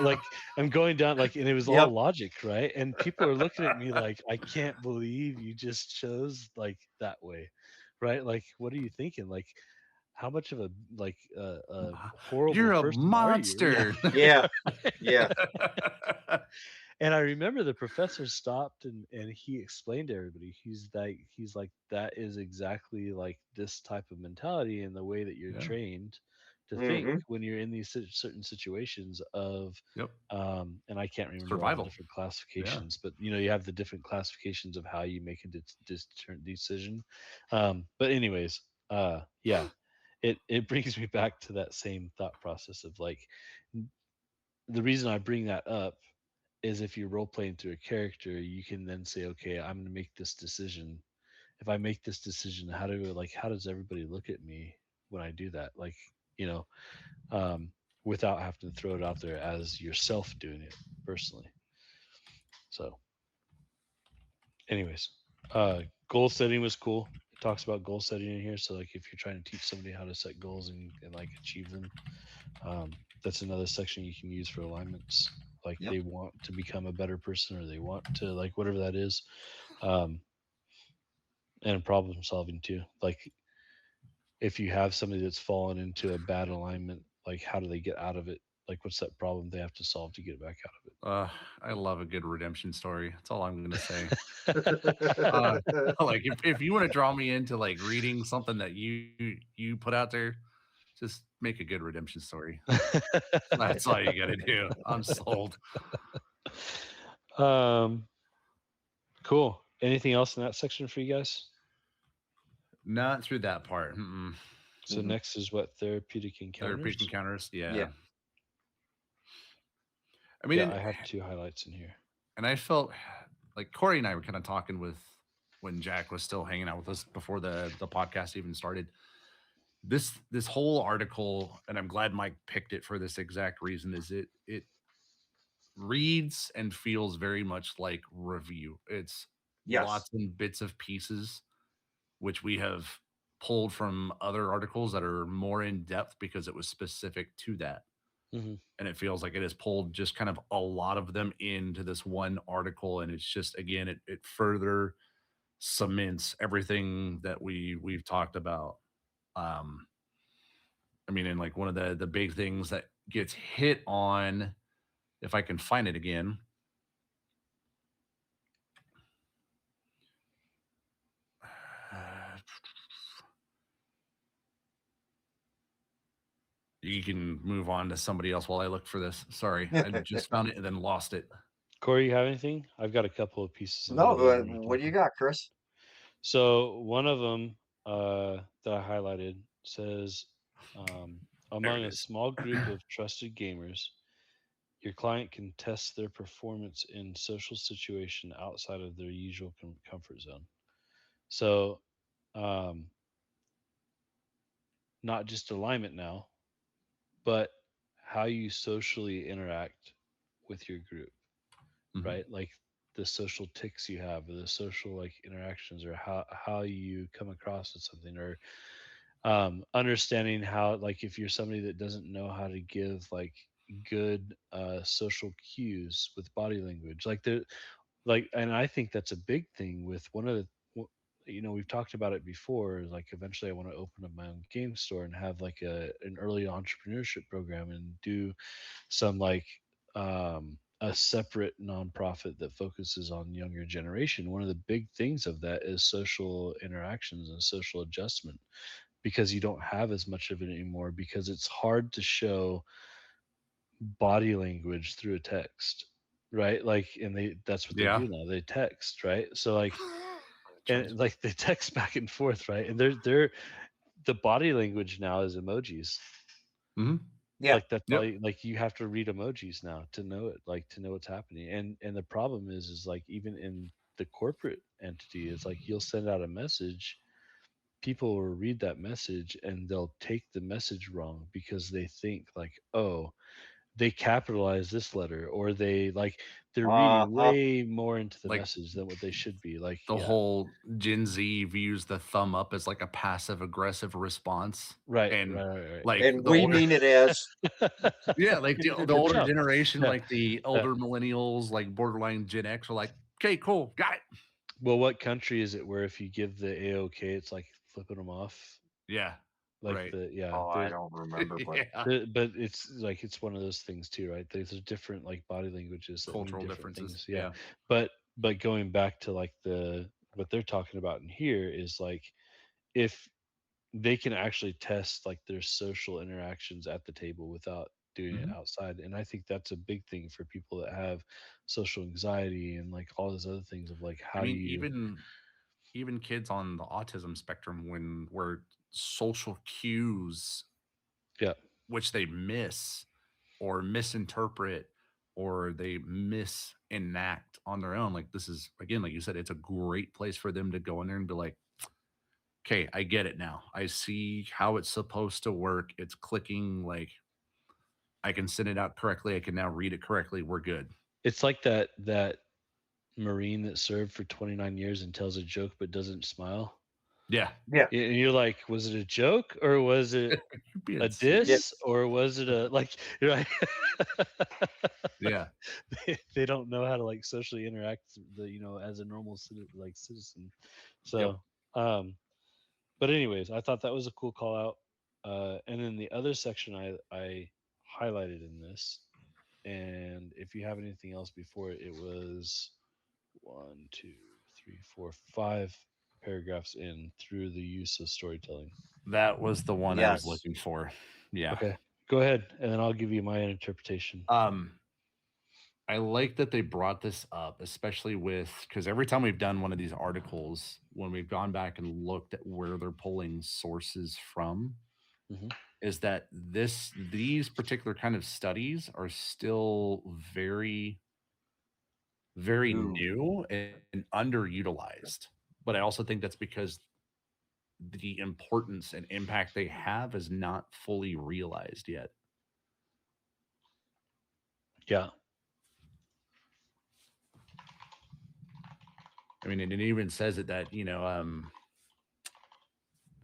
S2: like I'm going down, like, and it was all
S1: Yep.
S2: logic, right? And people are looking at me like, I can't believe you just chose like that way, right? Like, what are you thinking? Like, how much of a horrible
S3: You're a
S2: person are you? Yeah.
S3: monster.
S1: Yeah. Yeah.
S2: And I remember the professor stopped and he explained to everybody. He's like that is exactly like this type of mentality and the way that you're
S3: Yeah.
S2: trained to think
S1: Hmm.
S2: when you're in these certain situations of
S3: Yep.
S2: and I can't remember all the
S3: Survival.
S2: different
S3: Yeah.
S2: classifications, but you have the different classifications of how you make a decision. But anyways, yeah, it brings me back to that same thought process of like the reason I bring that up is if you're role playing through a character, you can then say, okay, I'm going to make this decision. If I make this decision, how does everybody look at me when I do that? Like, you know, um, without having to throw it out there as yourself doing it personally. So, anyways, goal setting was cool. It talks about goal setting in here. So, like, if you're trying to teach somebody how to set goals and like achieve them, that's another section you can use for alignments. like
S3: Yep.
S2: they want to become a better person, or they want to, like, whatever that is. um, and problem solving too. Like, if you have somebody that's fallen into a bad alignment, like, how do they get out of it? Like, what's that problem they have to solve to get back out
S3: Uh, I love a good redemption story. That's all I'm gonna say. Uh,
S1: Yeah.
S3: like if you want to draw me into like reading something that you put out there, just make a good redemption story.
S2: of
S3: That's all you got to do. I'm sold.
S2: it? Cool. Anything else in that section for you guys?
S3: Not through that part. Mm-mm.
S2: So next is what, therapeutic
S3: Therapeutic
S2: encounters.
S3: encounters.
S1: Yeah.
S3: Yeah. I mean,
S2: Yeah, I have two highlights in here.
S3: and I felt like Corey and I were kind of talking with when Jack was still hanging out with us before the podcast even started. This whole article, and I'm glad Mike picked it for this exact reason, is it reads and feels very much like review. It's
S1: Yes.
S3: lots and bits of pieces which we have pulled from other articles that are more in depth because it was specific to that.
S2: Hmm.
S3: And it feels like it has pulled just kind of a lot of them into this one article. And it's just, again, it further cements everything that we've talked about. Um, I mean, and like one of the big things that gets hit on, if I can find it again, you can move on to somebody else while I look for this. Sorry, I just found it and then lost it.
S2: Corey, you have anything? I've got a couple of pieces in
S1: No,
S2: there while we were
S1: what do you
S2: talking.
S1: got, Chris?
S2: So one of them that I highlighted says,
S3: There
S2: among
S3: it
S2: a
S3: is.
S2: small group of trusted gamers, your client can test their performance in social situation outside of their usual comfort zone. So, um, not just alignment now, but how you socially interact with your group,
S3: Mhm.
S2: right? Like the social ticks you have, or the social like interactions, or how you come across with something, or understanding how, like, if you're somebody that doesn't know how to give like good social cues with body language, like there, like, and I think that's a big thing with one of the we've talked about it before, like eventually I want to open up my own game store and have like an early entrepreneurship program and do some like a separate nonprofit that focuses on younger generation. One of the big things of that is social interactions and social adjustment, because you don't have as much of it anymore, because it's hard to show body language through a text, right? Like, and that's what they
S3: Yeah.
S2: do now, they text, right? So like,
S3: Jeez.
S2: and like they text back and forth, right? And they're the body language now is emojis.
S3: Hmm.
S1: Yeah.
S2: Like, that's all
S3: Yep.
S2: like, you have to read emojis now to know it, like to know what's happening. And the problem is like, even in the corporate entity, it's like you'll send out a message, people will read that message and they'll take the message wrong because they think like, oh, they capitalize this letter, or they like, they're reading
S1: Uh-huh.
S2: way more into the
S3: Like
S2: message than what they should be. Like,
S3: the
S2: yeah,
S3: whole Gen Z views the thumb up as like a passive aggressive response.
S2: right,
S3: And
S2: right, right,
S3: like
S1: And
S3: the
S1: we
S3: older,
S1: mean it as
S2: right.
S3: yeah, like the
S2: Good
S3: older
S2: job.
S3: generation,
S2: Yeah,
S3: like the
S2: yeah.
S3: older millennials, like borderline Gen X, are like, okay, cool, got it.
S2: Well, what country is it where if you give the AOK, it's like flipping them off?
S3: Yeah,
S2: Like
S3: right.
S2: the, yeah,
S1: oh, I don't remember, but
S3: Yeah,
S2: but it's like, it's one of those things too, right? There's different like body languages that mean
S3: cultural
S2: different
S3: differences.
S2: things. Yeah,
S3: Yeah.
S2: but going back to like the what they're talking about in here is like, if they can actually test like their social interactions at the table without doing it
S3: Mhm.
S2: outside. And I think that's a big thing for people that have social anxiety and like all those other things of like,
S3: I
S2: how do
S3: mean,
S2: you,
S3: even kids on the autism spectrum, when where social cues
S2: yeah,
S3: which they miss or misinterpret or they misenact on their own. Like this is again, like you said, it's a great place for them to go in there and be like, okay, I get it now. I see how it's supposed to work. It's clicking. Like I can send it out correctly. I can now read it correctly. We're good.
S2: it's like that Marine that served for 29 years and tells a joke but doesn't smile.
S3: Yeah.
S1: Yeah,
S2: And you're like, was it a joke or was it
S3: You're being
S2: a
S1: yeah,
S3: serious.
S2: diss or was it a like you're like
S3: Yeah.
S2: they don't know how to like socially interact as a normal citizen.
S3: Yep.
S2: So um but anyways, I thought that was a cool call out. And then the other section I highlighted in this, and if you have anything else before it, it was one, two, three, four, five paragraphs in through the use of storytelling.
S3: That was the one I was
S1: yes.
S3: looking for. Yeah.
S2: Okay, go ahead, and then I'll give you my interpretation.
S3: Um, I like that they brought this up, especially with because every time we've done one of these articles, when we've gone back and looked at where they're pulling sources from,
S2: Hmm.
S3: is that these particular kind of studies are still very, very
S1: Ooh,
S3: new and underutilized. But I also think that's because the importance and impact they have is not fully realized yet.
S2: Yeah.
S3: I mean, and it even says it that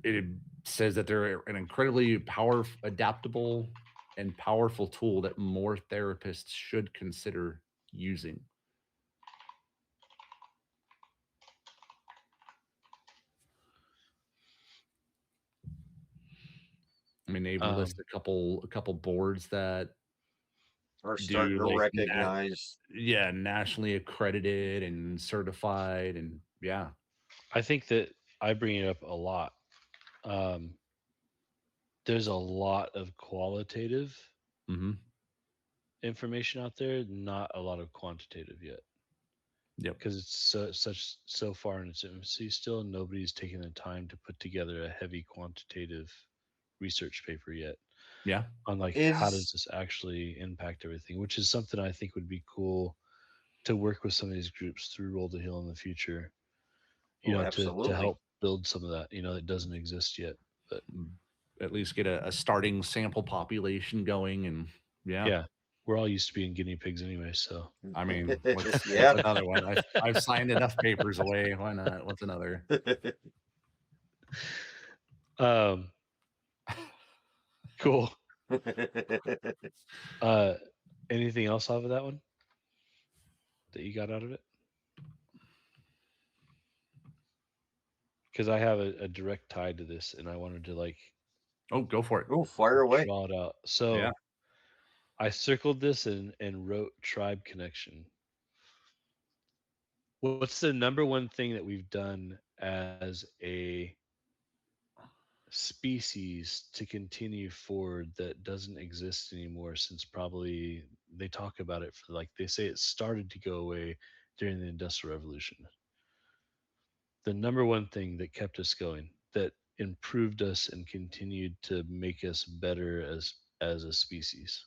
S3: it says that they're an incredibly powerful, adaptable, and powerful tool that more therapists should consider using. I mean, they even list
S2: Um,
S3: a couple boards that
S1: are starting
S3: do
S1: to
S3: like
S1: recognize.
S3: yeah, nationally accredited and certified, and yeah.
S2: I think that I bring it up a lot. Um, there's a lot of qualitative
S3: Hmm.
S2: information out there, not a lot of quantitative yet,
S3: Yep.
S2: because it's so far in its infancy still. Nobody's taken the time to put together a heavy quantitative research paper yet
S3: Yeah.
S2: on like how does
S1: Is
S2: this actually impact everything, which is something I think would be cool to work with some of these groups through Roll to Heal in the future,
S1: oh,
S2: to
S1: absolutely.
S2: help build some of that, that doesn't exist yet. But
S3: Mm, at least get a starting sample population going, and yeah.
S2: yeah, we're all used to being guinea pigs anyway, so
S3: I mean, what's
S1: Yeah.
S3: another one? I've signed enough papers away. Why not? What's another?
S2: um cool. uh Anything else off of that one that you got out of it? Because I have a direct tie to this and I wanted to like
S3: Oh, go for it.
S1: Oh, fire away.
S2: draw it out.
S3: Yeah.
S2: So I circled this and wrote tribe connection. What's the number one thing that we've done as a species to continue forward that doesn't exist anymore since probably they talk about it for like they say it started to go away during the Industrial Revolution? The number one thing that kept us going, that improved us and continued to make us better as a species.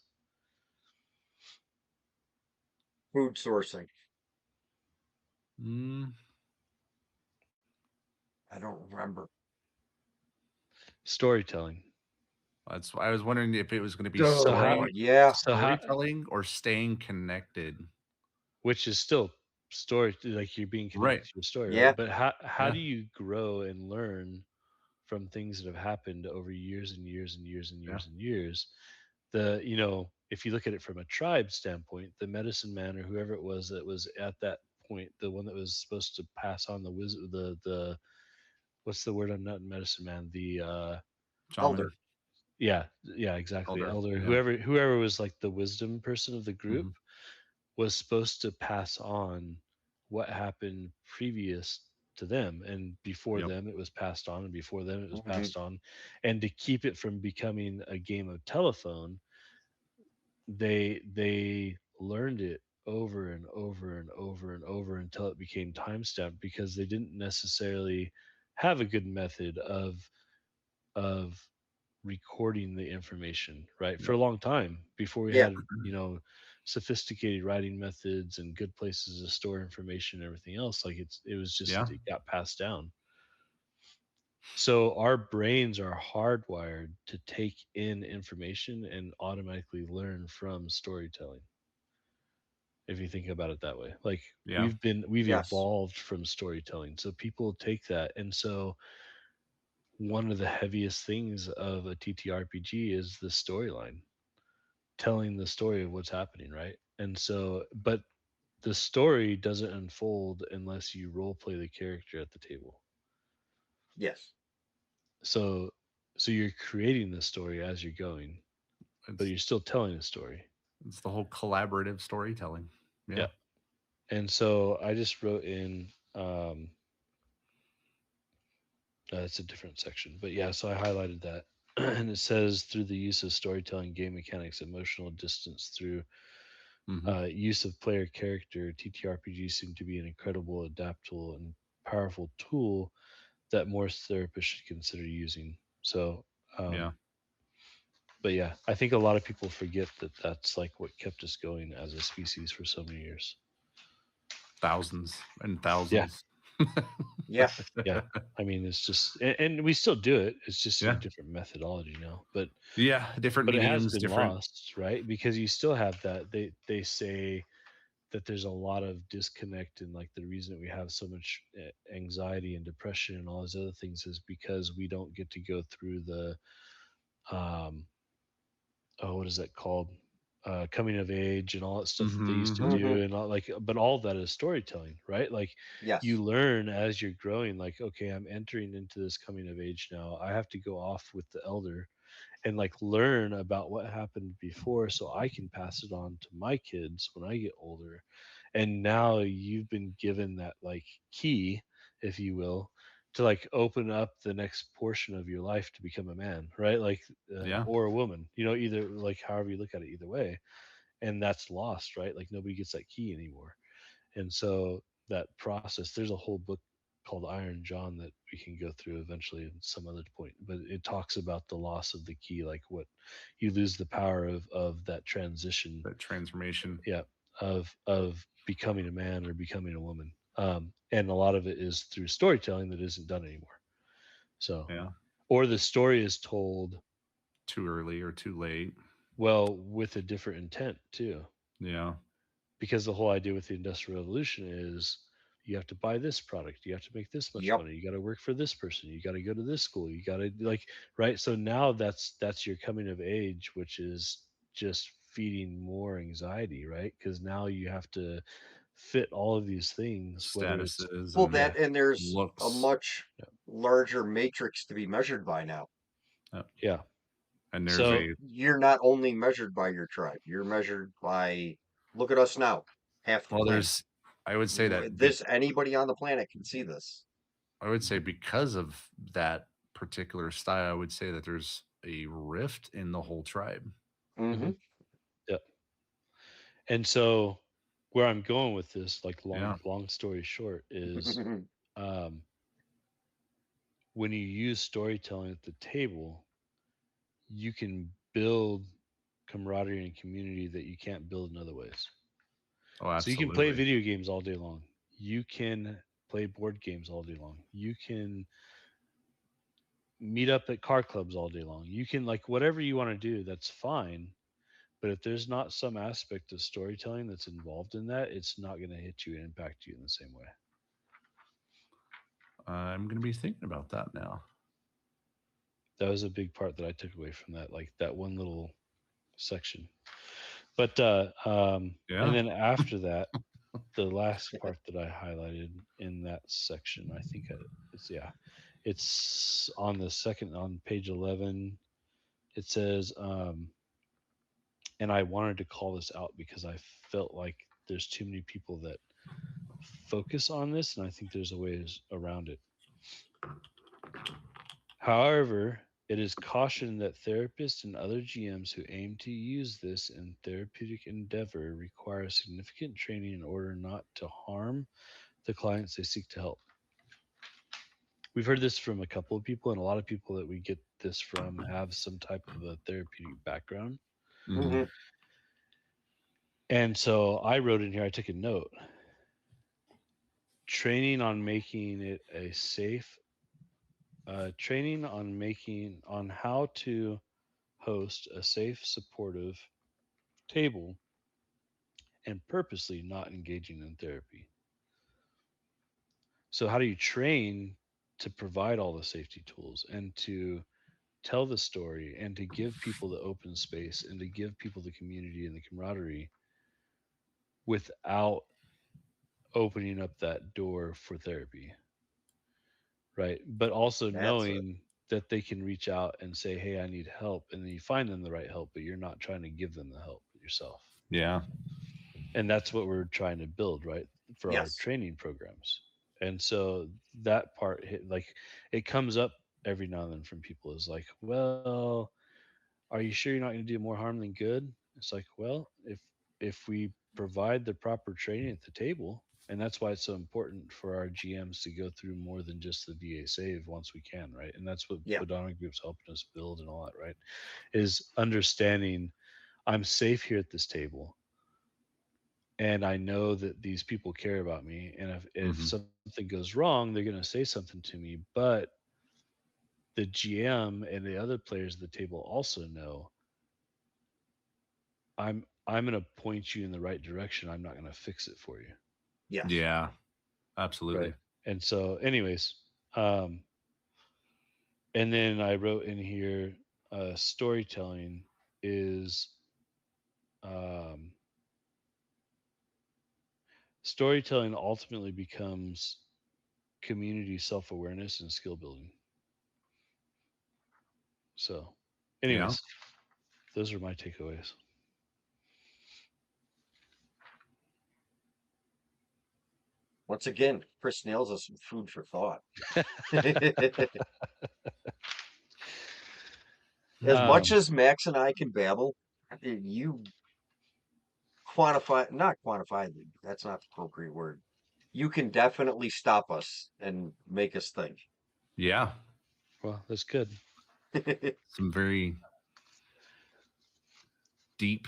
S1: Food sourcing.
S3: Mm,
S1: I don't remember.
S2: Storytelling.
S3: that's why I was wondering if it was going to be
S2: So how
S1: Oh, yeah.
S2: so how
S3: storytelling or staying connected.
S2: which is still story, like you're being connected
S3: Right.
S2: to your story, right?
S1: Yeah.
S2: But how
S3: Yeah.
S2: do you grow and learn from things that have happened over years and years and years and
S3: Yeah.
S2: years and years? If you look at it from a tribe standpoint, the medicine man or whoever it was that was at that point, the one that was supposed to pass on the wisdom, the what's the word? I'm not medicine man.
S3: Shaman,
S1: Elder.
S2: Yeah, exactly.
S3: elder.
S2: Elder,
S3: Yeah.
S2: whoever was like the wisdom person of the group
S3: Hmm.
S2: was supposed to pass on what happened previous to them, and before
S3: Yep.
S2: them it was passed on, and before them it was
S1: Hmm.
S2: passed on, and to keep it from becoming a game of telephone, they learned it over and over and over and over until it became time stamped, because they didn't necessarily have a good method of recording the information, right? For
S3: Yep.
S2: a long time before we
S1: Yeah.
S2: had, sophisticated writing methods and good places to store information and everything else, like it was
S3: Yeah.
S2: just it got passed down. So our brains are hardwired to take in information and automatically learn from storytelling, if you think about it that way. Like
S3: Yeah.
S2: we've
S1: Yes.
S2: evolved from storytelling, so people take that, and so one of the heaviest things of a TTRPG is the storyline, telling the story of what's happening, right? And so, but the story doesn't unfold unless you role play the character at the table.
S1: Yes.
S2: So, so you're creating the story as you're going, but
S3: It's
S2: you're still telling a story.
S3: it's the whole collaborative storytelling. Yeah.
S2: Yeah. And so I just wrote in, it's a different section, but yeah, so I highlighted that. And it says through the use of storytelling, game mechanics, emotional distance through
S3: Hmm.
S2: use of player character, TTRPGs seem to be an incredible, adaptable, and powerful tool that more therapists should consider using. So,
S3: Yeah.
S2: um, but yeah, I think a lot of people forget that that's like what kept us going as a species for so many years.
S3: Thousands and
S2: Yeah,
S3: thousands.
S1: Yeah.
S2: yeah. I mean, it's just, and we still do it. It's just in a
S3: Yeah.
S2: different methodology now.
S3: Yeah. Different
S2: But it has
S3: mediums,
S2: been
S3: different.
S2: lost, right? Because you still have that. They say that there's a lot of disconnect, and like the reason that we have so much anxiety and depression and all those other things is because we don't get to go through the um what is that called, coming of age and all that stuff that they used to
S3: Hmm.
S1: Hmm.
S2: do, and all, like, but all of that is storytelling, right? Like you
S1: Yes.
S2: learn as you're growing, like, okay, I'm entering into this coming of age now, I have to go off with the elder and like learn about what happened before so I can pass it on to my kids when I get older. And now you've been given that like key, if you will, to like open up the next portion of your life to become a man, right? Like,
S3: Yeah.
S2: or a woman, either like however you look at it, either way. And that's lost, right? Like nobody gets that key anymore. And so that process, there's a whole book called Iron John that we can go through eventually at some other point, but it talks about the loss of the key, like what you lose the power of that transition.
S3: That transformation.
S2: Yeah, of becoming a man or becoming a woman. And a lot of it is through storytelling that isn't done anymore. So,
S3: Yeah.
S2: or the story is told
S3: Too early or too late.
S2: well with a different intent too,
S3: Yeah.
S2: because the whole idea with the industrial revolution is you have to buy this product, you have to make this much
S1: Yep.
S2: money, you got to work for this person, you got to go to this school, you got to like, right? So now that's your coming of age, which is just feeding more anxiety, right? Because now you have to fit all of these things, whether it's,
S3: Statuses
S1: Well,
S3: and
S2: yeah,
S1: that and there's a
S3: looks.
S1: much larger matrix to be measured by now.
S3: Yeah.
S2: yeah.
S3: And there's
S2: So
S3: a
S1: You're not only measured by your tribe, you're measured by, look at us now, half the
S3: well,
S1: planet.
S3: there's I would say that
S1: This, anybody on the planet can see this.
S3: I would say because of that particular style, I would say that there's a rift in the whole tribe.
S2: mhm,
S1: Hmm.
S2: yeah. And so where I'm going with this, like
S3: Yeah.
S2: long story short, is um when you use storytelling at the table, you can build camaraderie and community that you can't build in other ways.
S3: Oh,
S2: So you can play
S3: absolutely.
S2: video games all day long. You can play board games all day long. You can meet up at car clubs all day long. You can like whatever you want to do, that's fine. But if there's not some aspect of storytelling that's involved in that, it's not going to hit you and impact you in the same way.
S3: I'm going to be thinking about that now.
S2: That was a big part that I took away from that, like that one little section. But and
S3: Yeah.
S2: then after that, the last part that I highlighted in that section, I think it's, yeah, it's on the second, on page 11. It says, and I wanted to call this out because I felt like there's too many people that focus on this, and I think there's a ways around it. However, it is cautioned that therapists and other GMs who aim to use this in therapeutic endeavor require significant training in order not to harm the clients they seek to help. We've heard this from a couple of people, and a lot of people that we get this from have some type of a therapeutic background.
S3: Hmm.
S1: Hmm.
S2: And so I wrote in here, I took a note, training on making it a safe, training on making, on how to host a safe, supportive table and purposely not engaging in therapy. So, how do you train to provide all the safety tools and to tell the story and to give people the open space and to give people the community and the camaraderie without opening up that door for therapy, right? But also
S1: That's a
S2: knowing that they can reach out and say, "Hey, I need help," and then you find them the right help, but you're not trying to give them the help yourself.
S3: Yeah.
S2: And that's what we're trying to build, right, for our
S1: yes.
S2: training programs. And so that part hit, like, it comes up every now and then from people is like, well, are you sure you're not going to do more harm than good? It's like, well, if we provide the proper training at the table, and that's why it's so important for our GMs to go through more than just the VA save once we can, right? And that's what
S1: Yeah.
S2: Bodana Group's helping us build and all that, right? Is understanding I'm safe here at this table, and I know that these people care about me, and if
S3: Hmm.
S2: something goes wrong, they're going to say something to me, but the GM and the other players at the table also know I'm going to point you in the right direction. I'm not going to fix it for you,
S1: Yes.
S3: Yeah. Absolutely.
S2: right? And so, anyways, um, and then I wrote in here, storytelling is um, storytelling ultimately becomes community self awareness and skill building. So,
S3: Yeah.
S2: anyways, those are my takeaways.
S1: Once again, Chris nails us some food for thought. As much
S2: Um,
S1: as Max and I can babble, you quantify, not quantify, that's not the appropriate word. You can definitely stop us and make us think.
S3: Yeah.
S2: well, that's good.
S3: Some very deep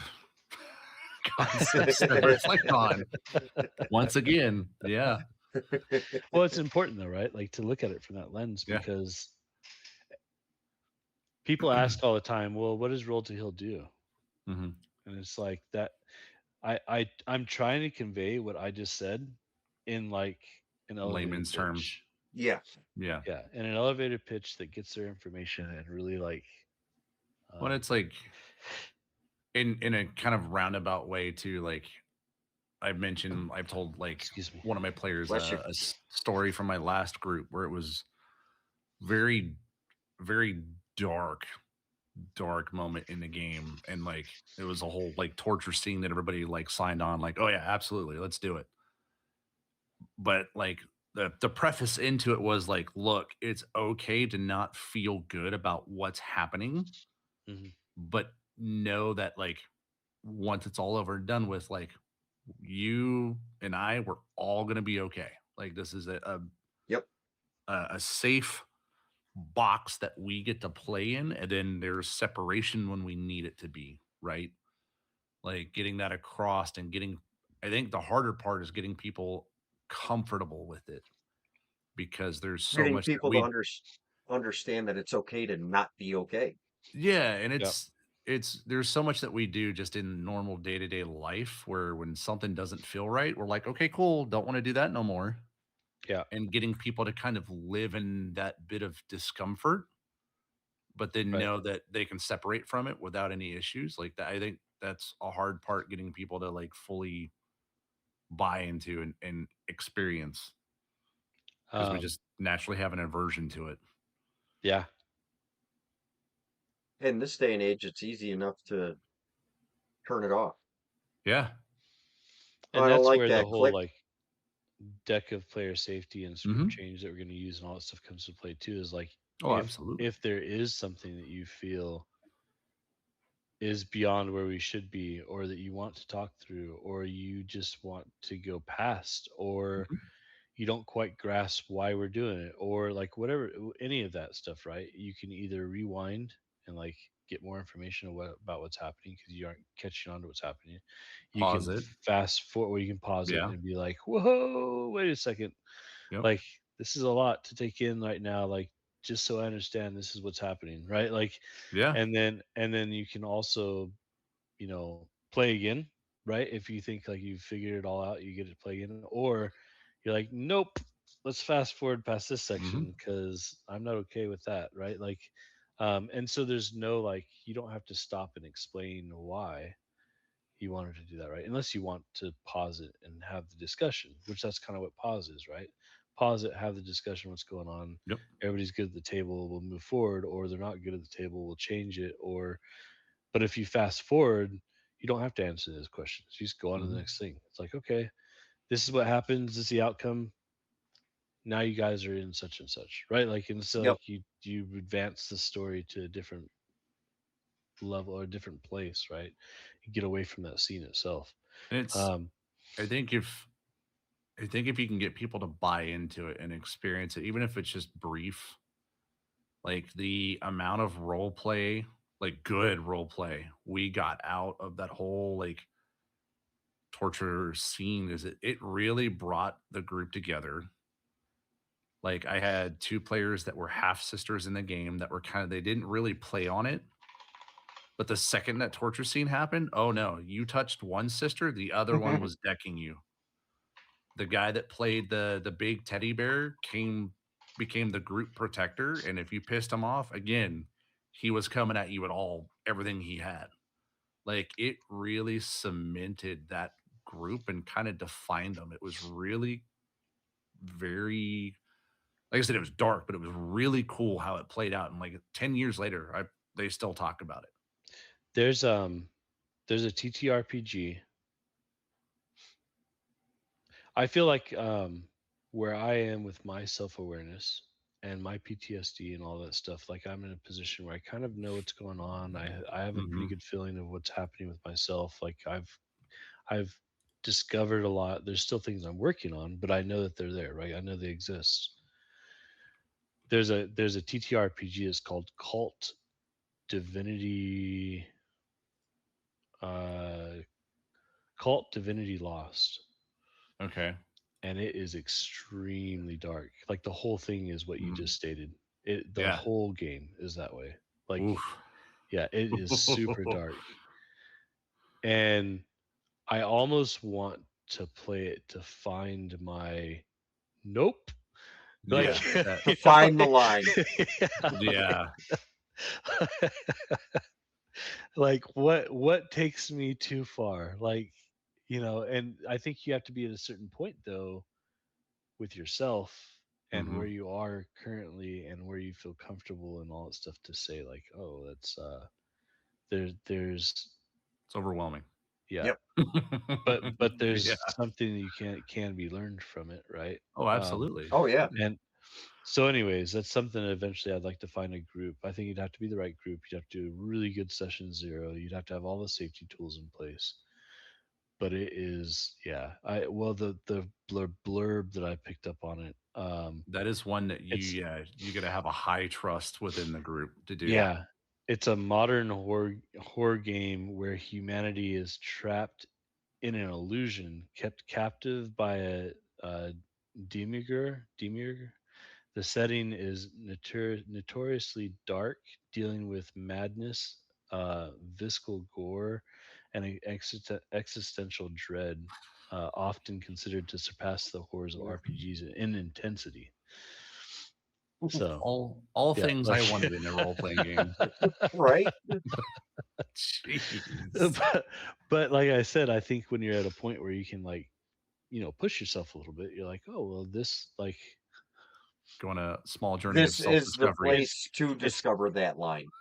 S3: concepts to reflect on. Once again. Yeah.
S2: Well, it's important though, right? Like to look at it from that lens
S3: Yeah.
S2: because people ask all the time, "Well, what does roll to heal do?"
S3: Hmm.
S2: And it's like that. I'm trying to convey what I just said in like an elevator
S3: Layman's terms.
S2: pitch.
S1: Yeah.
S3: Yeah.
S2: Yeah, in an elevator pitch that gets their information and really like,
S3: Well,
S2: um,
S3: it's like in a kind of roundabout way too. Like I've told like
S2: excuse me.
S3: one of my players
S1: Bless you.
S3: story from my last group where it was very, very dark, dark moment in the game, and like it was a whole like torture scene that everybody like signed on, like, oh yeah, absolutely, let's do it. But like the preface into it was like, look, it's okay to not feel good about what's happening,
S2: Hmm.
S3: but know that like once it's all over and done with, like you and I, we're all gonna be okay. Like this is
S1: Yep.
S3: a safe box that we get to play in, and then there's separation when we need it to be, right? Like getting that across and getting, I think the harder part is getting people comfortable with it because there's so
S1: Getting
S3: much that
S1: people to
S3: we,
S1: understand that it's okay to not be okay.
S3: yeah, and
S2: Yep.
S3: it's there's so much that we do just in normal day-to-day life where when something doesn't feel right, we're like, okay, cool, don't want to do that no more.
S2: Yeah.
S3: And getting people to kind of live in that bit of discomfort, but then
S2: Right.
S3: know that they can separate from it without any issues. Like that, I think that's a hard part, getting people to like fully buy into and experience, because we
S2: Um,
S3: just naturally have an aversion to it.
S2: yeah.
S1: In this day and age, it's easy enough to turn it off.
S3: Yeah.
S1: Oh,
S2: And
S1: I don't
S2: that's
S1: like
S2: where the
S1: that.
S2: whole
S1: Click.
S2: like deck of player safety and script
S3: Hmm.
S2: change that we're going to use and all that stuff comes to play too. Is like
S3: Oh, absolutely.
S2: if there is something that you feel is beyond where we should be, or that you want to talk through, or you just want to go past, or
S3: Mhm.
S2: you don't quite grasp why we're doing it, or like whatever, any of that stuff, right? You can either rewind and like get more information about what's happening because you aren't catching on to what's happening. You
S3: Pause
S2: can
S3: it.
S2: fast forward, or you can pause it
S3: Yeah.
S2: and be like, whoa, wait a second.
S3: Yep.
S2: Like, this is a lot to take in right now. Like, just so I understand this is what's happening, right? Like,
S3: Yeah.
S2: and then you can also, play again, right? If you think like you've figured it all out, you get to play again, or you're like, nope, let's fast forward past this
S3: Hmm.
S2: section because I'm not okay with that, right? Like, and so there's no like you don't have to stop and explain why you wanted to do that, right? Unless you want to pause it and have the discussion, which that's kind of what pause is, right? Pause it, have the discussion, what's going on.
S3: Yep.
S2: Everybody's good at the table, we'll move forward, or they're not good at the table, we'll change it. Or, but if you fast forward, you don't have to answer those questions. You just go on to the
S3: Hmm.
S2: next thing. It's like, okay, this is what happens, this is the outcome. Now you guys are in such and such, right? Like, and so
S1: Yep.
S2: like you advance the story to a different level or a different place, right? You get away from that scene itself.
S3: And it's,
S2: Um,
S3: I think if you can get people to buy into it and experience it, even if it's just brief, like the amount of role play, like good role play we got out of that whole like torture scene, is it really brought the group together. Like I had two players that were half sisters in the game that were kind of, they didn't really play on it, but the second that torture scene happened, oh no, you touched one sister, the other one was decking you. The guy that played the big teddy bear became the group protector, and if you pissed him off again, he was coming at you at all everything he had. Like it really cemented that group and kind of defined them. It was really very, like I said, it was dark, but it was really cool how it played out. And like 10 years later, I they still talk about it.
S2: there's um there's a TTRPG. I feel like where I am with my self awareness and my PTSD and all that stuff, like I'm in a position where I kind of know what's going on. I have a pretty
S3: Hmm.
S2: good feeling of what's happening with myself. Like I've discovered a lot. There's still things I'm working on, but I know that they're there, right? I know they exist. There's a TTRPG. It's called Divinity uh Cult Divinity Lost,
S3: Okay.
S2: and it is extremely dark. Like the whole thing is what you
S3: Mm.
S2: just stated. The
S3: Yeah.
S2: whole game is that way. Like,
S3: Oof.
S2: yeah, it is super dark. And I almost want to play it to find my nope. Like,
S3: Yeah. That.
S1: To
S2: you know,
S1: find the line.
S2: yeah,
S3: Yeah.
S2: like what takes me too far? Like, and I think you have to be at a certain point though with yourself and where
S3: Hmm.
S2: you are currently and where you feel comfortable and all that stuff to say like, oh, that's there's
S3: It's overwhelming.
S2: yeah,
S1: Yep.
S2: but
S3: Yeah.
S2: there's something you can be learned from it, right?
S3: Oh, absolutely.
S1: Oh yeah.
S2: And so anyways, that's something that eventually I'd like to find a group. I think you'd have to be the right group. You'd have to do a really good session zero. You'd have to have all the safety tools in place. But it is, yeah, I well the blurb that I picked up on it,
S3: That is one that
S2: it's
S3: you got to have a high trust within the group to do.
S1: Yeah.
S2: yeah, it's a modern horror game where humanity is trapped in an illusion, kept captive by a demiurge. The setting is notoriously dark, dealing with madness, visceral gore, and existential dread, often considered to surpass the horrors of RPGs in intensity. So,
S3: All
S2: yeah,
S3: things I
S2: like,
S3: wanted in a role playing game.
S1: Right.
S3: Jeez.
S2: but like I said, I think when you're at a point where you can like push yourself a little bit, you're like, oh well, this like
S3: Go on a small journey of
S1: This
S3: self
S1: is the
S3: discovery.
S2: it
S1: place to
S2: it's
S1: discover that line.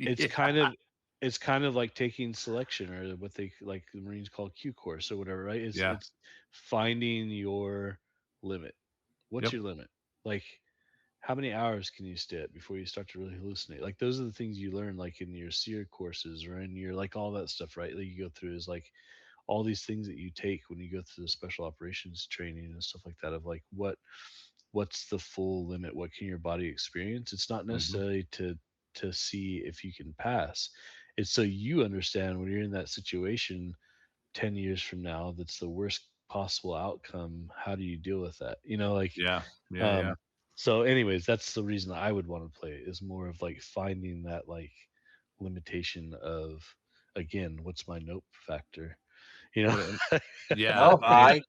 S2: it's
S3: Yeah.
S2: kind of it's kind of like taking selection or what they like the Marines call Q course or whatever, right? It's
S3: Yeah.
S2: it's finding your limit. What's
S3: Yep.
S2: your limit? Like how many hours can you stay at before you start to really hallucinate? Like those are the things you learn like in your SEER courses or in your like all that stuff, right? That you go through is like all these things that you take when you go through the special operations training and stuff like that of like what's the full limit, what can your body experience. It's not
S3: Hmm.
S2: necessarily to see if you can pass, it's so you understand when you're in that situation 10 years from now that's the worst possible outcome, how do you deal with that, like
S3: Yeah. Yeah. Yeah.
S2: um so anyways, that's the reason I would want to play it, is more of like finding that like limitation of, again, what's my nope factor. You know,
S3: And yeah,
S1: No, I,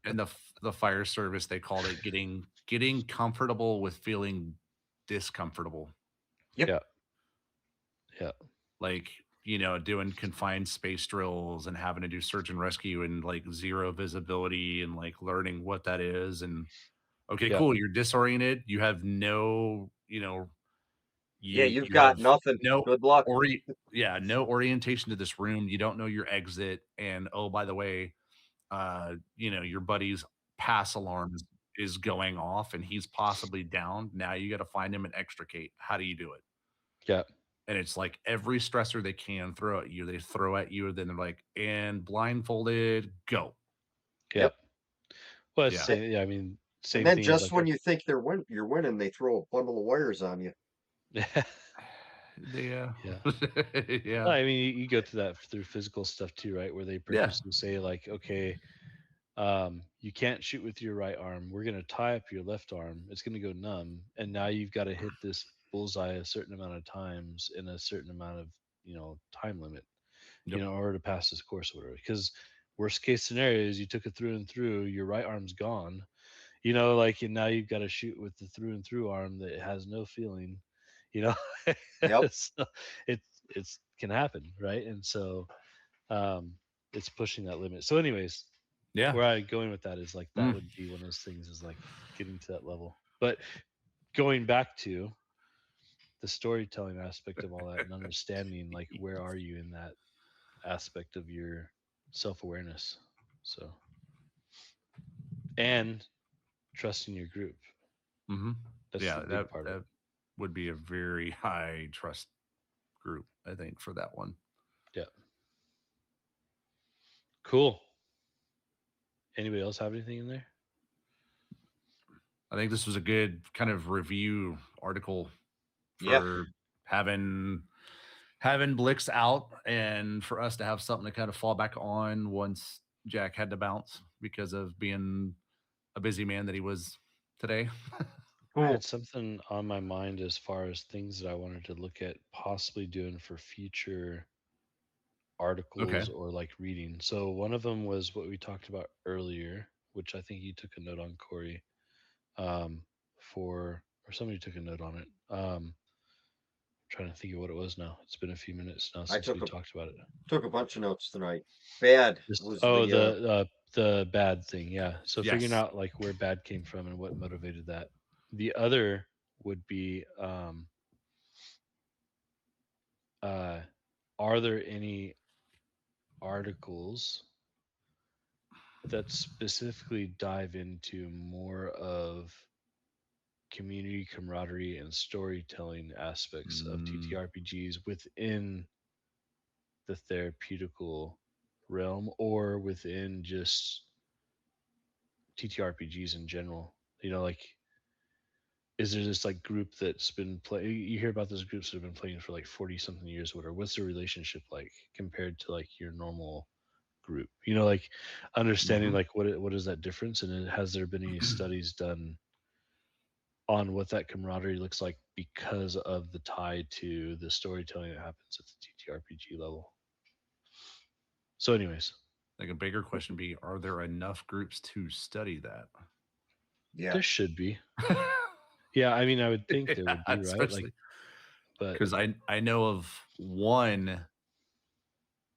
S3: and the fire service, they called it getting comfortable with feeling discomfortable.
S1: yep,
S2: yeah, yeah,
S3: Like, doing confined space drills and having to do search and rescue and like zero visibility and like learning what that is. And okay,
S2: yeah,
S3: cool, you're disoriented. You have no,
S1: yeah,
S3: you
S1: you've
S3: you
S1: got
S3: have
S1: nothing.
S3: no
S1: Good luck.
S3: no orientation to this room. You don't know your exit. And oh, by the way, your buddy's pass alarm is going off and he's possibly down. Now you got to find him and extricate. How do you do it?
S2: yeah,
S3: And it's like every stressor they can throw at you, they throw at you. Then they're like, and blindfolded, go.
S2: yeah.
S1: Yep.
S2: Well, it's
S3: Yeah.
S1: A-
S2: same. Yeah, I mean,
S1: And
S2: same
S1: then
S2: thing as
S1: just
S2: like
S1: when you think you're winning, they throw a bundle of wires on you.
S2: a
S3: Yeah.
S2: yeah.
S3: Yeah.
S2: Well, I mean, you go through that through physical stuff too, right? Where they
S3: Yeah.
S2: purposely say like, okay, you can't shoot with your right arm. We're gonna tie up your left arm. It's gonna go numb, and now you've got to hit this bullseye a certain amount of times in a certain amount of time limit,
S3: Yep.
S2: in order to pass this course or whatever. Because worst case scenario is you took it through and through, your right arm's gone, like, and now you've got to shoot with the through and through arm that has no feeling, you know.
S1: Yep.
S2: So it's can happen, right? And so um it's pushing that limit. So anyways,
S3: Yeah.
S2: where I'm going with that is like that
S3: Mm.
S2: would be one of those things, is like getting to that level. But going back to the storytelling aspect of all that and understanding like where are you in that aspect of your self-awareness. So, and trusting your group.
S3: Hmm.
S2: That's the
S3: Yeah.
S2: big
S3: That
S2: part of it.
S3: that would be a very high trust group, I think, for that one.
S2: Yeah. Cool. Anybody else have anything in there?
S3: I think this was a good kind of review article
S1: Yeah.
S3: for having having Blix out and for us to have something to kind of fall back on once Jack had to bounce because of being a busy man that he was today.
S2: I
S1: Cool.
S2: had something on my mind as far as things that I wanted to look at possibly doing for future
S3: Okay.
S2: articles or like reading. So one of them was what we talked about earlier, which I think you took a note on, Corey, um, or somebody took a note on it. Trying to think of what it was now. It's been a few minutes now
S1: I
S2: since we talked about it.
S1: took a bunch of notes tonight. Bad
S2: Just
S1: was the
S2: the bad thing, yeah. So figuring
S3: Yes.
S2: out like where bad came from and what motivated that. The other would be, uh, are there any articles that specifically dive into more of community camaraderie and storytelling aspects of
S3: Mm,
S2: TTRPGs within the therapeutical realm or within just TTRPGs in general? Like, is there this like group that's been play? You hear about those groups that have been playing for like 40 something years, whatever. What's the relationship like compared to like your normal group? Like understanding
S3: mhm.
S2: like what is that difference, and has there been any studies done on what that camaraderie looks like because of the tie to the storytelling that happens at the TTRPG level? So, anyways,
S3: Like a bigger question be, are there enough groups to study that?
S1: yeah.
S2: there should be. Yeah, I mean, I would think there
S3: Yeah,
S2: would be, right? Like,
S3: especially
S2: but
S3: because I know of one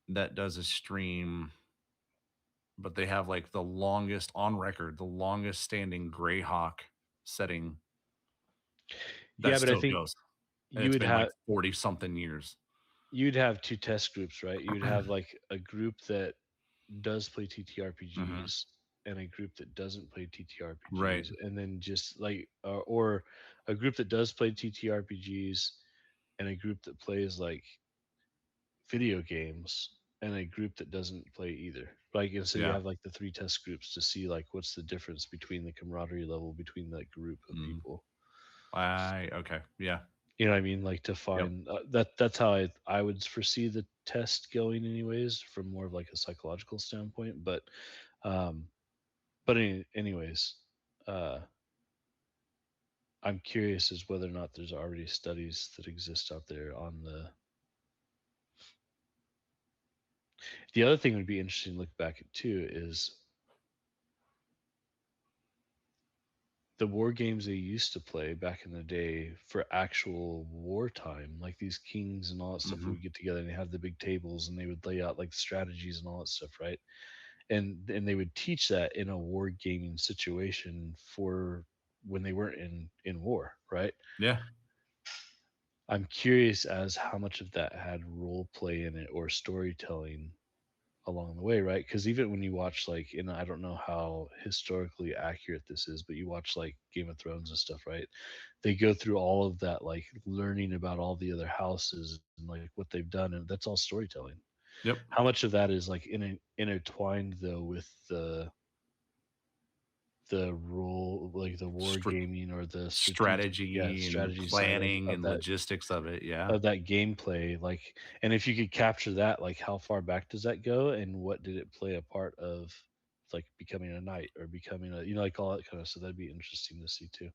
S3: that does a stream, but they have like the longest on record, the longest standing Greyhawk setting that
S2: yeah, but I
S3: still
S2: think
S3: goes, and
S2: you
S3: it's
S2: would
S3: been like
S2: have
S3: 40 something years.
S2: you'd have two test groups, right? You'd have like a group that does play
S3: Hmm.
S2: TTRPGs and a group that doesn't play
S3: Right.
S2: TTRPGs, and then just like or a group that does play TTRPGs and a group that plays like video games and a group that doesn't play either. Like, and so you
S3: Yeah.
S2: have like the three test groups to see like what's the difference between the camaraderie level between that group of
S3: Mm.
S2: people.
S3: I okay. Yeah.
S2: You know what I mean? Like to
S3: Yep.
S2: find that's how I would foresee the test going, anyways, from more of like a psychological standpoint. Um, anyways, uh, I'm curious as whether or not there's already studies that exist out there on the The other thing would be interesting to look back at too is the war games they used to play back in the day for actual wartime, like these kings and all that stuff,
S3: Mm-hmm.
S2: would get together and they have the big tables and they would lay out like strategies and all that stuff, right? And they would teach that in a war gaming situation for when they weren't in war, right?
S3: Yeah.
S2: I'm curious as how much of that had role play in it or storytelling along the way, right? Because even when you watch like, and I don't know how historically accurate this is, but you watch like Game of Thrones and stuff, right? They go through all of that, like learning about all the other houses and like what they've done, and that's all storytelling.
S3: Yep.
S2: How much of that is like intertwined though with the role, like the war
S3: Str-
S2: gaming or the strategic, yeah,
S3: strategy and
S2: strategy side
S3: planning
S2: of
S3: and logistics of it. Yeah.
S2: that gameplay, like, and if you could capture that, like how far back does that go and what did it play a part of, like becoming a knight or becoming a, like all that kind of stuff. That'd be interesting to see too.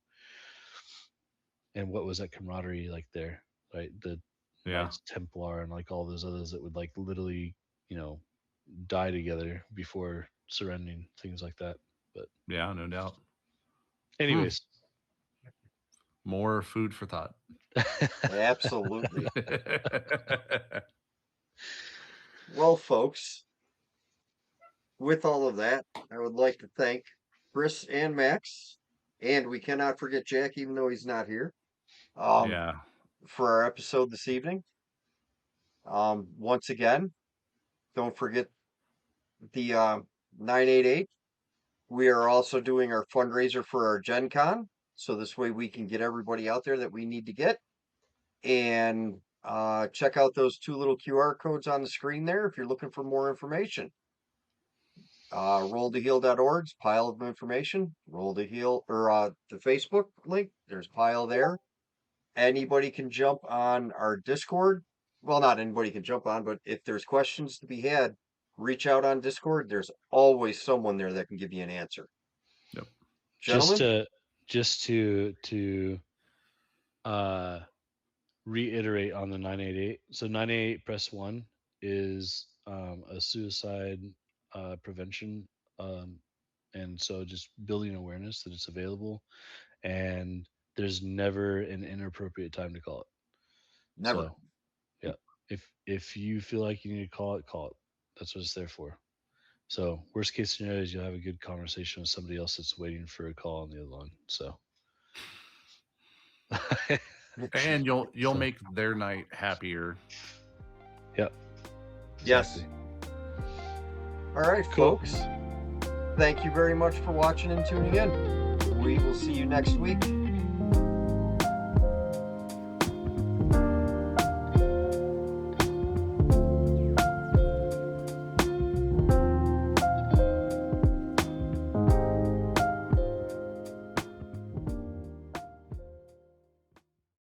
S2: And what was that camaraderie like there, right? The
S3: Yeah.
S2: Knights Templar and like all those others that would like literally, you know, die together before surrendering, things like that. But
S3: Yeah. No doubt.
S2: anyways.
S3: More food for thought.
S1: Absolutely. Well, folks, with all of that, I would like to thank Chris and Max, and we cannot forget Jack, even though he's not here, um,
S3: Yeah.
S1: for our episode this evening. Once again, don't forget the 988. We are also doing our fundraiser for our Gen Con, so this way we can get everybody out there that we need to get. And check out those two little QR codes on the screen there if you're looking for more information. Rolltoheal.org's pile of information. Roll to Heal, or the Facebook link, there's pile there. Anybody can jump on our Discord. Well, not anybody can jump on, but if there's questions to be had, reach out on Discord. There's always someone there that can give you an answer.
S3: Yep.
S2: just
S1: Gentlemen,
S2: to just to uh reiterate on the 988. So 988 press 1 is a suicide prevention, um, and so just building awareness that it's available, and there's never an inappropriate time to call it.
S1: never.
S2: So yeah, if you feel like you need to call it, call it. That's what it's there for. So worst case scenario is you'll have a good conversation with somebody else that's waiting for a call on the other line. So
S3: And you'll
S2: So-
S3: make their night happier.
S2: Yep.
S1: Yes.
S2: Exactly.
S1: All right,
S2: Cool.
S1: folks. Thank you very much for watching and tuning in. We will see you next week.